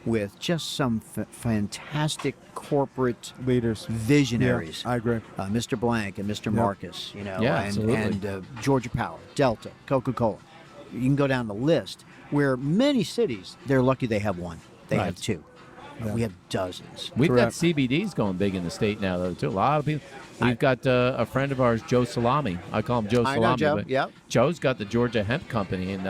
with just some fantastic corporate Leaders. visionaries. Yeah, I agree. Mr. Blank and Mr. Marcus, Yeah, and absolutely. Georgia Power, Delta, Coca-Cola. You can go down the list where many cities, they're lucky they have one. They have Right. two. We have dozens. We've Correct. got CBDs going big in the state now, though, too. A lot of people. We've got a friend of ours, Joe Salami. I call him Joe I Salami. know Joe, but yep. Joe's got the Georgia Hemp Company, and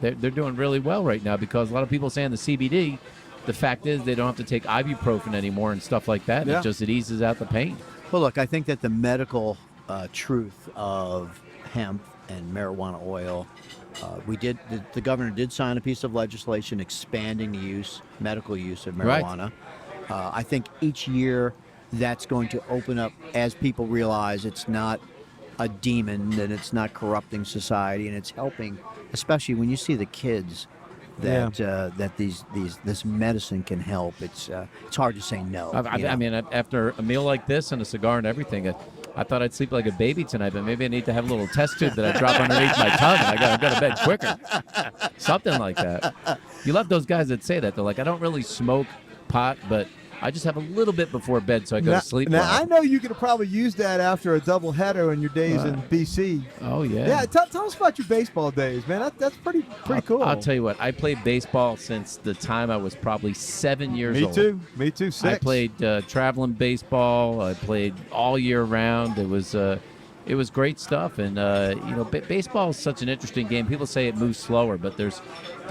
they're doing really well right now because a lot of people saying the CBD. The fact is, they don't have to take ibuprofen anymore and stuff like that. Yeah. It eases out the pain. Well, look, I think that the medical truth of hemp and marijuana oil, the governor did sign a piece of legislation expanding the medical use of Right. marijuana. I think each year that's going to open up as people realize it's not a demon and it's not corrupting society, and it's helping, especially when you see the kids that this medicine can help. It's hard to say no. I mean, after a meal like this and a cigar and everything, I thought I'd sleep like a baby tonight, but maybe I need to have a little test tube that I drop underneath my tongue, and I got to go to bed quicker. Something like that. You love those guys that say that. They're like, I don't really smoke pot, but I just have a little bit before bed so I go to sleep. Now, well. I know you could have probably used that after a double header in your days in BC. Oh, yeah. Yeah, tell us about your baseball days, man. That's pretty cool. I'll tell you what. I played baseball since the time I was probably 7 years Me old. too. Me too. 6. I played traveling baseball. I played all year round. It was great stuff, and baseball is such an interesting game. People say it moves slower, but there's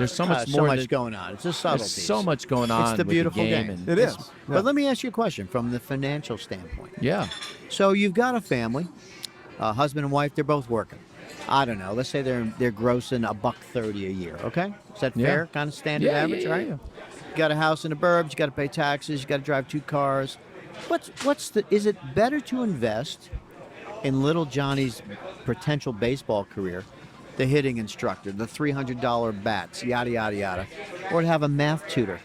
so much more. So much going on. It's a subtlety. There's so much going on. It's the with beautiful the game. game. And It is. But let me ask you a question from the financial standpoint. Yeah. So you've got a family, husband and wife. They're both working. I don't know. Let's say they're grossing $130 a year. Okay, is that Yeah. fair? Kind of standard Yeah, average, yeah, right? yeah. You got a house in the burbs. You got to pay taxes. You got to drive 2 cars. Is it better to invest in little Johnny's potential baseball career, the hitting instructor, the $300 bats, yada yada yada, or to have a math tutor?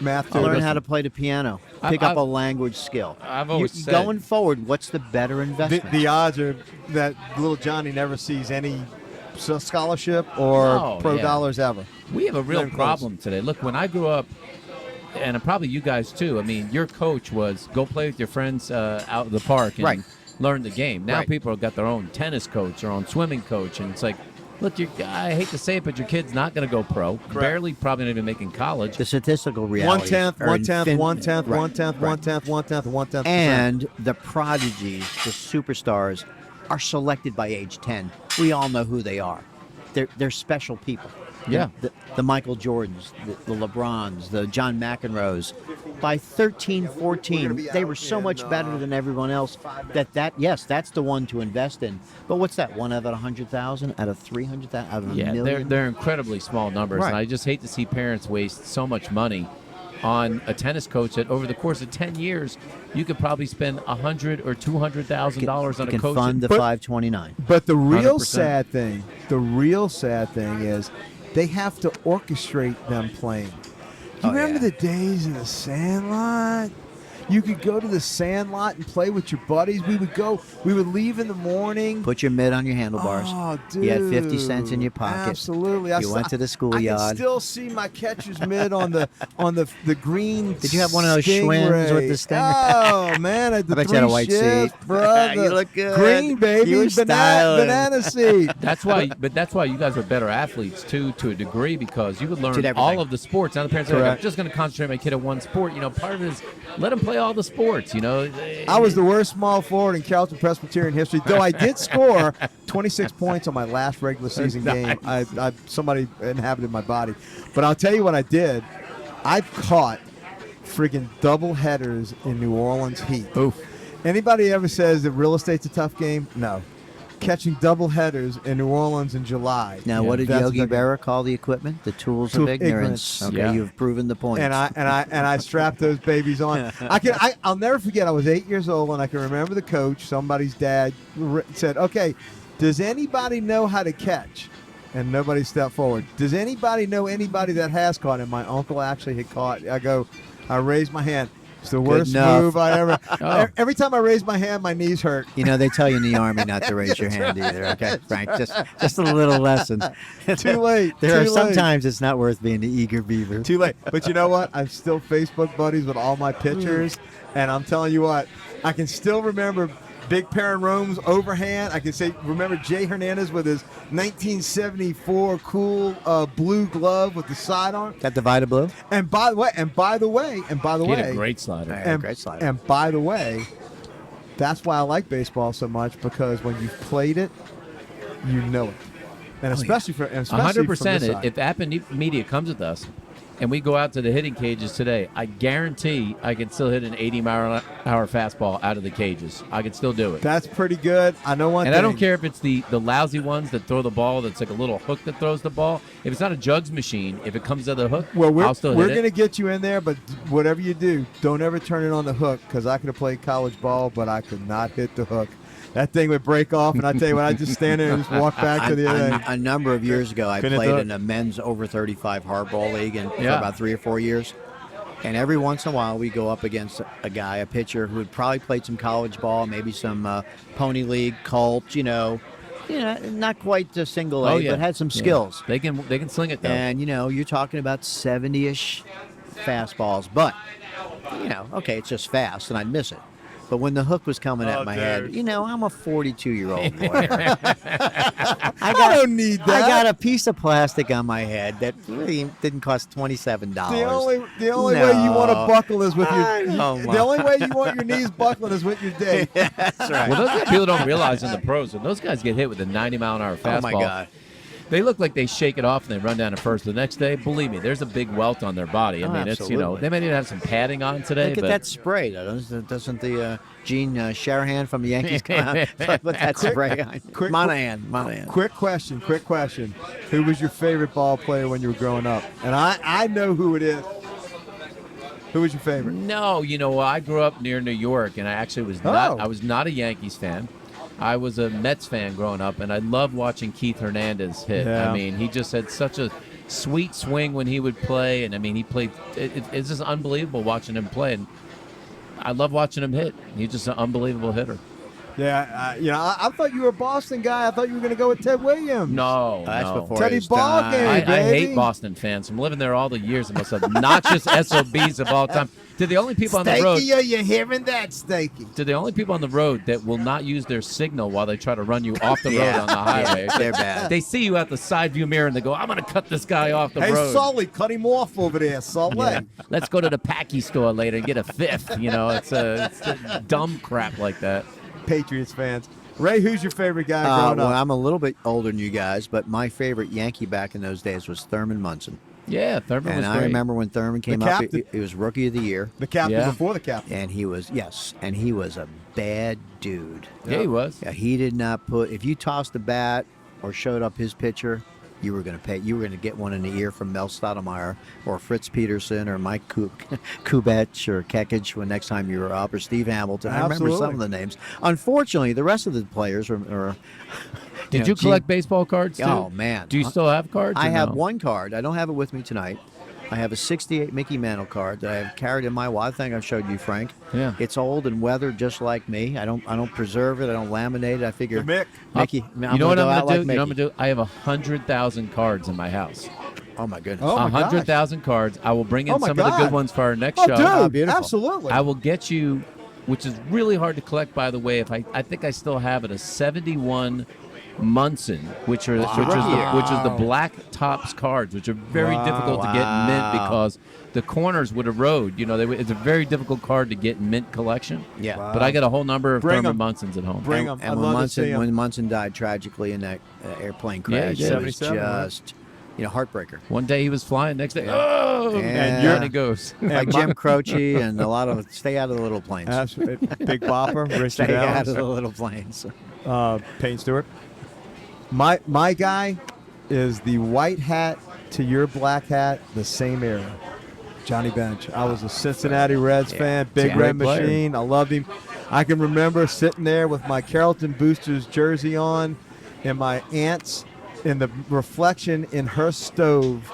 Math Learn too. how to play the piano, pick up a language skill. I've always said- going forward, what's the better investment? The odds are that little Johnny never sees any scholarship or Oh, pro yeah. dollars ever. We have a real Very close. problem today. Look, when I grew up, and probably you guys too, I mean, your coach was go play with your friends out in the park and Right. learn the game. Now Right. people have got their own tennis coach, their own swimming coach, and it's like, look, I hate to say it, but your kid's not going to go pro. Barely, probably not even making college. The statistical reality. 1/10. And the prodigies, the superstars, are selected by age 10. We all know who they are. They're special people. Yeah. The Michael Jordans, the LeBrons, the John McEnroes. By 13, 14, they were so much better than everyone else yes, that's the one to invest in. But what's that? One out of 100,000, out of 300,000, out of a Yeah, million? they're incredibly small numbers, Right. and I just hate to see parents waste so much money on a tennis coach that over the course of 10 years, you could probably spend $100,000 or $200,000 on You a can coach. fund the 529. But the real 100%. the real sad thing is they have to orchestrate them playing. You Oh, remember yeah. the days in the Sandlot? You could go to the sand lot and play with your buddies. We would leave in the morning. Put your mitt on your handlebars. Oh, dude. You had 50 cents in your pocket. Absolutely. You went to the schoolyard. I can still see my catcher's mitt on the green. Did you have one of those Schwinn's with the stinger? Oh man, at the I bet you had a white shift, seat. brother. You look good. Green baby, You were styling. banana seat. That's why you guys are better athletes too, to a degree, because you would learn Did everything. all of the sports. Now the parents are like, Correct. I'm just going to concentrate my kid on one sport. Part of it is let him play all the sports. I was the worst small forward in Carrollton Presbyterian history, though I did score 26 points on my last regular season game. Somebody inhabited my body. But I'll tell you what I did. I caught friggin' double headers in New Orleans Heat. Oof. Anybody ever says that real estate's a tough game? No. Catching double headers in New Orleans in July. Now, what did That's Yogi a tough game. Berra call the equipment? The tools Tool of of ignorance. ignorance. Okay, Yeah. you've proven the point. And I strapped those babies on. I'll never forget. I was 8 years old, and I can remember the coach. Somebody's dad said, "Okay, does anybody know how to catch?" And nobody stepped forward. Does anybody know anybody that has caught? And my uncle actually had caught. I raised my hand. It's the worst enough. move I ever. Oh. Every time I raise my hand, my knees hurt. They tell you in the Army not to raise your hand either. Okay, Frank, just a little lesson. Too late. There are Too late. sometimes it's not worth being the eager beaver. Too late. But you know what? I'm still Facebook buddies with all my pitchers, and I'm telling you what, I can still remember Big Perrin Rome's overhand. I can remember Jay Hernandez with his 1974 cool blue glove with the sidearm. That divided blue? And by the way, He had a great slider. Great slider. And by the way, that's why I like baseball so much, because when you've played it, you know it. And especially for 100%. If Appen Media comes with us and we go out to the hitting cages today, I guarantee I can still hit an 80-mile-an-hour fastball out of the cages. I can still do it. That's pretty good. I know one And thing. I don't care if it's the lousy ones that throw the ball that's like a little hook that throws the ball. If it's not a jugs machine, if it comes to the hook, Well, I'll still we're hit going to it. get you in there, but whatever you do, don't ever turn it on the hook, because I could have played college ball, but I could not hit the hook. That thing would break off, and I tell you what, I just stand there and just walk back to the other end. A number of years ago, I Couldn't played do it. in a men's over 35 hardball league for Yeah. about 3 or 4 years. And every once in a while, we go up against a pitcher who had probably played some college ball, maybe some pony league, cult, not quite a single A, Oh, yeah. but had some Yeah. skills. They can sling it, though. And, you're talking about 70-ish fastballs. But, okay, it's just fast, and I'd miss it. But when the hook was coming at my head, I'm a 42-year-old lawyer. I don't need that. I got a piece of plastic on my head that really didn't cost $27. The only way you want to buckle is with I know, the only way you want your knees buckling is with your date. That's right. Well, those guys, people don't realize in the pros, when those guys get hit with a 90-mile-an-hour fastball, Oh, my God. they look like they shake it off and they run down to first the next day. Believe me, there's a big welt on their body. I mean, it's, absolutely. they may need to have some padding on today. Look at but that spray. Doesn't the Gene Sharahan from the Yankees come out with that spray on? Monahan. Quick question. Who was your favorite ball player when you were growing up? And I know who it is. Who was your favorite? No, I grew up near New York, and I actually was not a Yankees fan. I was a Mets fan growing up, and I loved watching Keith Hernandez hit. Yeah. I mean, he just had such a sweet swing when he would play, and I mean, he played. It's just unbelievable watching him play, and I love watching him hit. He's just an unbelievable hitter. Yeah, I thought you were a Boston guy. I thought you were going to go with Ted Williams. No, That's no. before Teddy his time. Ballgame. I baby. hate Boston fans. I'm living there all the years. The most obnoxious SOBs of all time. To the only people on the road. Stakey, are you hearing that, Stakey? To the only people on the road that will not use their signal while they try to run you off the road on the highway. They're bad. They see you at the side view mirror and they go, I'm going to cut this guy off the Hey, road. Sully, cut him off over there, Sully. Yeah. Let's go to the Packy store later and get a fifth. It's dumb crap like that. Patriots fans. Ray, who's your favorite guy growing Well, up? I'm a little bit older than you guys, but my favorite Yankee back in those days was Thurman Munson. Yeah, Thurman was And great. I remember when Thurman came The up, captain. he was Rookie of the Year. The captain Yeah. before the captain. And he was a bad dude. Yeah, he was. Yeah, he did not if you tossed a bat or showed up his pitcher, you were going to pay. You were going to get one in the ear from Mel Stoudemire or Fritz Peterson or Mike Kubek or Kekich when next time you were up, or Steve Hamilton. I remember some of the names. Unfortunately, the rest of the players Did you collect baseball cards too? Oh, man. Do you still have cards? I or have no? one card. I don't have it with me tonight. I have a '68 Mickey Mantle card that I have carried in my wallet. I think I've showed you, Frank. Yeah. It's old and weathered, just like me. I don't preserve it. I don't laminate it. I figure The Mick. Mickey. You know what I'm going to do? Like You know what I'm Mickey. gonna do? I have 100,000 cards in my house. Oh my goodness. Oh, my gosh. 100,000 cards. I will bring in Oh, my some of the God. good ones for our next Oh, show. dude, beautiful. absolutely. I will get you, which is really hard to collect, by the way. If I think I still have it, a 71 Munson, which is the black tops cards, which are very difficult to get in mint because the corners would erode. You know, it's a very difficult card to get in mint collection. Yeah. Wow. But I got a whole number of Bring Thurman 'em. Munsons at home. Bring 'em. I'd And love when to see 'em. Munson died tragically in that airplane Yeah, crash, he it did. was 77, right? just heartbopper. One day he was flying, next day, oh, And down he goes. Like Jim Croce and a lot of stay out of the little planes. That's Big Bopper, Richard Stay out Adams, of the little planes. Payne Stewart. My guy is the white hat to your black hat, the same era. Johnny Bench. I was a Cincinnati Reds fan, big Yeah, red great player. machine. I loved him. I can remember sitting there with my Carrollton Boosters jersey on and my aunt's in the reflection in her stove,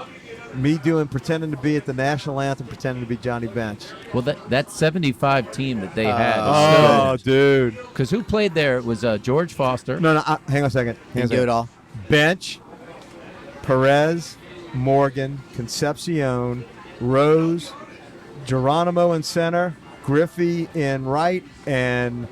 me pretending to be at the national anthem, pretending to be Johnny Bench. Well, that 75 team that they had. Oh, dude. Because who played there? It was George Foster. No, hang on a second. And do it all. Bench, Perez, Morgan, Concepcion, Rose, Geronimo in center, Griffey in right, and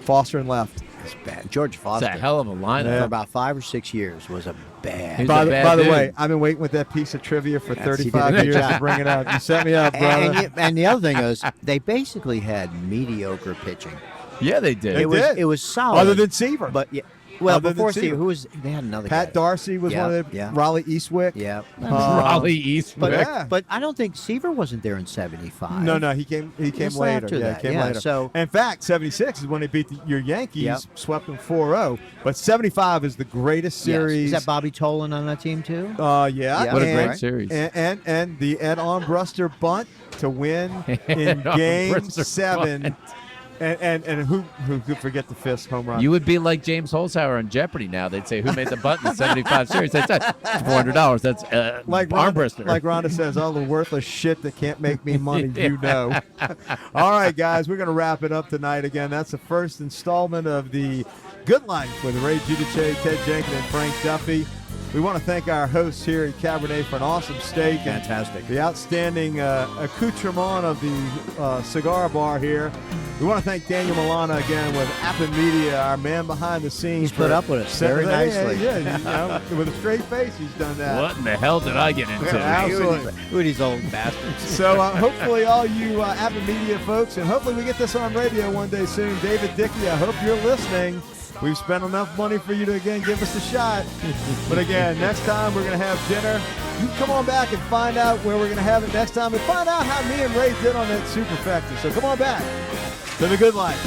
Foster in left. It's bad. George It's Foster, a hell of a lineup. for about 5 or 6 years, was a bad. He's By a the, bad by the dude. way, I've been waiting with that piece of trivia for Yes, he did a 35 good years job. to bring it up. You set me up, brother. And the other thing is, they basically had mediocre pitching. Yeah, they did. They did. It was solid. Other than Seaver. But yeah, well, Other than before Seaver. Steve, who was they had another Pat guy. Darcy was Yeah, one of the yeah. Raleigh Eastwick. Yeah. Raleigh East. But Yeah. but I don't think Seaver wasn't there in '75. No, he came Just later. after Yeah, that, he came yeah, later. so- in fact, 76 is when they beat your Yankees, Yep. swept them 4-0. But 75 is the greatest Yes. series. Is that Bobby Tolan on that team too? Yeah. Yeah. What a and- great series. And the Ed Armbruster bunt to win in Ed Game Armbruster 7. bunt. And who could forget the Fisk home run? You would be like James Holzhauer on Jeopardy now. They'd say, who made the button in 75 series? They'd say, $400. That's like Armbruster. Rhonda says, all the worthless shit that can't make me money, you know. All right, guys, we're going to wrap it up tonight. Again, that's the first installment of the Good Life with Ray Giudice, Ted Jenkin, and Frank Duffy. We want to thank our hosts here at Cabernet for an awesome steak. and Fantastic. The outstanding accoutrement of the cigar bar here. We want to thank Daniel Milana again with Appen Media, our man behind the scenes. He's put for up with us setting- very nicely. Yeah, you know, with a straight face, he's done that. What in the hell did I get into? Absolutely. Who are these old bastards? So hopefully all you Appen Media folks, and hopefully we get this on radio one day soon. David Dickey, I hope you're listening. We've spent enough money for you to, again, give us a shot. But again, next time we're going to have dinner. You come on back and find out where we're going to have it next time and find out how me and Ray did on that Superfecta. So come on back to The Good Life.